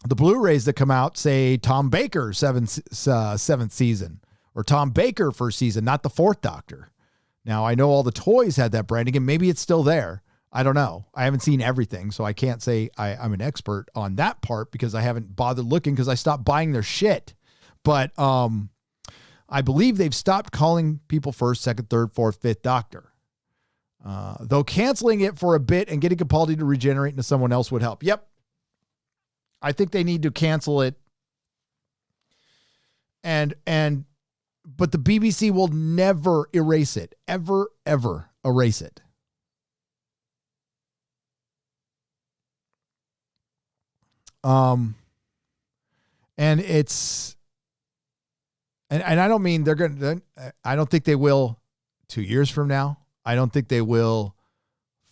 Blu-rays that come out say Tom Baker seventh season or Tom Baker first season, not the fourth Doctor. Now I know all the toys had that branding and maybe it's still there. I don't know. I haven't seen everything, so I can't say I'm an expert on that part because I haven't bothered looking because I stopped buying their shit. But I believe they've stopped calling people first, second, third, fourth, fifth Doctor. Though canceling it for a bit and getting Capaldi to regenerate into someone else would help. Yep. I think they need to cancel it. But the BBC will never erase it. Ever erase it. And it's, and I don't mean they're going to, I don't think they will 2 years from now. I don't think they will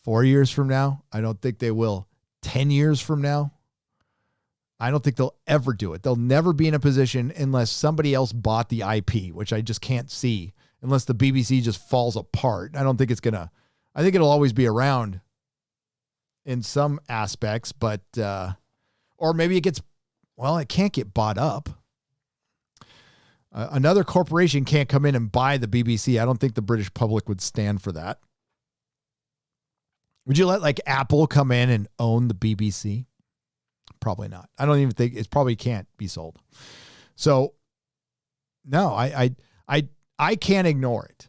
4 years from now. I don't think they will 10 years from now. I don't think they'll ever do it. They'll never be in a position unless somebody else bought the IP, which I just can't see unless the BBC just falls apart. I don't think it's going to, I think it'll always be around in some aspects, but, or maybe it can't get bought up. Another corporation can't come in and buy the BBC. I don't think the British public would stand for that. Would you let like Apple come in and own the BBC? Probably not. I don't even think it probably can't be sold. So no, I can't ignore it.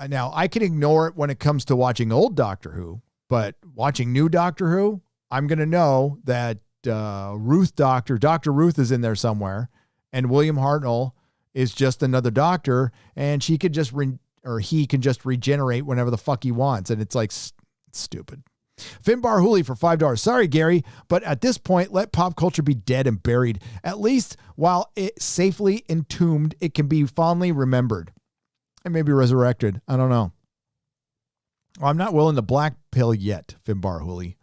Now I can ignore it when it comes to watching old Doctor Who, but watching new Doctor Who, I'm going to know that Dr. Ruth is in there somewhere, and William Hartnell is just another doctor, and he can just regenerate whenever the fuck he wants. And it's like, it's stupid. Finbar Hooley for $5. Sorry, Gary, but at this point, let pop culture be dead and buried. At least while it safely entombed, it can be fondly remembered and maybe resurrected. I don't know. I'm not willing to black pill yet, Finbar Hooley.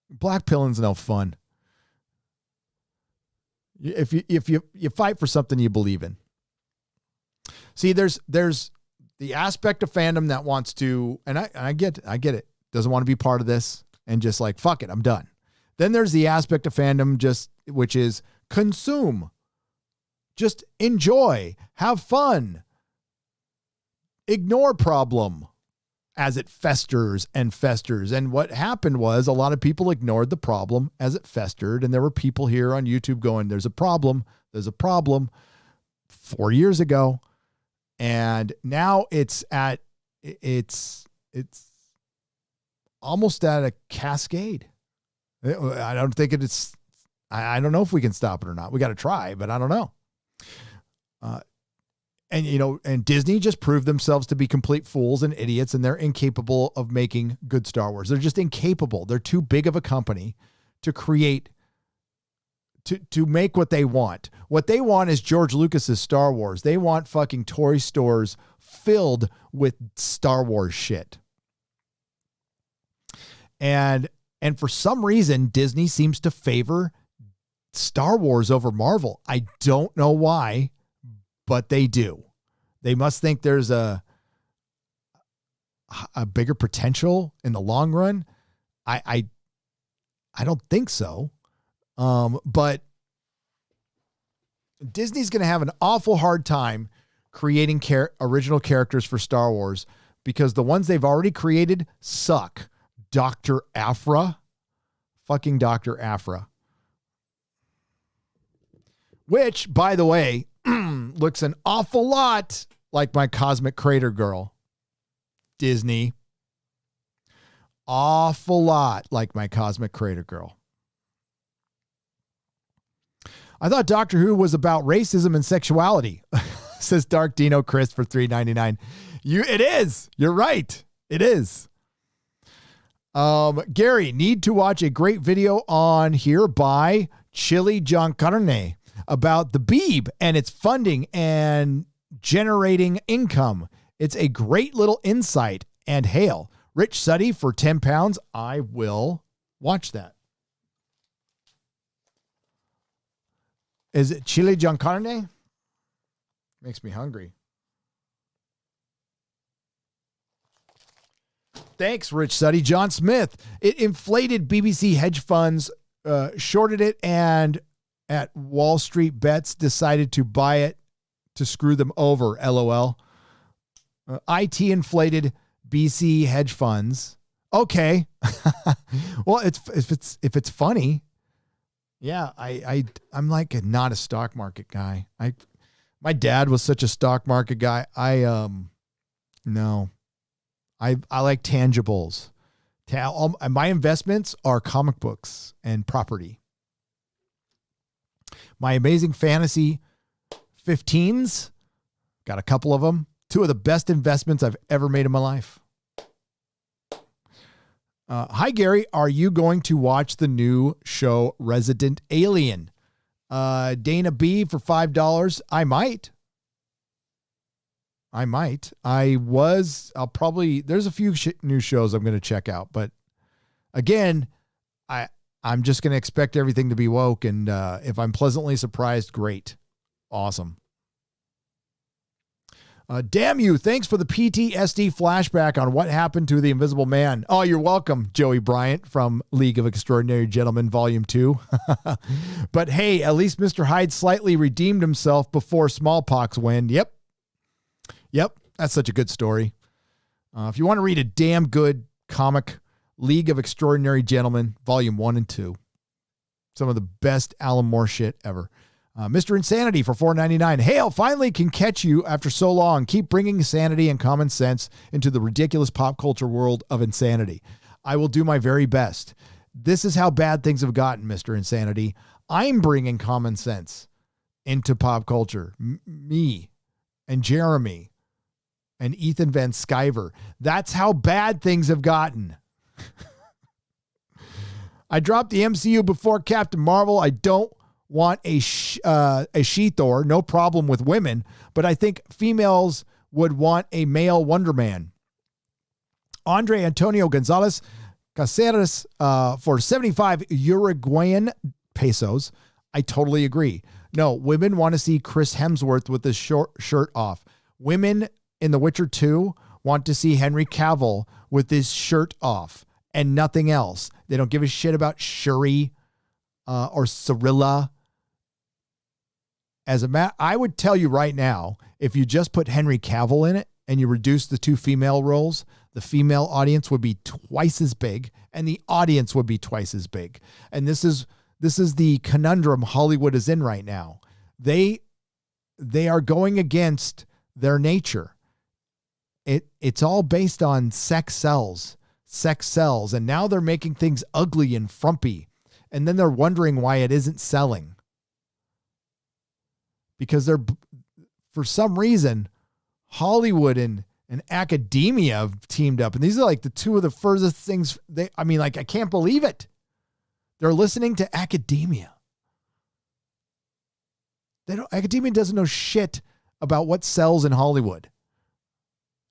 Black pilling's no fun. If you fight for something you believe in. See, there's the aspect of fandom that wants to, and I get it, doesn't want to be part of this and just like, fuck it, I'm done. Then there's the aspect of fandom which is consume, just enjoy, have fun, ignore problem as it festers and festers. And what happened was a lot of people ignored the problem as it festered. And there were people here on YouTube going, there's a problem 4 years ago. And now it's almost at a cascade. I don't think I don't know if we can stop it or not. We got to try, but I don't know. And Disney just proved themselves to be complete fools and idiots, and they're incapable of making good Star Wars. They're just incapable. They're too big of a company to create, to make what they want. What they want is George Lucas's Star Wars. They want fucking toy stores filled with Star Wars shit. And for some reason, Disney seems to favor Star Wars over Marvel. I don't know why, but they do. They must think there's a bigger potential in the long run. I don't think so. But Disney's going to have an awful hard time creating original characters for Star Wars because the ones they've already created suck. Dr. Aphra. Fucking Dr. Aphra. Which, by the way, looks an awful lot like my Cosmic Crater girl. Disney. Awful lot like my Cosmic Crater girl. I thought Doctor Who was about racism and sexuality, says Dark Dino Chris for $3.99. It is. You're right. It is. Gary, need to watch a great video on here by Chili Giancarne about the Beeb and its funding and generating income. It's a great little insight. And hail. Rich Suddy for £10. I will watch that. Is it Chili Giancarne? Makes me hungry. Thanks, Rich Suddy. John Smith. It inflated BBC hedge funds, shorted it, and at Wall Street Bets decided to buy it to screw them over. LOL. IT inflated BC hedge funds. Okay. Well, if it's funny. Yeah, I'm like not a stock market guy. My dad was such a stock market guy. No. I like tangibles. My investments are comic books and property. My Amazing Fantasy 15s, got a couple of them. 2 of the best investments I've ever made in my life. Hi, Gary. Are you going to watch the new show Resident Alien? Dana B for $5. I might. I'll probably, there's a few new shows I'm going to check out, but again, I'm just going to expect everything to be woke. And, if I'm pleasantly surprised, great. Awesome. Damn you. Thanks for the PTSD flashback on what happened to the Invisible Man. Oh, you're welcome, Joey Bryant from League of Extraordinary Gentlemen, Volume 2. But hey, at least Mr. Hyde slightly redeemed himself before smallpox went. Yep. That's such a good story. If you want to read a damn good comic, League of Extraordinary Gentlemen, Volume 1 and 2. Some of the best Alan Moore shit ever. Mr. Insanity for $4.99. Hail, finally can catch you after so long. Keep bringing sanity and common sense into the ridiculous pop culture world of insanity. I will do my very best. This is how bad things have gotten, Mr. Insanity. I'm bringing common sense into pop culture. Me and Jeremy and Ethan Van Sciver. That's how bad things have gotten. I dropped the MCU before Captain Marvel. I don't want a she-Thor, no problem with women, but I think females would want a male Wonder Man. Andre Antonio Gonzalez Caceres for 75 Uruguayan pesos. I totally agree. No, women want to see Chris Hemsworth with his short shirt off. Women in The Witcher 2 want to see Henry Cavill with his shirt off and nothing else. They don't give a shit about Shuri or Cirilla. I would tell you right now, if you just put Henry Cavill in it and you reduce the two female roles, the female audience would be twice as big and the audience would be twice as big. And this is the conundrum Hollywood is in right now. They are going against their nature. It's all based on sex sells, and now they're making things ugly and frumpy. And then they're wondering why it isn't selling. Because for some reason, Hollywood and academia have teamed up. And these are like the two of the furthest things I can't believe it. They're listening to academia. Academia doesn't know shit about what sells in Hollywood.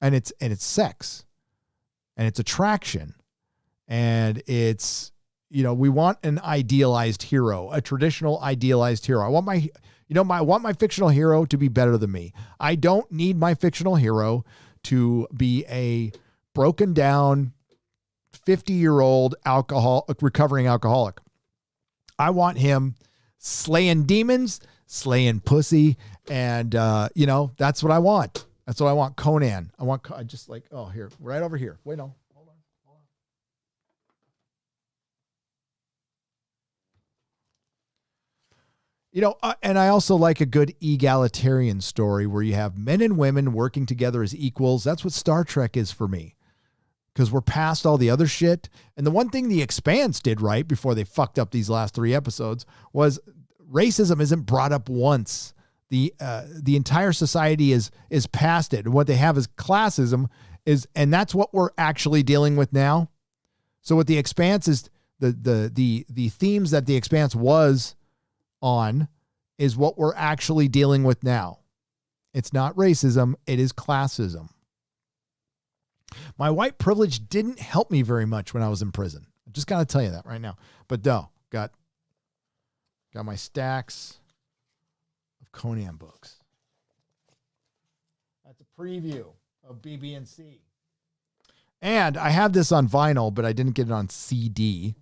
And it's sex. And it's attraction. And it's, we want an idealized hero, a traditional idealized hero. I want my fictional hero to be better than me. I don't need my fictional hero to be a broken down 50-year-old recovering alcoholic. I want him slaying demons, slaying pussy, and that's what I want. That's what I want. Conan. Here, right over here. Wait, no. And I also like a good egalitarian story where you have men and women working together as equals. That's what Star Trek is for me. Because we're past all the other shit. And the one thing The Expanse did right before they fucked up these last 3 episodes was racism isn't brought up once. The entire society is past it. And what they have is classism, and that's what we're actually dealing with now. So what The Expanse is, the themes that The Expanse was on is what we're actually dealing with now. It's not racism, it is classism. My white privilege didn't help me very much when I was in prison. I'm just gotta tell you that right now. But no, got my stacks of Conan books. That's a preview of BB&C. And I have this on vinyl, but I didn't get it on CD.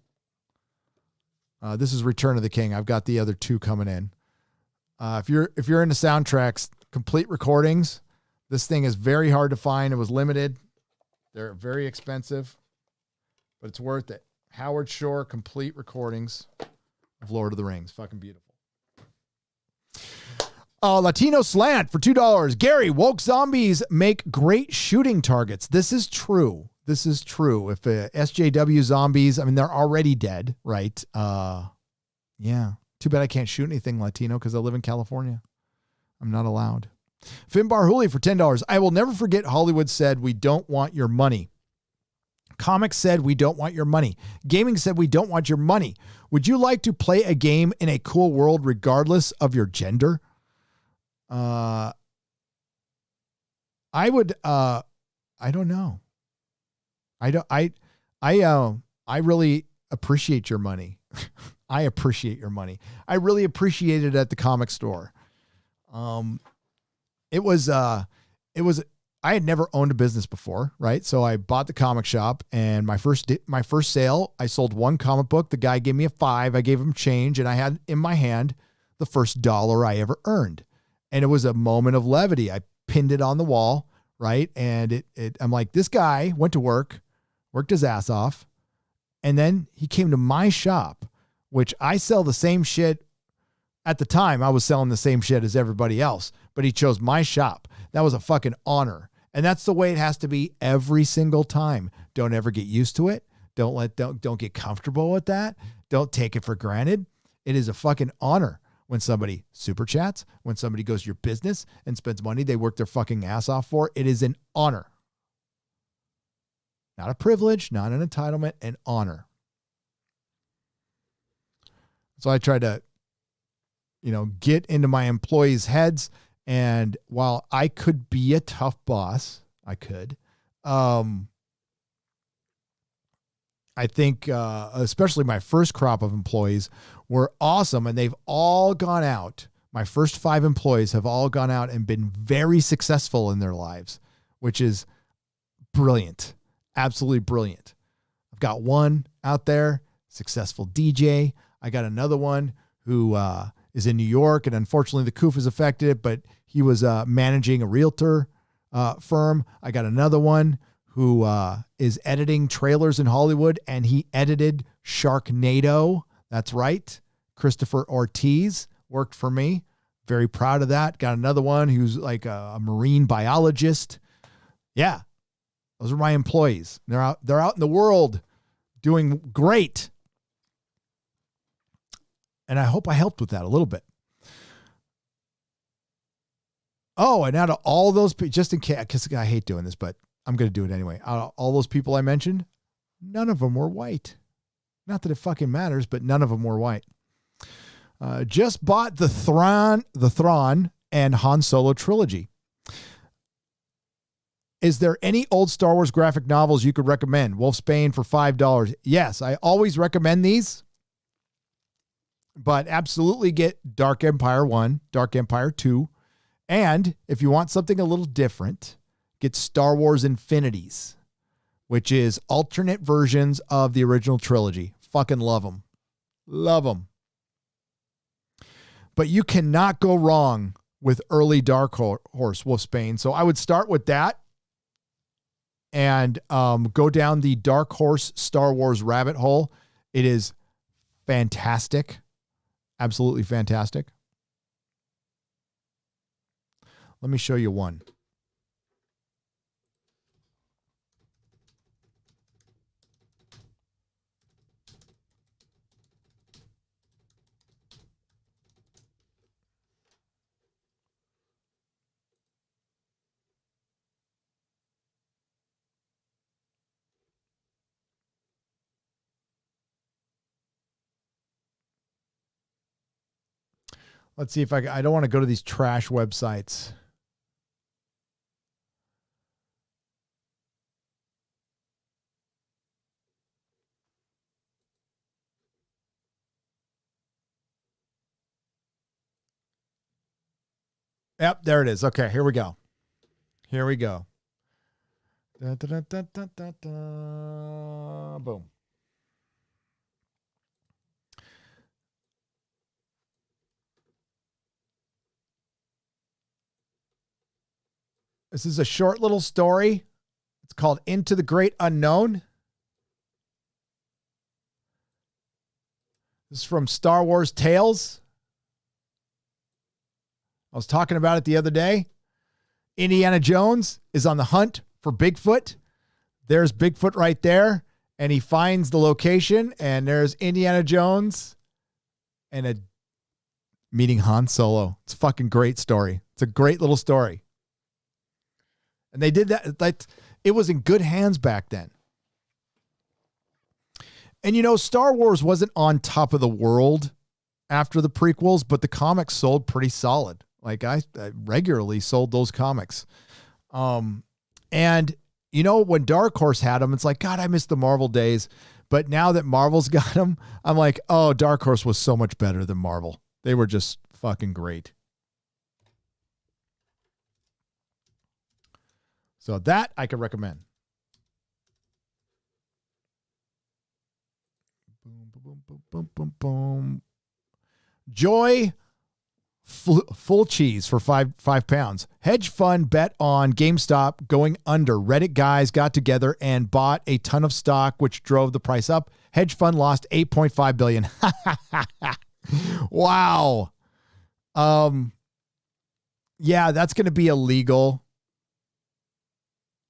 This is Return of the King. I've got the other 2 coming in. If you're into soundtracks, complete recordings, this thing is very hard to find. It was limited. They're very expensive, but it's worth it. Howard Shore complete recordings of Lord of the Rings. Fucking beautiful. Latino Slant for $2. Gary, woke zombies make great shooting targets. This is true. If SJW zombies, they're already dead, right? Yeah. Too bad I can't shoot anything Latino because I live in California. I'm not allowed. Finbar Hooley for $10. I will never forget Hollywood said, we don't want your money. Comics said, we don't want your money. Gaming said, we don't want your money. Would you like to play a game in a cool world regardless of your gender? I would, I don't know. I really appreciate your money. I appreciate your money. I really appreciate it at the comic store. It was I had never owned a business before, right? So I bought the comic shop, and my first sale, I sold one comic book. The guy gave me a $5. I gave him change, and I had in my hand the first $1 I ever earned. And it was a moment of levity. I pinned it on the wall, right? And I'm like, this guy went to work, worked his ass off, and then he came to my shop, which I sell the same shit. At the time, I was selling the same shit as everybody else, but he chose my shop. That was a fucking honor. And that's the way it has to be every single time. Don't ever get used to it. Don't get comfortable with that. Don't take it for granted. It is a fucking honor when somebody super chats, when somebody goes to your business and spends money they work their fucking ass off for. It is an honor. Not a privilege, not an entitlement, an honor. So I try to, get into my employees' heads. And while I could be a tough boss, I think, especially my first crop of employees were awesome, and they've all gone out. My first 5 employees have all gone out and been very successful in their lives, which is brilliant. Absolutely brilliant. I've got one out there, successful DJ. I got another one who is in New York, and unfortunately the COOF has affected it, but he was managing a realtor firm. I got another one who is editing trailers in Hollywood, and he edited Sharknado. That's right. Christopher Ortiz worked for me. Very proud of that. Got another one who's like a marine biologist. Yeah. Those are my employees. They're out in the world doing great. And I hope I helped with that a little bit. Oh, and out of all those people, just in case, because I hate doing this, but I'm going to do it anyway. Out of all those people I mentioned, none of them were white. Not that it fucking matters, but none of them were white. Just bought the Thrawn and Han Solo trilogy. Is there any old Star Wars graphic novels you could recommend? Wolfsbane for $5. Yes, I always recommend these. But absolutely get Dark Empire 1, Dark Empire 2. And if you want something a little different, get Star Wars Infinities, which is alternate versions of the original trilogy. Fucking love them. Love them. But you cannot go wrong with early Dark Horse Wolfsbane. So I would start with that and go down the Dark Horse Star Wars rabbit hole. It is fantastic. Absolutely fantastic. Let me show you one. Let's see if I don't want to go to these trash websites. Yep, there it is. Okay, here we go. Here we go. Da, da, da, da, da, da. Boom. This is a short little story. It's called Into the Great Unknown. This is from Star Wars Tales. I was talking about it the other day. Indiana Jones is on the hunt for Bigfoot. There's Bigfoot right there. And he finds the location. And there's Indiana Jones and meeting Han Solo. It's a fucking great story. It's a great little story. And they did that. Like, it was in good hands back then. And, Star Wars wasn't on top of the world after the prequels, but the comics sold pretty solid. Like, I regularly sold those comics. And, when Dark Horse had them, it's like, God, I miss the Marvel days. But now that Marvel's got them, I'm like, oh, Dark Horse was so much better than Marvel. They were just fucking great. So that I could recommend. Boom, boom, boom, boom, boom, boom. Joy full cheese for five pounds. Hedge fund bet on GameStop going under. Reddit guys got together and bought a ton of stock, which drove the price up. Hedge fund lost $8.5 billion. Wow. Yeah, that's going to be illegal.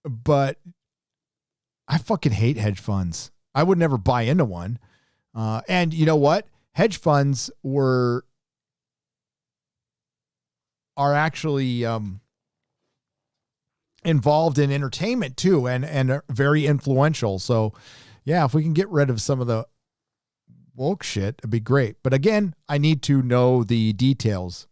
But I fucking hate hedge funds. I would never buy into one. And you know what? Hedge funds are actually involved in entertainment too, and are very influential. So yeah, if we can get rid of some of the woke shit, it'd be great. But again, I need to know the details.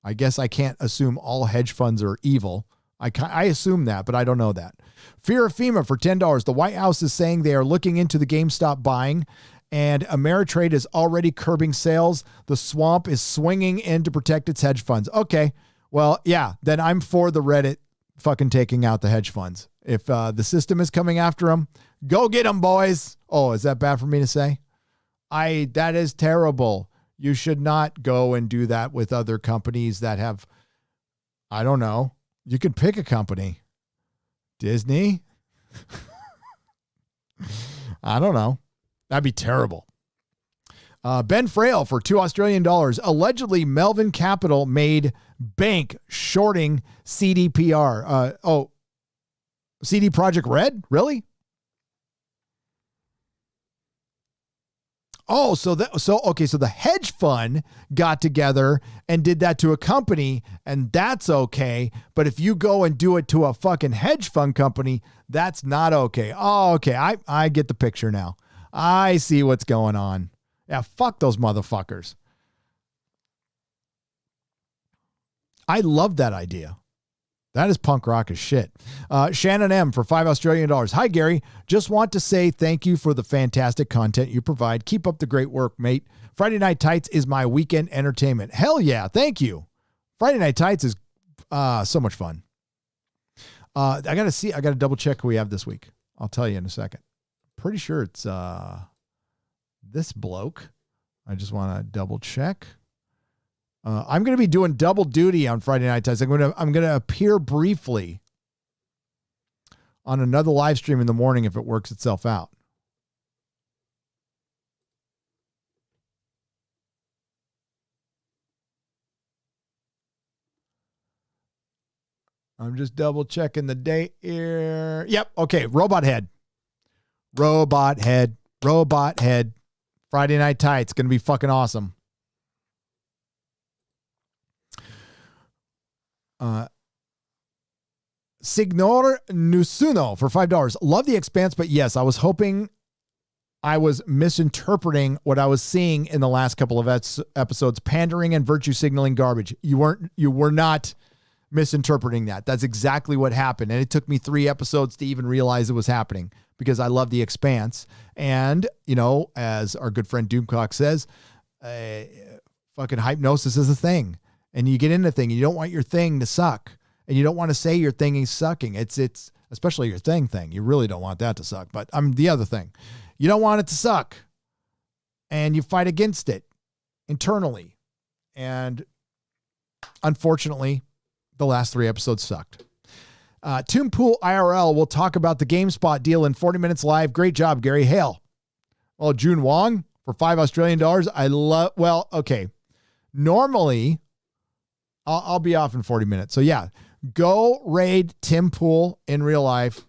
I guess I can't assume all hedge funds are evil. I assume that, but I don't know that. Fear of FEMA for $10. The White House is saying they are looking into the GameStop buying, and Ameritrade is already curbing sales. The swamp is swinging in to protect its hedge funds. Okay, well, yeah, then I'm for the Reddit fucking taking out the hedge funds. If the system is coming after them, go get them, boys. Oh, is that bad for me to say? That is terrible. You should not go and do that with other companies that have, I don't know. You can pick a company. Disney? I don't know. That'd be terrible. Ben Frail for $2 Australian. Allegedly, Melvin Capital made bank shorting CDPR. CD Projekt Red? Really? Oh, so the hedge fund got together and did that to a company, and that's okay. But if you go and do it to a fucking hedge fund company, that's not okay. Oh, okay. I get the picture now. I see what's going on. Yeah, fuck those motherfuckers. I love that idea. That is punk rock as shit. Shannon M for $5 Australian. Hi, Gary. Just want to say thank you for the fantastic content you provide. Keep up the great work, mate. Friday Night Tights is my weekend entertainment. Hell yeah. Thank you. Friday Night Tights is so much fun. I got to double check who we have this week. I'll tell you in a second. Pretty sure it's this bloke. I just want to double check. I'm going to be doing double duty on Friday Night Tights. I'm going to appear briefly on another live stream in the morning if it works itself out. I'm just double checking the date here. Yep. Okay. Robot Head. Friday Night Tights. Going to be fucking awesome. Signor Nusuno for $5. Love The Expanse, but yes, I was hoping I was misinterpreting what I was seeing in the last couple of episodes. Pandering and virtue signaling garbage. You were not misinterpreting that. That's exactly what happened. And it took me 3 episodes to even realize it was happening because I love The Expanse. And, you know, as our good friend Doomcock says, fucking hypnosis is a thing. And you get into a thing, and you don't want your thing to suck. And you don't want to say your thing is sucking. It's especially your thing. You really don't want that to suck. But the other thing. You don't want it to suck. And you fight against it internally. And unfortunately, the last 3 episodes sucked. Toonpool IRL will talk about the GameSpot deal in 40 minutes live. Great job, Gary. Hail. Well, June Wong for $5 Australian. Okay. Normally, I'll be off in 40 minutes. So yeah, go raid Tim Pool in real life.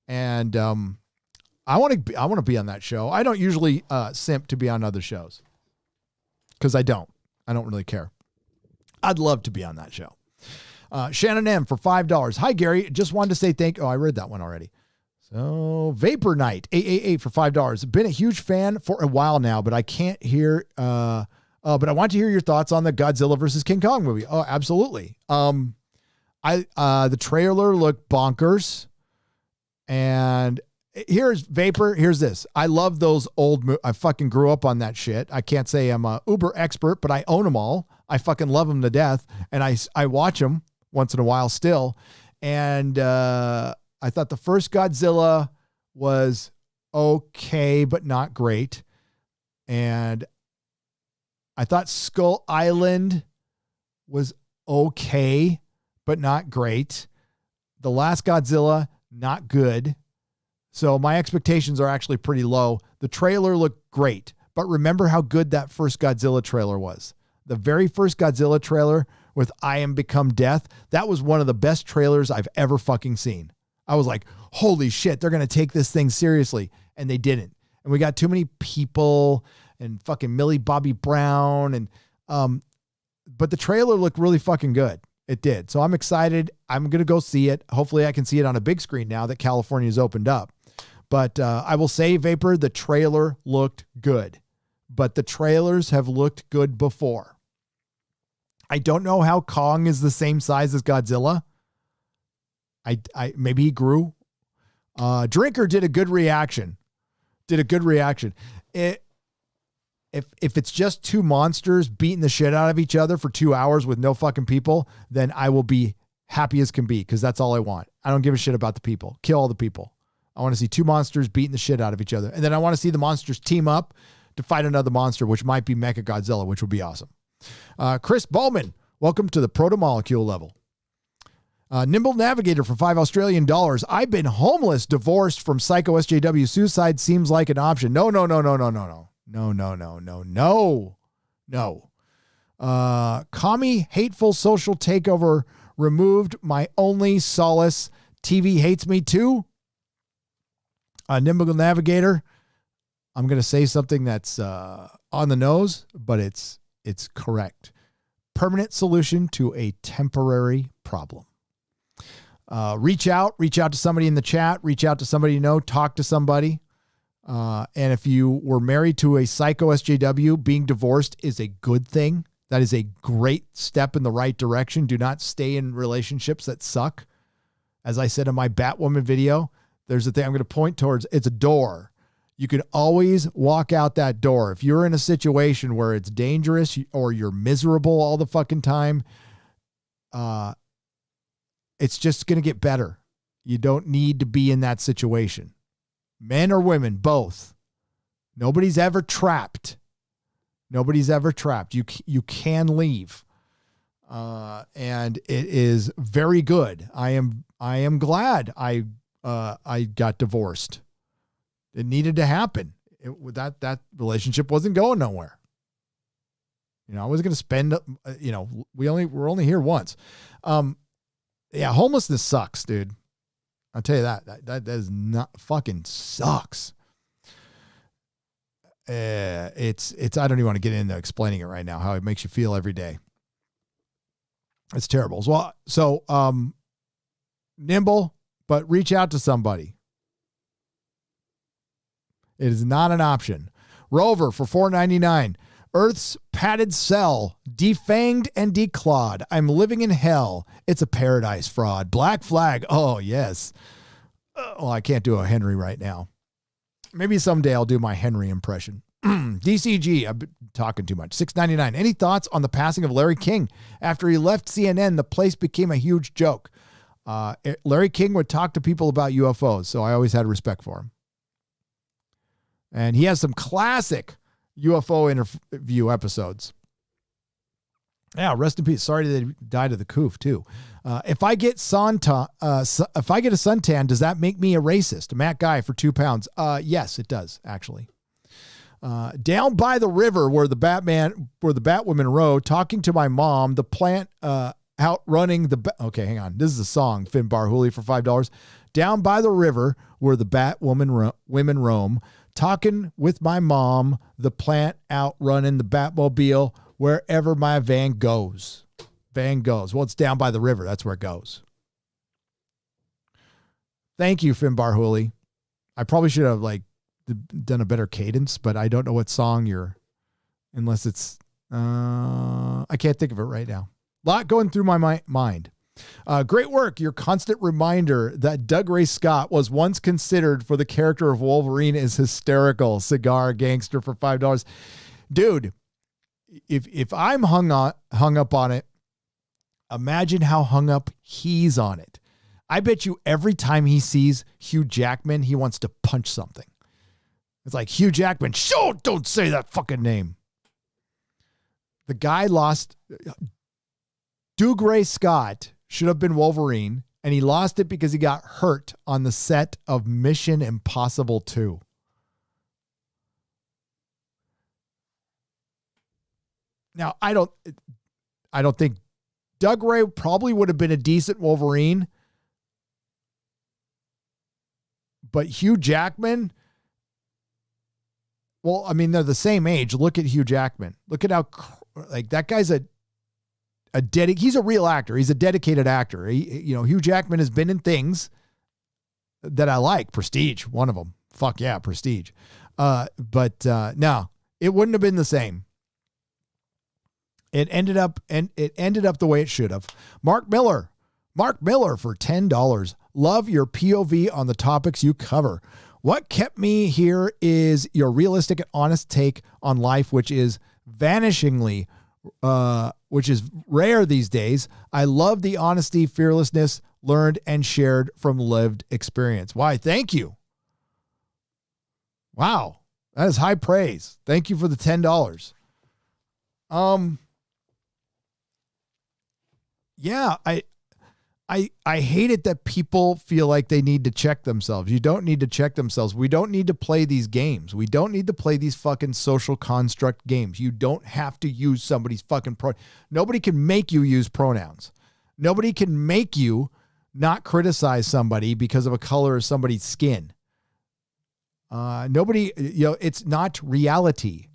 And I want to be on that show. I don't usually simp to be on other shows because I don't really care. I'd love to be on that show. Shannon M for $5. Hi, Gary. Just wanted to say thank you. Oh, I read that one already. So Vapor Night 888 for $5. Been a huge fan for a while now, but I can't hear, but I want to hear your thoughts on the Godzilla versus King Kong movie. Oh, absolutely. The trailer looked bonkers. And here's Vapor. Here's this. I love those old I fucking grew up on that shit. I can't say I'm a uber expert, but I own them all. I fucking love them to death. And I watch them once in a while still. And I I thought the first Godzilla was okay, but not great. And I thought Skull Island was okay, but not great. The last Godzilla, not good. So my expectations are actually pretty low. The trailer looked great, but remember how good that first Godzilla trailer was. The very first Godzilla trailer with I Am Become Death, that was one of the best trailers I've ever fucking seen. I was like, holy shit, they're going to take this thing seriously. And they didn't. And we got too many people and fucking Millie Bobby Brown. And, but the trailer looked really fucking good. It did. So I'm excited. I'm going to go see it. Hopefully I can see it on a big screen now that California's opened up. But I will say, Vapor, the trailer looked good. But the trailers have looked good before. I don't know how Kong is the same size as Godzilla. I maybe he grew. Drinker did a good reaction. If it's just two monsters beating the shit out of each other for 2 hours with no fucking people, then I will be happy as can be, because that's all I want. I don't give a shit about the people. Kill all the people. I want to see two monsters beating the shit out of each other. And then I want to see the monsters team up to fight another monster, which might be Mechagodzilla, which would be awesome. Chris Bowman, welcome to the proto-molecule level. Nimble Navigator for $5 Australian. I've been homeless, divorced from psycho SJW. Suicide seems like an option. No. Commie hateful social takeover removed my only solace. TV hates me too. Nimble Navigator. I'm going to say something that's on the nose, but it's correct. Permanent solution to a temporary problem. Reach out to somebody in the chat, reach out to somebody you know, talk to somebody. And if you were married to a psycho SJW, being divorced is a good thing. That is a great step in the right direction. Do not stay in relationships that suck. As I said in my Batwoman video, there's a thing I'm going to point towards. It's a door. You can always walk out that door. If you're in a situation where it's dangerous or you're miserable all the fucking time, it's just going to get better. You don't need to be in that situation. Men or women, both. Nobody's ever trapped. You can leave. And it is very good. I am glad I got divorced. It needed to happen. That relationship wasn't going nowhere. I wasn't going to spend, we're only here once. Yeah, homelessness sucks, dude. I'll tell you that is not fucking sucks. It's I don't even want to get into explaining it right now, how it makes you feel every day. It's terrible. So nimble, but reach out to somebody. It is not an option. Rover for $4.99. Earth's padded cell, defanged and declawed. I'm living in hell. It's a paradise fraud. Black flag. Oh, yes. Oh, I can't do a Henry right now. Maybe someday I'll do my Henry impression. DCG, I've been talking too much. $6.99. Any thoughts on the passing of Larry King? After he left CNN, the place became a huge joke. Larry King would talk to people about UFOs, so I always had respect for him. And he has some classic UFO interview episodes. Yeah, rest in peace. Sorry that he died of the coof too. If I get a suntan, does that make me a racist? Matt Guy for £2. Yes, it does actually. Down by the river where the Batwoman rode, talking to my mom, the plant outrunning the. Okay, hang on. This is a song. Finn Barhouli for $5. Down by the river where the Batwoman women roam. Talking with my mom, the plant outrunning the Batmobile wherever my van goes. Well, it's down by the river. That's where it goes. Thank you, Finn Barhouli. I probably should have done a better cadence, but I don't know what song unless it's, I can't think of it right now. A lot going through my mind. Great work. Your constant reminder that Doug Ray Scott was once considered for the character of Wolverine is hysterical. Cigar Gangster for $5. Dude, if I'm hung up on it, imagine how hung up he's on it. I bet you every time he sees Hugh Jackman, he wants to punch something. It's like, Hugh Jackman, don't say that fucking name. The guy lost. Dougray Scott should have been Wolverine, and he lost it because he got hurt on the set of Mission Impossible 2. Now, I don't think Dougray probably would have been a decent Wolverine, but Hugh Jackman, well, I mean, they're the same age. Look at Hugh Jackman. Look at how, like, that guy's he's a real actor. He's a dedicated actor. Hugh Jackman has been in things that I like. Prestige, one of them. Fuck yeah, Prestige. No, it wouldn't have been the same. It ended up the way it should have. Mark Miller for $10. Love your POV on the topics you cover. What kept me here is your realistic and honest take on life, which is vanishingly, which is rare these days. I love the honesty, fearlessness learned and shared from lived experience. Why? Thank you. Wow. That is high praise. Thank you for the $10. Yeah, I hate it that people feel like they need to check themselves. You don't need to check themselves. We don't need to play these games. We don't need to play these fucking social construct games. You don't have to use somebody's fucking Nobody can make you use pronouns. Nobody can make you not criticize somebody because of a color of somebody's skin. It's not reality.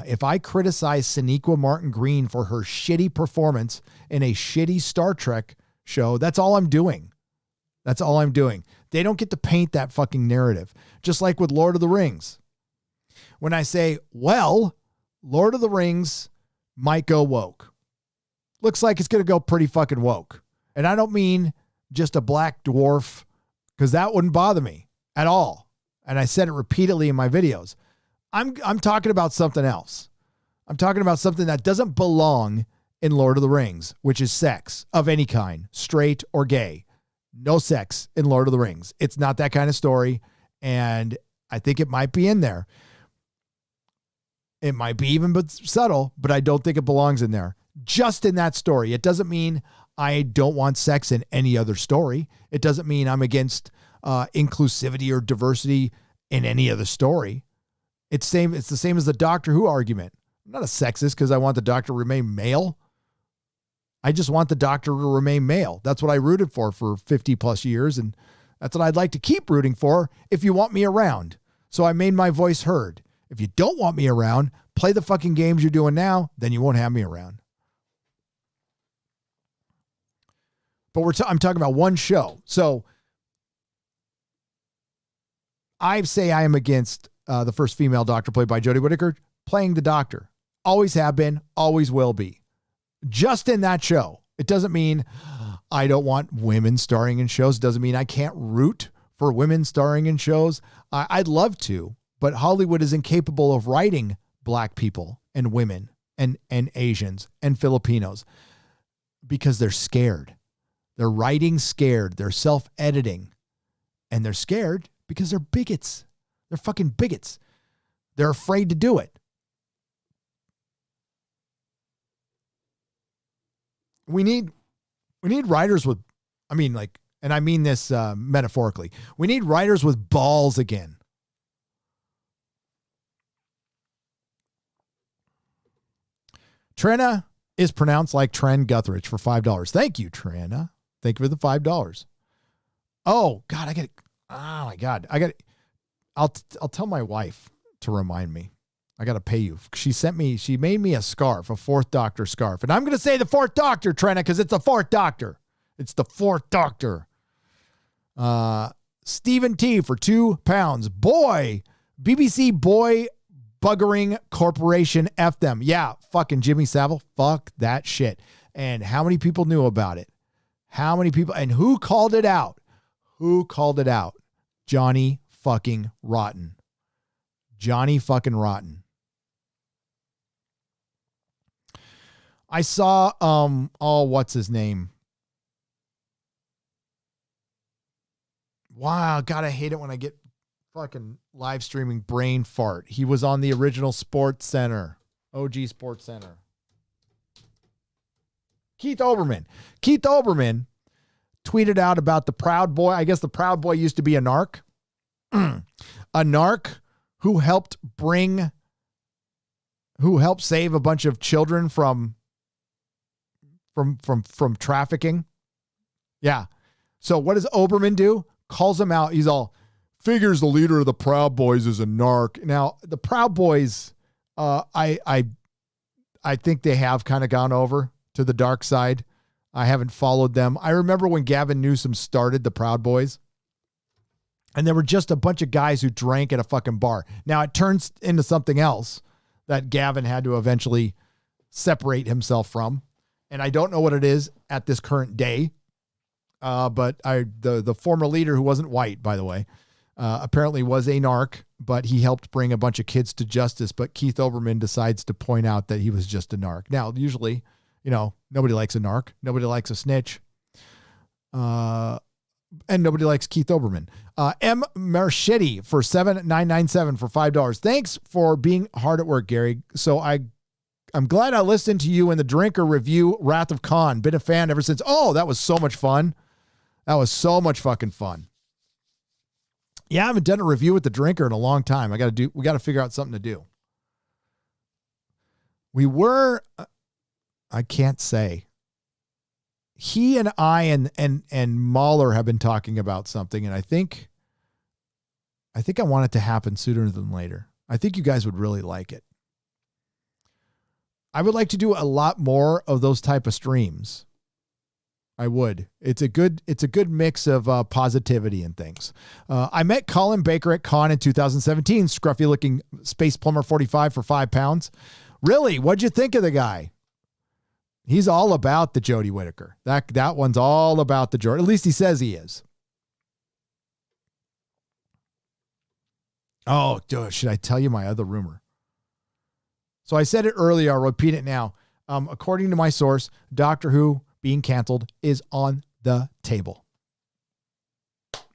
If I criticize Sonequa Martin Green for her shitty performance in a shitty Star Trek show, that's all I'm doing. That's all I'm doing. They don't get to paint that fucking narrative. Just like with Lord of the Rings. When I say, well, Lord of the Rings might go woke. Looks like it's going to go pretty fucking woke. And I don't mean just a black dwarf, because that wouldn't bother me at all. And I said it repeatedly in my videos. I'm talking about something else. I'm talking about something that doesn't belong in Lord of the Rings, which is sex of any kind, straight or gay. No sex in Lord of the Rings. It's not that kind of story, and I think it might be in there. It might be even but subtle, but I don't think it belongs in there. Just in that story. It doesn't mean I don't want sex in any other story. It doesn't mean I'm against inclusivity or diversity in any other story. It's the same as the Doctor Who argument. I'm not a sexist because I want the Doctor to remain male. I just want the Doctor to remain male. That's what I rooted for 50 plus years. And that's what I'd like to keep rooting for if you want me around. So I made my voice heard. If you don't want me around, play the fucking games you're doing now, then you won't have me around. But I'm talking about one show. So I say I am against the first female Doctor played by Jodie Whittaker playing the Doctor. Always have been, always will be. Just in that show. It doesn't mean I don't want women starring in shows. It doesn't mean I can't root for women starring in shows. I'd love to, but Hollywood is incapable of writing black people and women and Asians and Filipinos because they're scared. They're writing scared. They're self-editing. And they're scared because they're bigots. They're fucking bigots. They're afraid to do it. We need writers with, and I mean this metaphorically. We need writers with balls again. Trenna is pronounced like Tren Guthridge for $5. Thank you, Trenna. Thank you for the $5. Oh God, oh my God, I'll tell my wife to remind me. I got to pay you. She made me a scarf, a Fourth Doctor scarf. And I'm going to say the Fourth Doctor, Trenna, because it's the Fourth Doctor. It's the Fourth Doctor. Stephen T for £2. Boy, BBC boy buggering corporation. F them. Yeah, fucking Jimmy Savile. Fuck that shit. And how many people knew about it? How many people? And who called it out? Who called it out? Johnny fucking Rotten. Johnny fucking Rotten. I saw, what's his name? Wow, God, I hate it when I get fucking live streaming brain fart. He was on the original Sports Center, OG Sports Center. Keith Olbermann tweeted out about the Proud Boy. I guess the Proud Boy used to be a narc. A narc who helped save a bunch of children from trafficking. Yeah. So what does Olbermann do? Calls him out. He's all, figures the leader of the Proud Boys is a narc. Now, the Proud Boys, I think they have kind of gone over to the dark side. I haven't followed them. I remember when Gavin Newsom started the Proud Boys, and there were just a bunch of guys who drank at a fucking bar. Now it turns into something else that Gavin had to eventually separate himself from. And I don't know what it is at this current day. But the former leader, who wasn't white, by the way, apparently was a narc, but he helped bring a bunch of kids to justice. But Keith Olbermann decides to point out that he was just a narc. Now, usually, nobody likes a narc. Nobody likes a snitch. And nobody likes Keith Olbermann. M. Marchetti for $7.997 for $5. Thanks for being hard at work, Gary. So I'm glad I listened to you in the Drinker review, Wrath of Khan. Been a fan ever since. Oh, that was so much fun. That was so much fucking fun. Yeah, I haven't done a review with the Drinker in a long time. We got to figure out something to do. I can't say. He and I and Mahler have been talking about something, and I think I want it to happen sooner than later. I think you guys would really like it. I would like to do a lot more of those type of streams. I would. It's a good mix of positivity and things. I met Colin Baker at Con in 2017, scruffy looking Space Plumber 45 for £5. Really? What'd you think of the guy? He's all about the Jodie Whittaker. That one's all about the Jodie. At least he says he is. Oh, dude, should I tell you my other rumor? So I said it earlier. I'll repeat it now. According to my source, Doctor Who being canceled is on the table.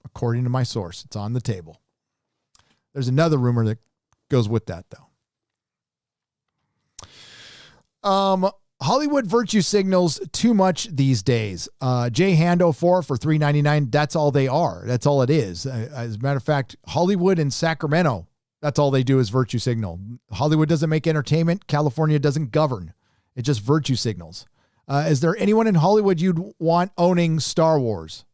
According to my source, it's on the table. There's another rumor that goes with that, though. Hollywood virtue signals too much these days. J Hando 4 for $3.99. That's all they are. That's all it is. As a matter of fact, Hollywood and Sacramento, that's all they do is virtue signal. Hollywood doesn't make entertainment. California doesn't govern. It just virtue signals. Is there anyone in Hollywood you'd want owning Star Wars?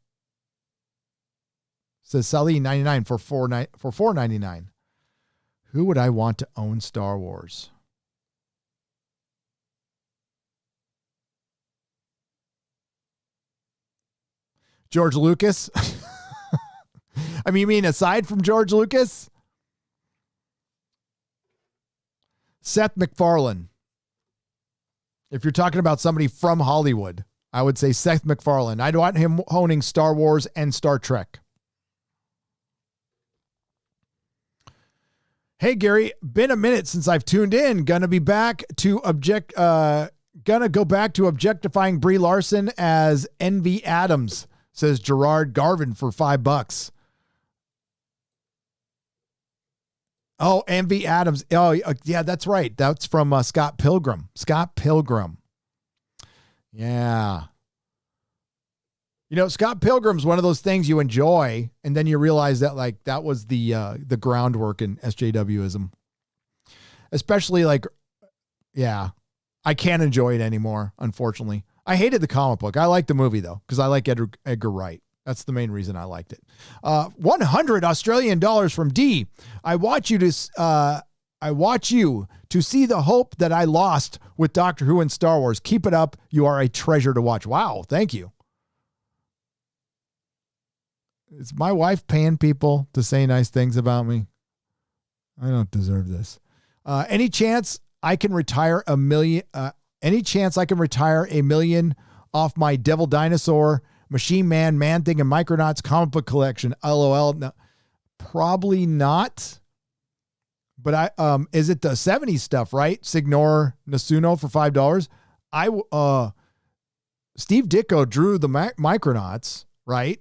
Says Sally 99 for $4.99. Who would I want to own Star Wars? George Lucas? I mean, you mean aside from George Lucas? Seth MacFarlane. If you're talking about somebody from Hollywood, I would say Seth MacFarlane. I'd want him owning Star Wars and Star Trek. Hey, Gary, been a minute since I've tuned in. Gonna go back to objectifying Brie Larson as Envy Adams, says Gerard Garvin for $5. Oh, Envy Adams. Oh, yeah, that's right. That's from Scott Pilgrim. Scott Pilgrim. Yeah. Scott Pilgrim's one of those things you enjoy, and then you realize that that was the groundwork in SJWism. Especially I can't enjoy it anymore, unfortunately. I hated the comic book. I liked the movie though, because I like Edgar Wright. That's the main reason I liked it. 100 Australian dollars from D. I watch you to see the hope that I lost with Doctor Who and Star Wars. Keep it up. You are a treasure to watch. Wow. Thank you. Is my wife paying people to say nice things about me? I don't deserve this. Any chance I can retire $1 million? Any chance I can retire $1 million off my Devil Dinosaur, Machine Man, Man Thing, and Micronauts comic book collection? LOL. No, probably not. But is it the 70s stuff, right? Signor Nasuno for $5. Steve Ditko drew the Micronauts, right?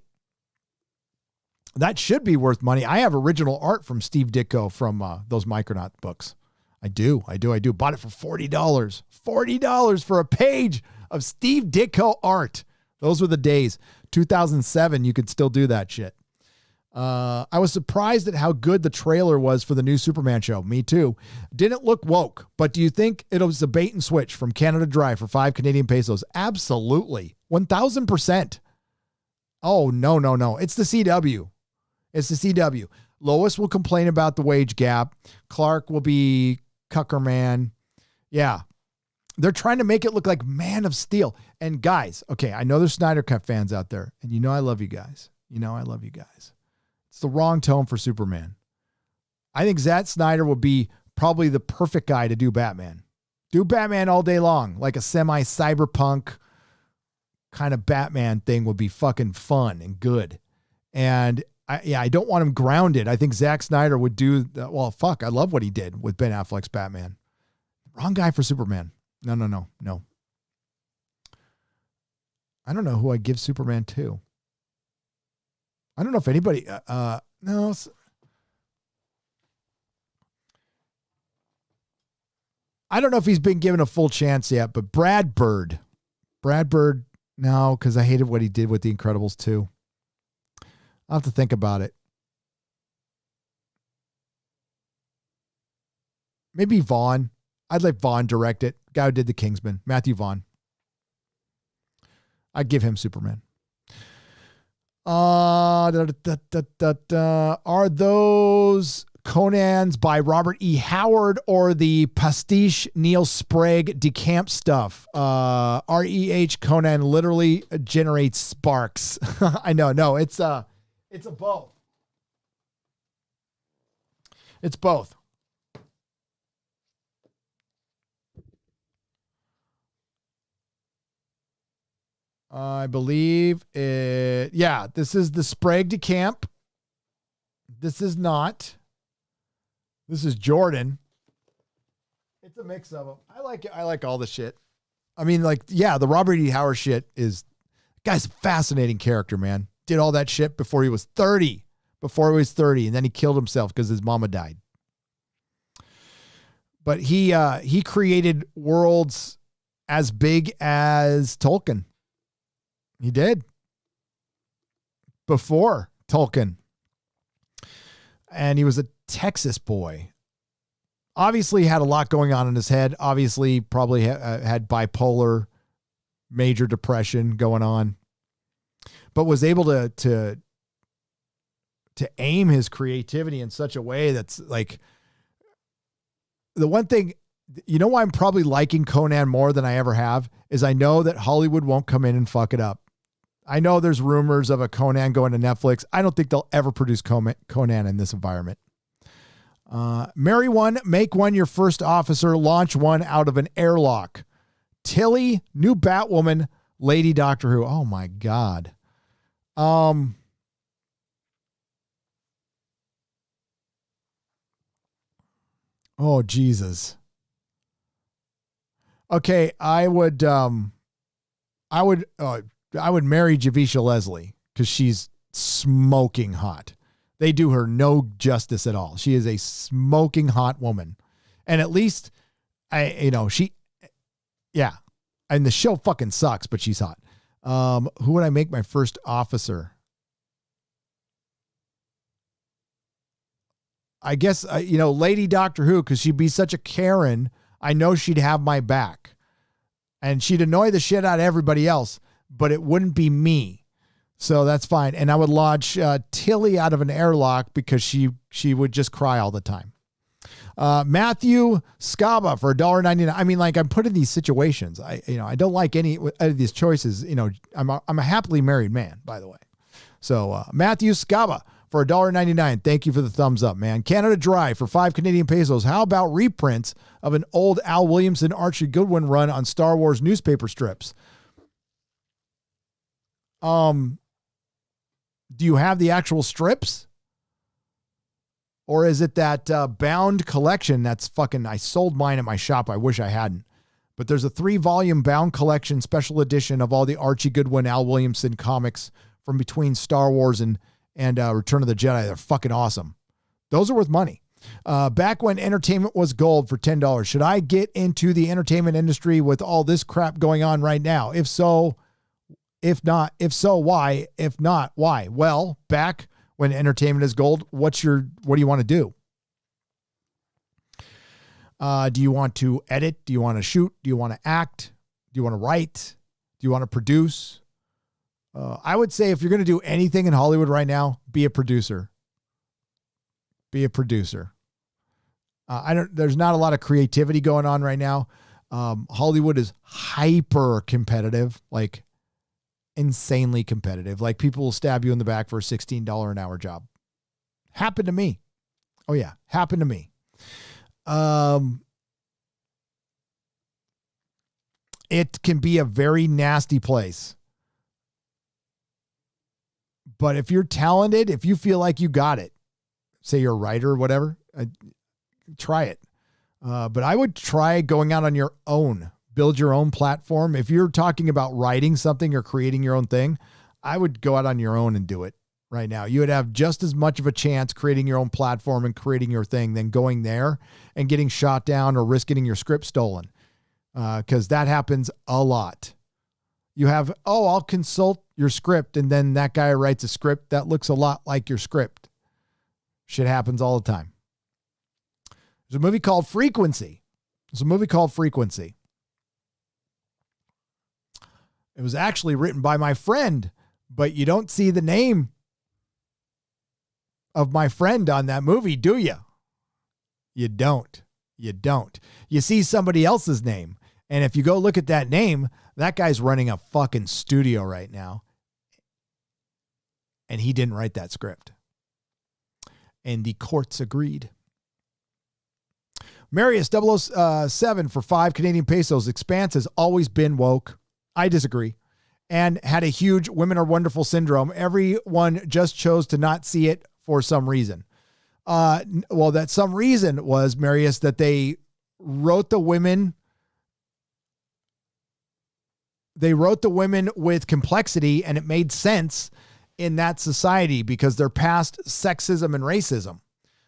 That should be worth money. I have original art from Steve Ditko from those Micronaut books. I do. Bought it for $40. $40 for a page of Steve Ditko art. Those were the days. 2007, you could still do that shit. I was surprised at how good the trailer was for the new Superman show. Me too. Didn't look woke, but do you think it was a bait and switch from Canada Dry for 5 Canadian pesos? Absolutely. 1,000%. Oh, no. It's the CW. Lois will complain about the wage gap. Clark will be Cuckerman. Yeah. They're trying to make it look like Man of Steel. And guys, okay, I know there's Snyder Cut fans out there, and you know I love you guys. It's the wrong tone for Superman. I think Zack Snyder would be probably the perfect guy to do Batman. Do Batman all day long, like a semi-cyberpunk kind of Batman thing would be fucking fun and good. And I don't want him grounded. I think Zack Snyder would do, well, fuck, I love what he did with Ben Affleck's Batman. Wrong guy for Superman. No. I don't know who I'd give Superman to. I don't know if anybody, no. I don't know if he's been given a full chance yet, but Brad Bird, no, because I hated what he did with The Incredibles 2. I'll have to think about it. Maybe Vaughn. I'd let Vaughn direct it. Guy who did The Kingsman, Matthew Vaughn. I'd give him Superman. Are those Conans by Robert E. Howard or the pastiche Neil Sprague decamp stuff? REH Conan literally generates sparks. I know. No, it's a both. It's both. I believe it. Yeah, this is the Sprague decamp. This is not. This is Jordan. It's a mix of them. I like it. I like all the shit. I mean, like, yeah, the Robert E. Howard shit is, guy's a fascinating character, man. Did all that shit before he was 30. And then he killed himself because his mama died. But he created worlds as big as Tolkien. He did. Before Tolkien. And he was a Texas boy. Obviously had a lot going on in his head. Obviously probably had bipolar, major depression going on. But was able to aim his creativity in such a way that's like, the one thing, you know why I'm probably liking Conan more than I ever have is I know that Hollywood won't come in and fuck it up. I know there's rumors of a Conan going to Netflix. I don't think they'll ever produce Conan in this environment. Marry one, make one your first officer, launch one out of an airlock. Tilly, new Batwoman, Lady Doctor Who. Oh my God. Oh, Jesus. Okay. I would marry Javisha Leslie because she's smoking hot. They do her no justice at all. She is a smoking hot woman. And at least and the show fucking sucks, but she's hot. Who would I make my first officer? I guess, Lady Doctor Who, because she'd be such a Karen. I know she'd have my back. And she'd annoy the shit out of everybody else, but it wouldn't be me. So that's fine. And I would launch Tilly out of an airlock because she would just cry all the time. Matthew Scaba for $1.99. I mean, like, I'm put in these situations. I don't like any of these choices. I'm a happily married man, by the way. So Matthew Scaba for $1.99. Thank you for the thumbs up, man. Canada Dry for 5 Canadian pesos. How about reprints of an old Al Williamson, Archie Goodwin run on Star Wars newspaper strips? Do you have the actual strips? Or is it that bound collection that's fucking, I sold mine at my shop. I wish I hadn't. But there's a 3-volume bound collection special edition of all the Archie Goodwin, Al Williamson comics from between Star Wars and and Return of the Jedi. They're fucking awesome. Those are worth money. Back when entertainment was gold for $10, should I get into the entertainment industry with all this crap going on right now? If so, why? If not, why? Well, back when entertainment is gold, what do you want to do? Do you want to edit? Do you want to shoot? Do you want to act? Do you want to write? Do you want to produce? I would say if you're going to do anything in Hollywood right now, be a producer. Be a producer. There's not a lot of creativity going on right now. Hollywood is hyper competitive, like insanely competitive. Like people will stab you in the back for a $16 an hour job. Happened to me. Oh yeah. Happened to me. It can be a very nasty place. But if you're talented, if you feel like you got it, say you're a writer or whatever, try it. But I would try going out on your own, build your own platform. If you're talking about writing something or creating your own thing, I would go out on your own and do it right now. You would have just as much of a chance creating your own platform and creating your thing than going there and getting shot down or risk getting your script stolen. Because that happens a lot. You have, I'll consult your script, and then that guy writes a script that looks a lot like your script. Shit happens all the time. There's a movie called Frequency. It was actually written by my friend, but you don't see the name of my friend on that movie, do you? You don't. You see somebody else's name. And if you go look at that name, that guy's running a fucking studio right now. And he didn't write that script. And the courts agreed. Marius 007 for 5 Canadian pesos. Expanse has always been woke. I disagree. And had a huge women are wonderful syndrome. Everyone just chose to not see it for some reason. That some reason was, Marius, that they wrote the women with complexity, and it made sense in that society because they're past sexism and racism.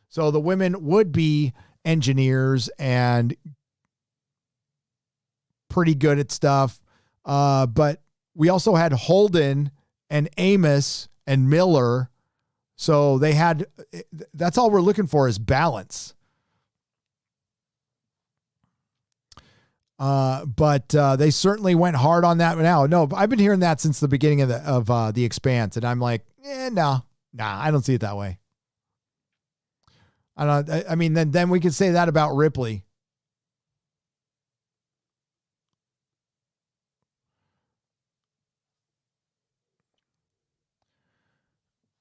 So the women would be engineers and pretty good at stuff. But we also had Holden and Amos and Miller. So that's all we're looking for is balance. But they certainly went hard on that now. No, I've been hearing that since the beginning of the Expanse, and I'm like, no, I don't see it that way. I mean, then we could say that about Ripley.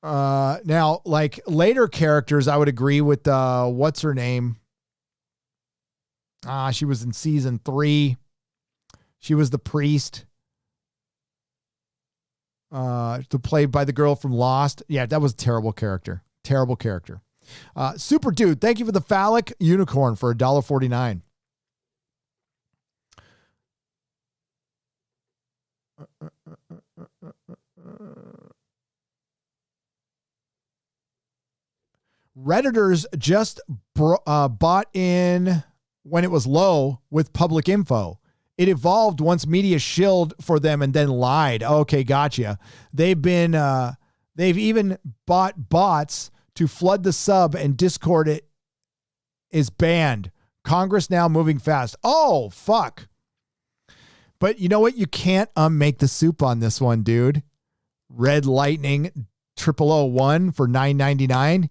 Now, like later characters, I would agree with what's her name? She was in season 3. She was the priest. Played by the girl from Lost. Yeah, that was a terrible character. Super Dude, thank you for the phallic unicorn for $1.49. Redditors just bought in when it was low with public info. It evolved once media shilled for them and then lied. Okay, gotcha. They've even bought bots to flood the sub, and Discord is banned. Congress now moving fast. Oh, fuck. But you know what? You can't unmake the soup on this one, dude. Red Lightning 0001 for $9.99.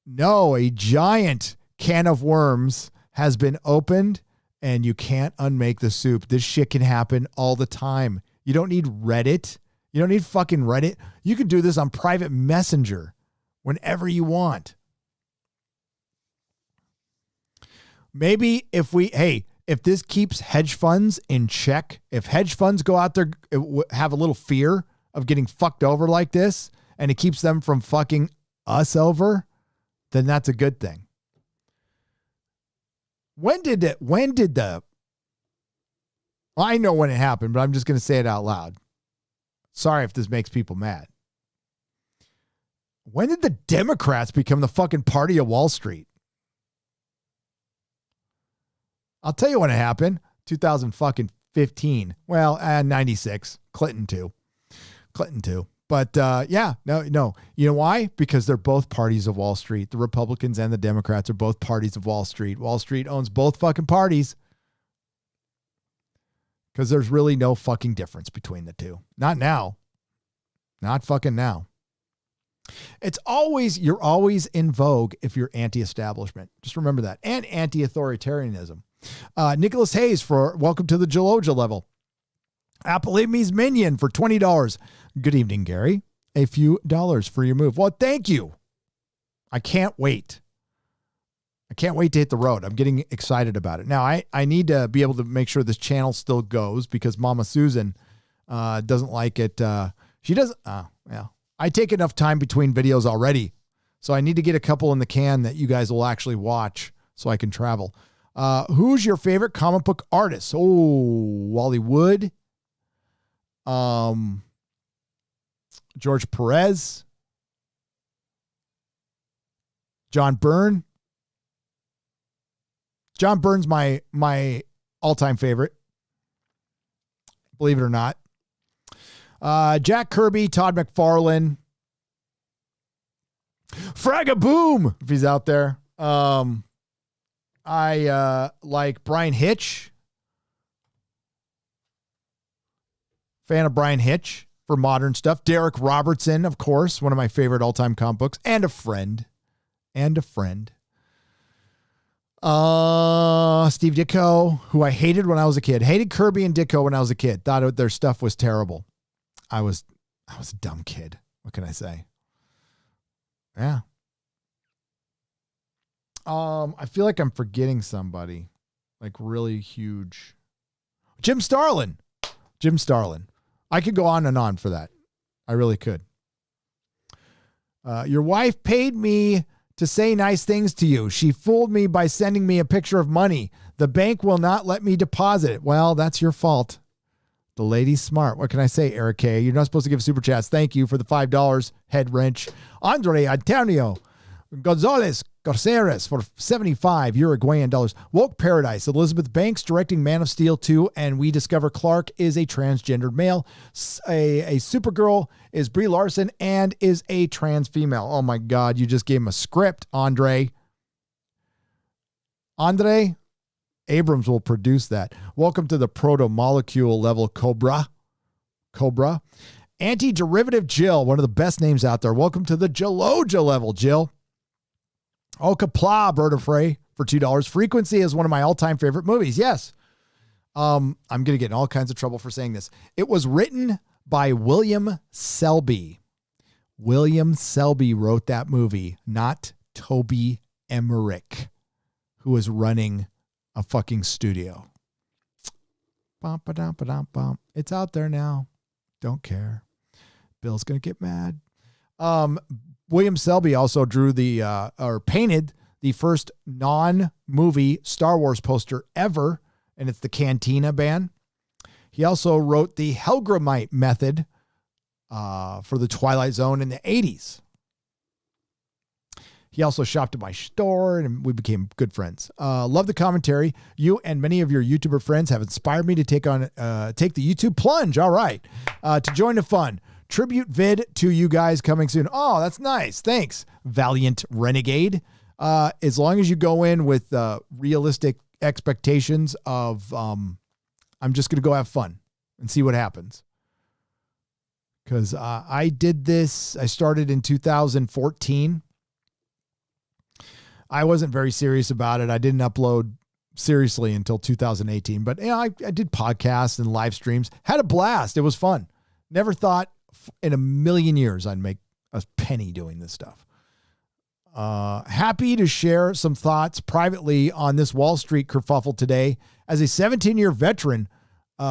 No, a giant can of worms has been opened, and you can't unmake the soup. This shit can happen all the time. You don't need Reddit. You don't need fucking Reddit. You can do this on private messenger whenever you want. Maybe if this keeps hedge funds in check, if hedge funds go out there, have a little fear of getting fucked over like this, and it keeps them from fucking us over, then that's a good thing. I know when it happened, but I'm just going to say it out loud. Sorry if this makes people mad. When did the Democrats become the fucking party of Wall Street? I'll tell you when it happened. 2015. Well, 96. Clinton too. But yeah, no. You know why? Because they're both parties of Wall Street. The Republicans and the Democrats are both parties of Wall Street. Wall Street owns both fucking parties. Because there's really no fucking difference between the two. Not now. Not fucking now. You're always in vogue if you're anti-establishment. Just remember that. And anti-authoritarianism. Nicholas Hayes for welcome to the Geloja level. Apple Amy's Minion for $20. Good evening, Gary. A few dollars for your move. Well, thank you. I can't wait. To hit the road. I'm getting excited about it. Now, I need to be able to make sure this channel still goes because Mama Susan doesn't like it. She doesn't. Yeah. I take enough time between videos already. So I need to get a couple in the can that you guys will actually watch so I can travel. Who's your favorite comic book artist? Oh, Wally Wood. George Perez. John Byrne. John Byrne's my all-time favorite. Believe it or not. Jack Kirby, Todd McFarlane. Fragaboom, if he's out there. I like Brian Hitch. Fan of Brian Hitch for modern stuff. Derek Robertson, of course, one of my favorite all-time comic books. And a friend. Steve Ditko, who I hated when I was a kid. Hated Kirby and Ditko when I was a kid. Thought their stuff was terrible. I was a dumb kid. What can I say? Yeah. I feel like I'm forgetting somebody like really huge. Jim Starlin. I could go on and on for that. I really could. Your wife paid me to say nice things to you. She fooled me by sending me a picture of money. The bank will not let me deposit it. Well, that's your fault. The lady's smart. What can I say, Eric K? You're not supposed to give super chats. Thank you for the $5 head wrench. Andre Antonio Gonzalez Garceres for 75 Uruguayan dollars. Woke Paradise. Elizabeth Banks directing Man of Steel 2, and we discover Clark is a transgendered male. A Supergirl is Brie Larson and is a trans female. Oh my God, you just gave him a script, Andre. Abrams will produce that. Welcome to the proto-molecule level Cobra. Anti-derivative Jill, one of the best names out there. Welcome to the Geloja level, Jill. Oh, Kapla, Bird of Prey for $2. Frequency is one of my all-time favorite movies. Yes. I'm going to get in all kinds of trouble for saying this. It was written by William Selby. William Selby wrote that movie, not Toby Emmerich, who was running a fucking studio. It's out there now. Don't care. Bill's going to get mad. William Selby also drew painted the first non-movie Star Wars poster ever, and it's the Cantina band. He also wrote the Helgramite method for the Twilight Zone in the 80s. He also shopped at my store, and we became good friends. Love the commentary. You and many of your YouTuber friends have inspired me to take the YouTube plunge. All right. To join the fun. Tribute vid to you guys coming soon. Oh, that's nice. Thanks, Valiant Renegade. As long as you go in with realistic expectations of, I'm just going to go have fun and see what happens. Because I did this. I started in 2014. I wasn't very serious about it. I didn't upload seriously until 2018. But I did podcasts and live streams. Had a blast. It was fun. Never thought in a million years I'd make a penny doing this stuff. Happy to share some thoughts privately on this Wall Street kerfuffle today as a 17-year veteran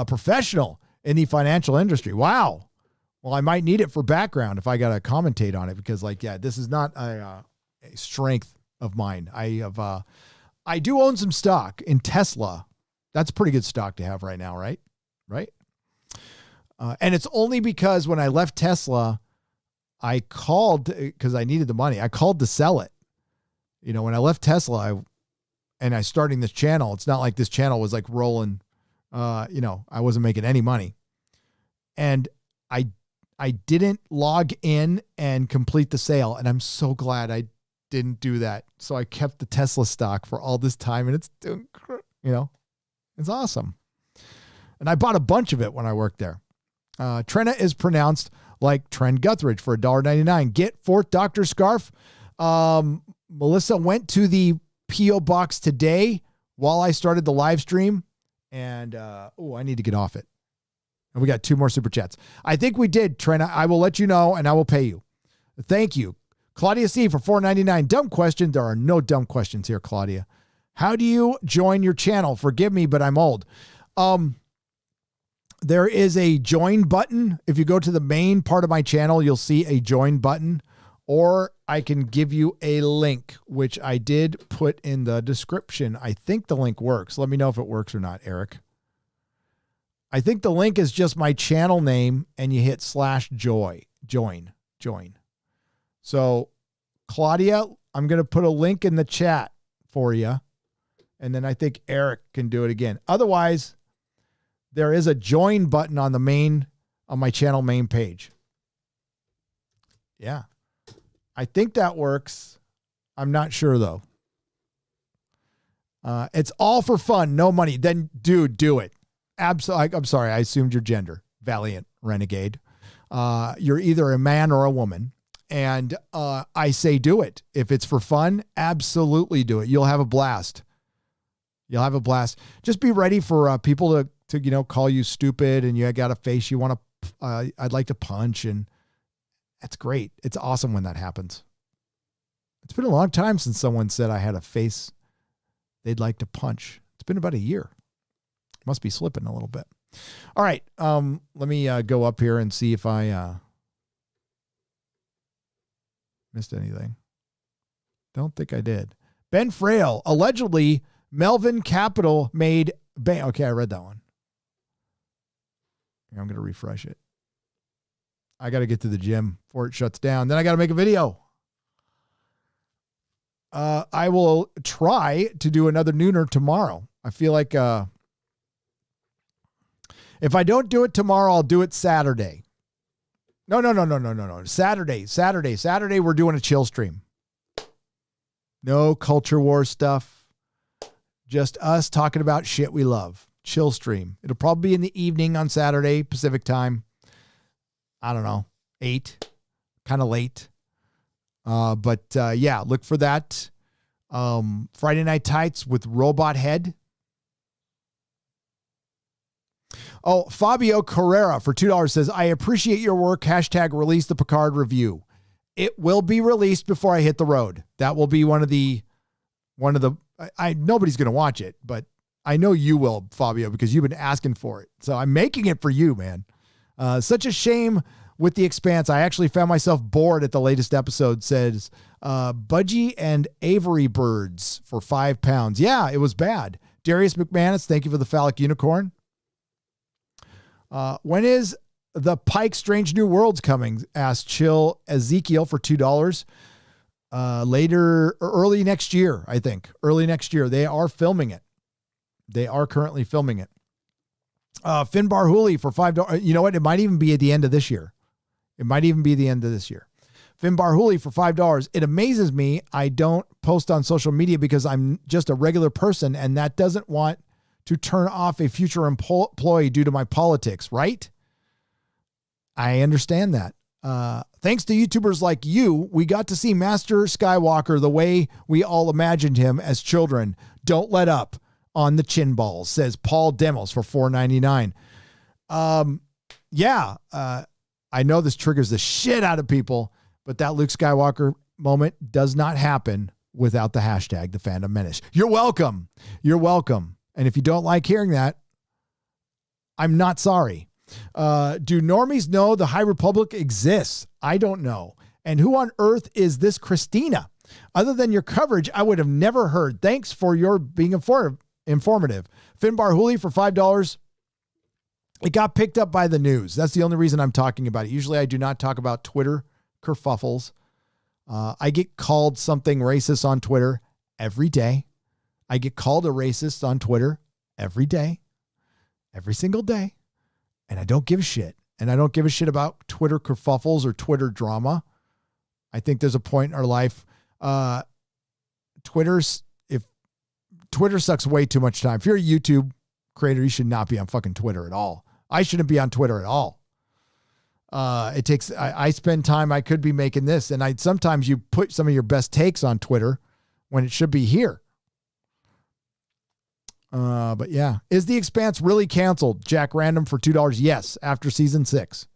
professional in the financial industry. Wow. Well, I might need it for background if I got to commentate on it because this is not a strength of mine. I do own some stock in Tesla. That's pretty good stock to have right now, right? Right. And it's only because when I left Tesla, I called because I needed the money. I called to sell it. You know, when I left Tesla and I starting this channel, it's not like this channel was like rolling. You know, I wasn't making any money. And I didn't log in and complete the sale. And I'm so glad I didn't do that. So I kept the Tesla stock for all this time, and it's doing, you know, it's awesome. And I bought a bunch of it when I worked there. Trenna is pronounced like Trent Guthridge for $1.99. Get 4th Doctor scarf. Melissa went to the P.O. box today while I started the live stream. And, I need to get off it. And we got 2 more super chats. I think we did, Trenna. I will let you know and I will pay you. Thank you. Claudia C for $4.99. Dumb question. There are no dumb questions here, Claudia. How do you join your channel? Forgive me, but I'm old. There is a join button. If you go to the main part of my channel, you'll see a join button, or I can give you a link, which I did put in the description. I think the link works. Let me know if it works or not, Eric. I think the link is just my channel name and you hit /join. So Claudia, I'm going to put a link in the chat for you. And then I think Eric can do it again. Otherwise, there is a join button on my channel main page. Yeah. I think that works. I'm not sure though. It's all for fun. No money. Then dude, do it. Absolutely. I'm sorry. I assumed your gender. Valiant renegade. You're either a man or a woman. And I say do it. If it's for fun, absolutely do it. You'll have a blast. Just be ready for people to call you stupid and you got a face you want to, I'd like to punch, and that's great. It's awesome when that happens. It's been a long time since someone said I had a face they'd like to punch. It's been about a year. Must be slipping a little bit. All right. Let me go up here and see if I missed anything. Don't think I did. Ben Frail, allegedly Melvin Capital made okay, I read that one. I'm going to refresh it. I got to get to the gym before it shuts down. Then I got to make a video. I will try to do another nooner tomorrow. I feel like if I don't do it tomorrow, I'll do it Saturday. No. Saturday, we're doing a chill stream. No culture war stuff. Just us talking about shit we love. Chill stream. It'll probably be in the evening on Saturday, Pacific time. I don't know, 8, kind of late. But yeah, look for that. Friday Night Tights with Robot Head. Oh, Fabio Carrera for $2 says, I appreciate your work. # release the Picard review. It will be released before I hit the road. That will be one of the, nobody's going to watch it, but I know you will, Fabio, because you've been asking for it. So I'm making it for you, man. Such a shame with The Expanse. I actually found myself bored at the latest episode, says Budgie and Avery Birds for £5. Yeah, it was bad. Darius McManus, thank you for the phallic unicorn. When is the Pike Strange New Worlds coming? Asked Chill Ezekiel for $2. Later, early next year, I think. Early next year. They are filming it. They are currently filming it. Finbar Hooley for $5. You know what? It might even be at the end of this year. Finbar Hooley for $5. It amazes me. I don't post on social media because I'm just a regular person, and that doesn't want to turn off a future employee due to my politics, right? I understand that. Thanks to YouTubers like you, we got to see Master Skywalker the way we all imagined him as children. Don't let up on the chin balls, says Paul Demos for $4.99. Yeah, I know this triggers the shit out of people, but that Luke Skywalker moment does not happen without the #, the Fandom Menace. You're welcome. And if you don't like hearing that, I'm not sorry. Do normies know the High Republic exists? I don't know. And who on earth is this Christina? Other than your coverage, I would have never heard. Thanks for your being informative. Finbar Hooley for $5. It got picked up by the news. That's the only reason I'm talking about it. Usually I do not talk about Twitter kerfuffles. I get called something racist on Twitter every day. I get called a racist on Twitter every day, every single day. And I don't give a shit. And I don't give a shit about Twitter kerfuffles or Twitter drama. I think there's a point in our life. Twitter sucks way too much time. If you're a YouTube creator, you should not be on fucking Twitter at all. I shouldn't be on Twitter at all. I spend time, I could be making this. And sometimes you put some of your best takes on Twitter when it should be here. But yeah. Is The Expanse really canceled? Jack Random for $2. Yes. After season 6.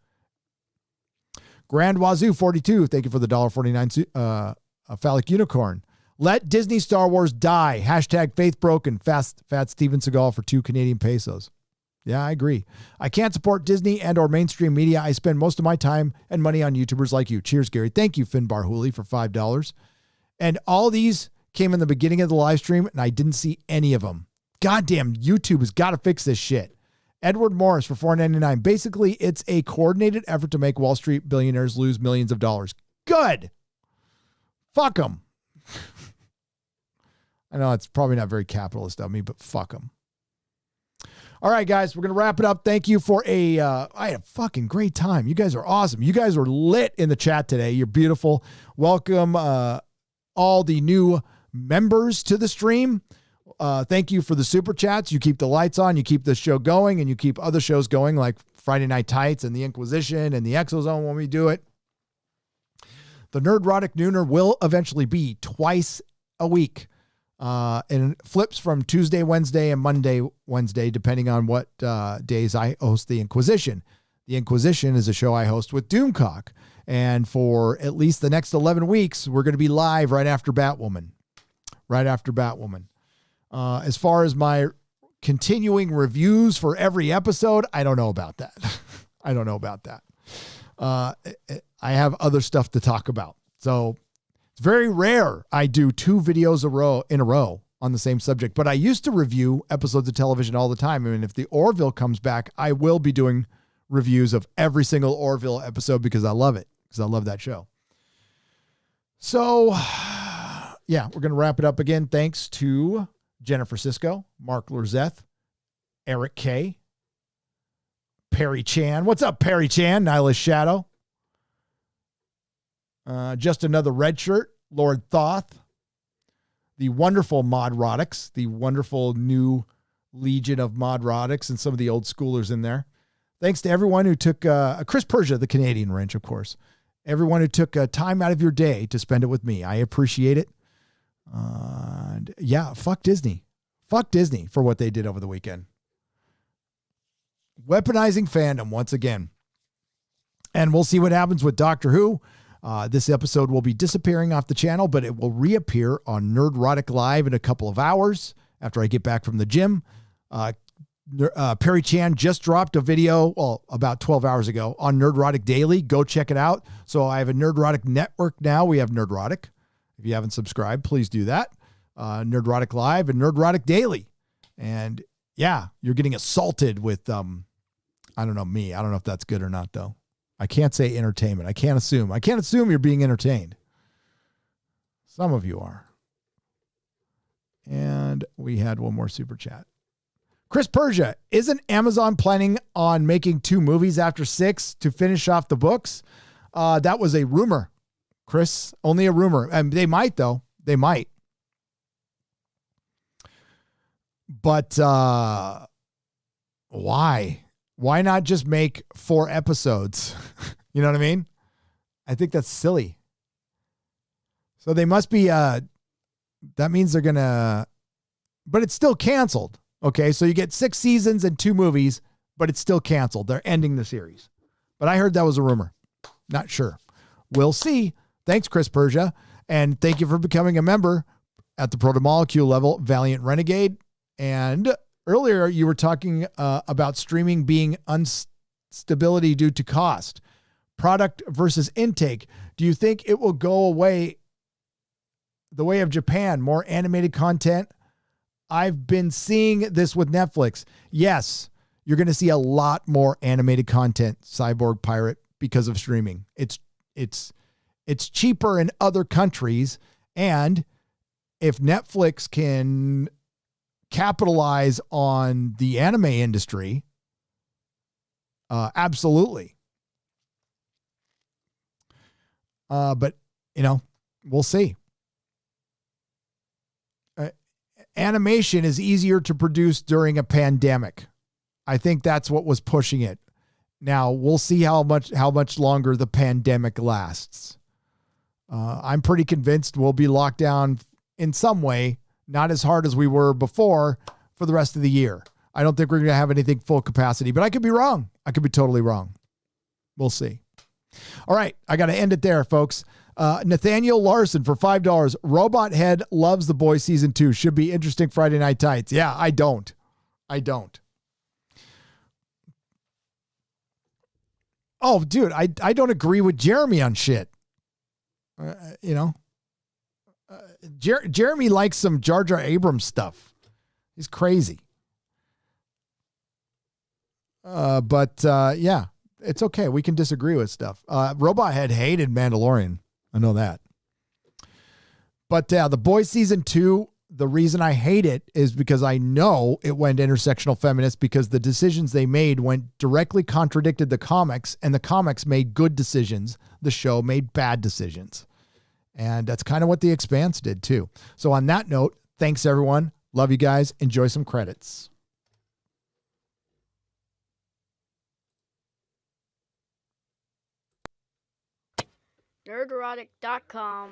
Grand Wazoo 42. Thank you for the $1.49 phallic unicorn. Let Disney Star Wars die. Hashtag faith broken. Fat Steven Seagal for 2 Canadian pesos. Yeah, I agree. I can't support Disney and or mainstream media. I spend most of my time and money on YouTubers like you. Cheers, Gary. Thank you, Finbar Hooley, for $5. And all these came in the beginning of the live stream, and I didn't see any of them. Goddamn, YouTube has got to fix this shit. Edward Morris for $4.99. Basically, it's a coordinated effort to make Wall Street billionaires lose millions of dollars. Good. Fuck them. I know it's probably not very capitalist of me, but fuck them. All right, guys, we're going to wrap it up. Thank you for I had a fucking great time. You guys are awesome. You guys were lit in the chat today. You're beautiful. Welcome all the new members to the stream. Thank you for the super chats. You keep the lights on, you keep the show going, and you keep other shows going like Friday Night Tights and the Inquisition and the Exozone when we do it. The Nerdrotic Nooner will eventually be twice a week. And it flips from Tuesday, Wednesday, and Monday, Wednesday, depending on what days I host the Inquisition. The Inquisition is a show I host with Doomcock. And for at least the next 11 weeks, we're going to be live right after Batwoman. As far as my continuing reviews for every episode, I don't know about that. I have other stuff to talk about. So it's very rare I do 2 videos in a row on the same subject, but I used to review episodes of television all the time. I mean, if the Orville comes back, I will be doing reviews of every single Orville episode because I love it, because I love that show. So yeah, we're going to wrap it up again. Thanks to Jennifer Sisko, Mark Lurzeth, Eric K, Perry Chan. What's up, Perry Chan? Nihilist Shadow. Just Another Red Shirt, Lord Thoth, the wonderful Modrotics, the wonderful new legion of Modrotics, and some of the old schoolers in there. Thanks to everyone who took Chris Persia, the Canadian wrench, of course. Everyone who took time out of your day to spend it with me. I appreciate it. Yeah, fuck Disney. Fuck Disney for what they did over the weekend. Weaponizing fandom once again. And we'll see what happens with Doctor Who. This episode will be disappearing off the channel, but it will reappear on Nerdrotic Live in a couple of hours after I get back from the gym. Perry Chan just dropped a video, well, about 12 hours ago on Nerdrotic Daily. Go check it out. So I have a Nerdrotic network now. We have Nerdrotic. If you haven't subscribed, please do that. Nerdrotic Live and Nerdrotic Daily. And yeah, you're getting assaulted with, I don't know if that's good or not, though. I can't say entertainment. I can't assume you're being entertained. Some of you are. And we had one more super chat. Chris Persia, isn't Amazon planning on making 2 movies after 6 to finish off the books? That was a rumor, Chris. Only a rumor. And they might, though. They might. But why? Why not just make 4 episodes? You know what I mean? I think that's silly. So they must be, that means they're going to, but it's still canceled. Okay. So you get 6 seasons and 2 movies, but it's still canceled. They're ending the series. But I heard that was a rumor. Not sure. We'll see. Thanks, Chris Persia. And thank you for becoming a member at the proto-molecule level, Valiant Renegade. And earlier, you were talking about streaming being instability due to cost, product versus intake. Do you think it will go away the way of Japan, more animated content? I've been seeing this with Netflix. Yes, you're going to see a lot more animated content, Cyborg Pirate, because of streaming. It's It's cheaper in other countries. And if Netflix can capitalize on the anime industry, absolutely. But, we'll see. Animation is easier to produce during a pandemic. I think that's what was pushing it. Now we'll see how much longer the pandemic lasts. I'm pretty convinced we'll be locked down in some way, not as hard as we were before, for the rest of the year. I don't think we're going to have anything full capacity, but I could be wrong. I could be totally wrong. We'll see. All right. I got to end it there, folks. Nathaniel Larson for $5. Robot Head loves The Boys season 2. Should be interesting Friday Night Tights. Yeah, I don't. Oh, dude, I don't agree with Jeremy on shit. Jeremy likes some Jar Jar Abrams stuff. He's crazy. Yeah, it's okay. We can disagree with stuff. Robot Head hated Mandalorian. I know that. But The Boys season 2, the reason I hate it is because I know it went intersectional feminist because the decisions they made went directly contradicted the comics, and the comics made good decisions. The show made bad decisions. And that's kind of what The Expanse did too. So on that note, thanks everyone. Love you guys. Enjoy some credits. Nerdrotic.com.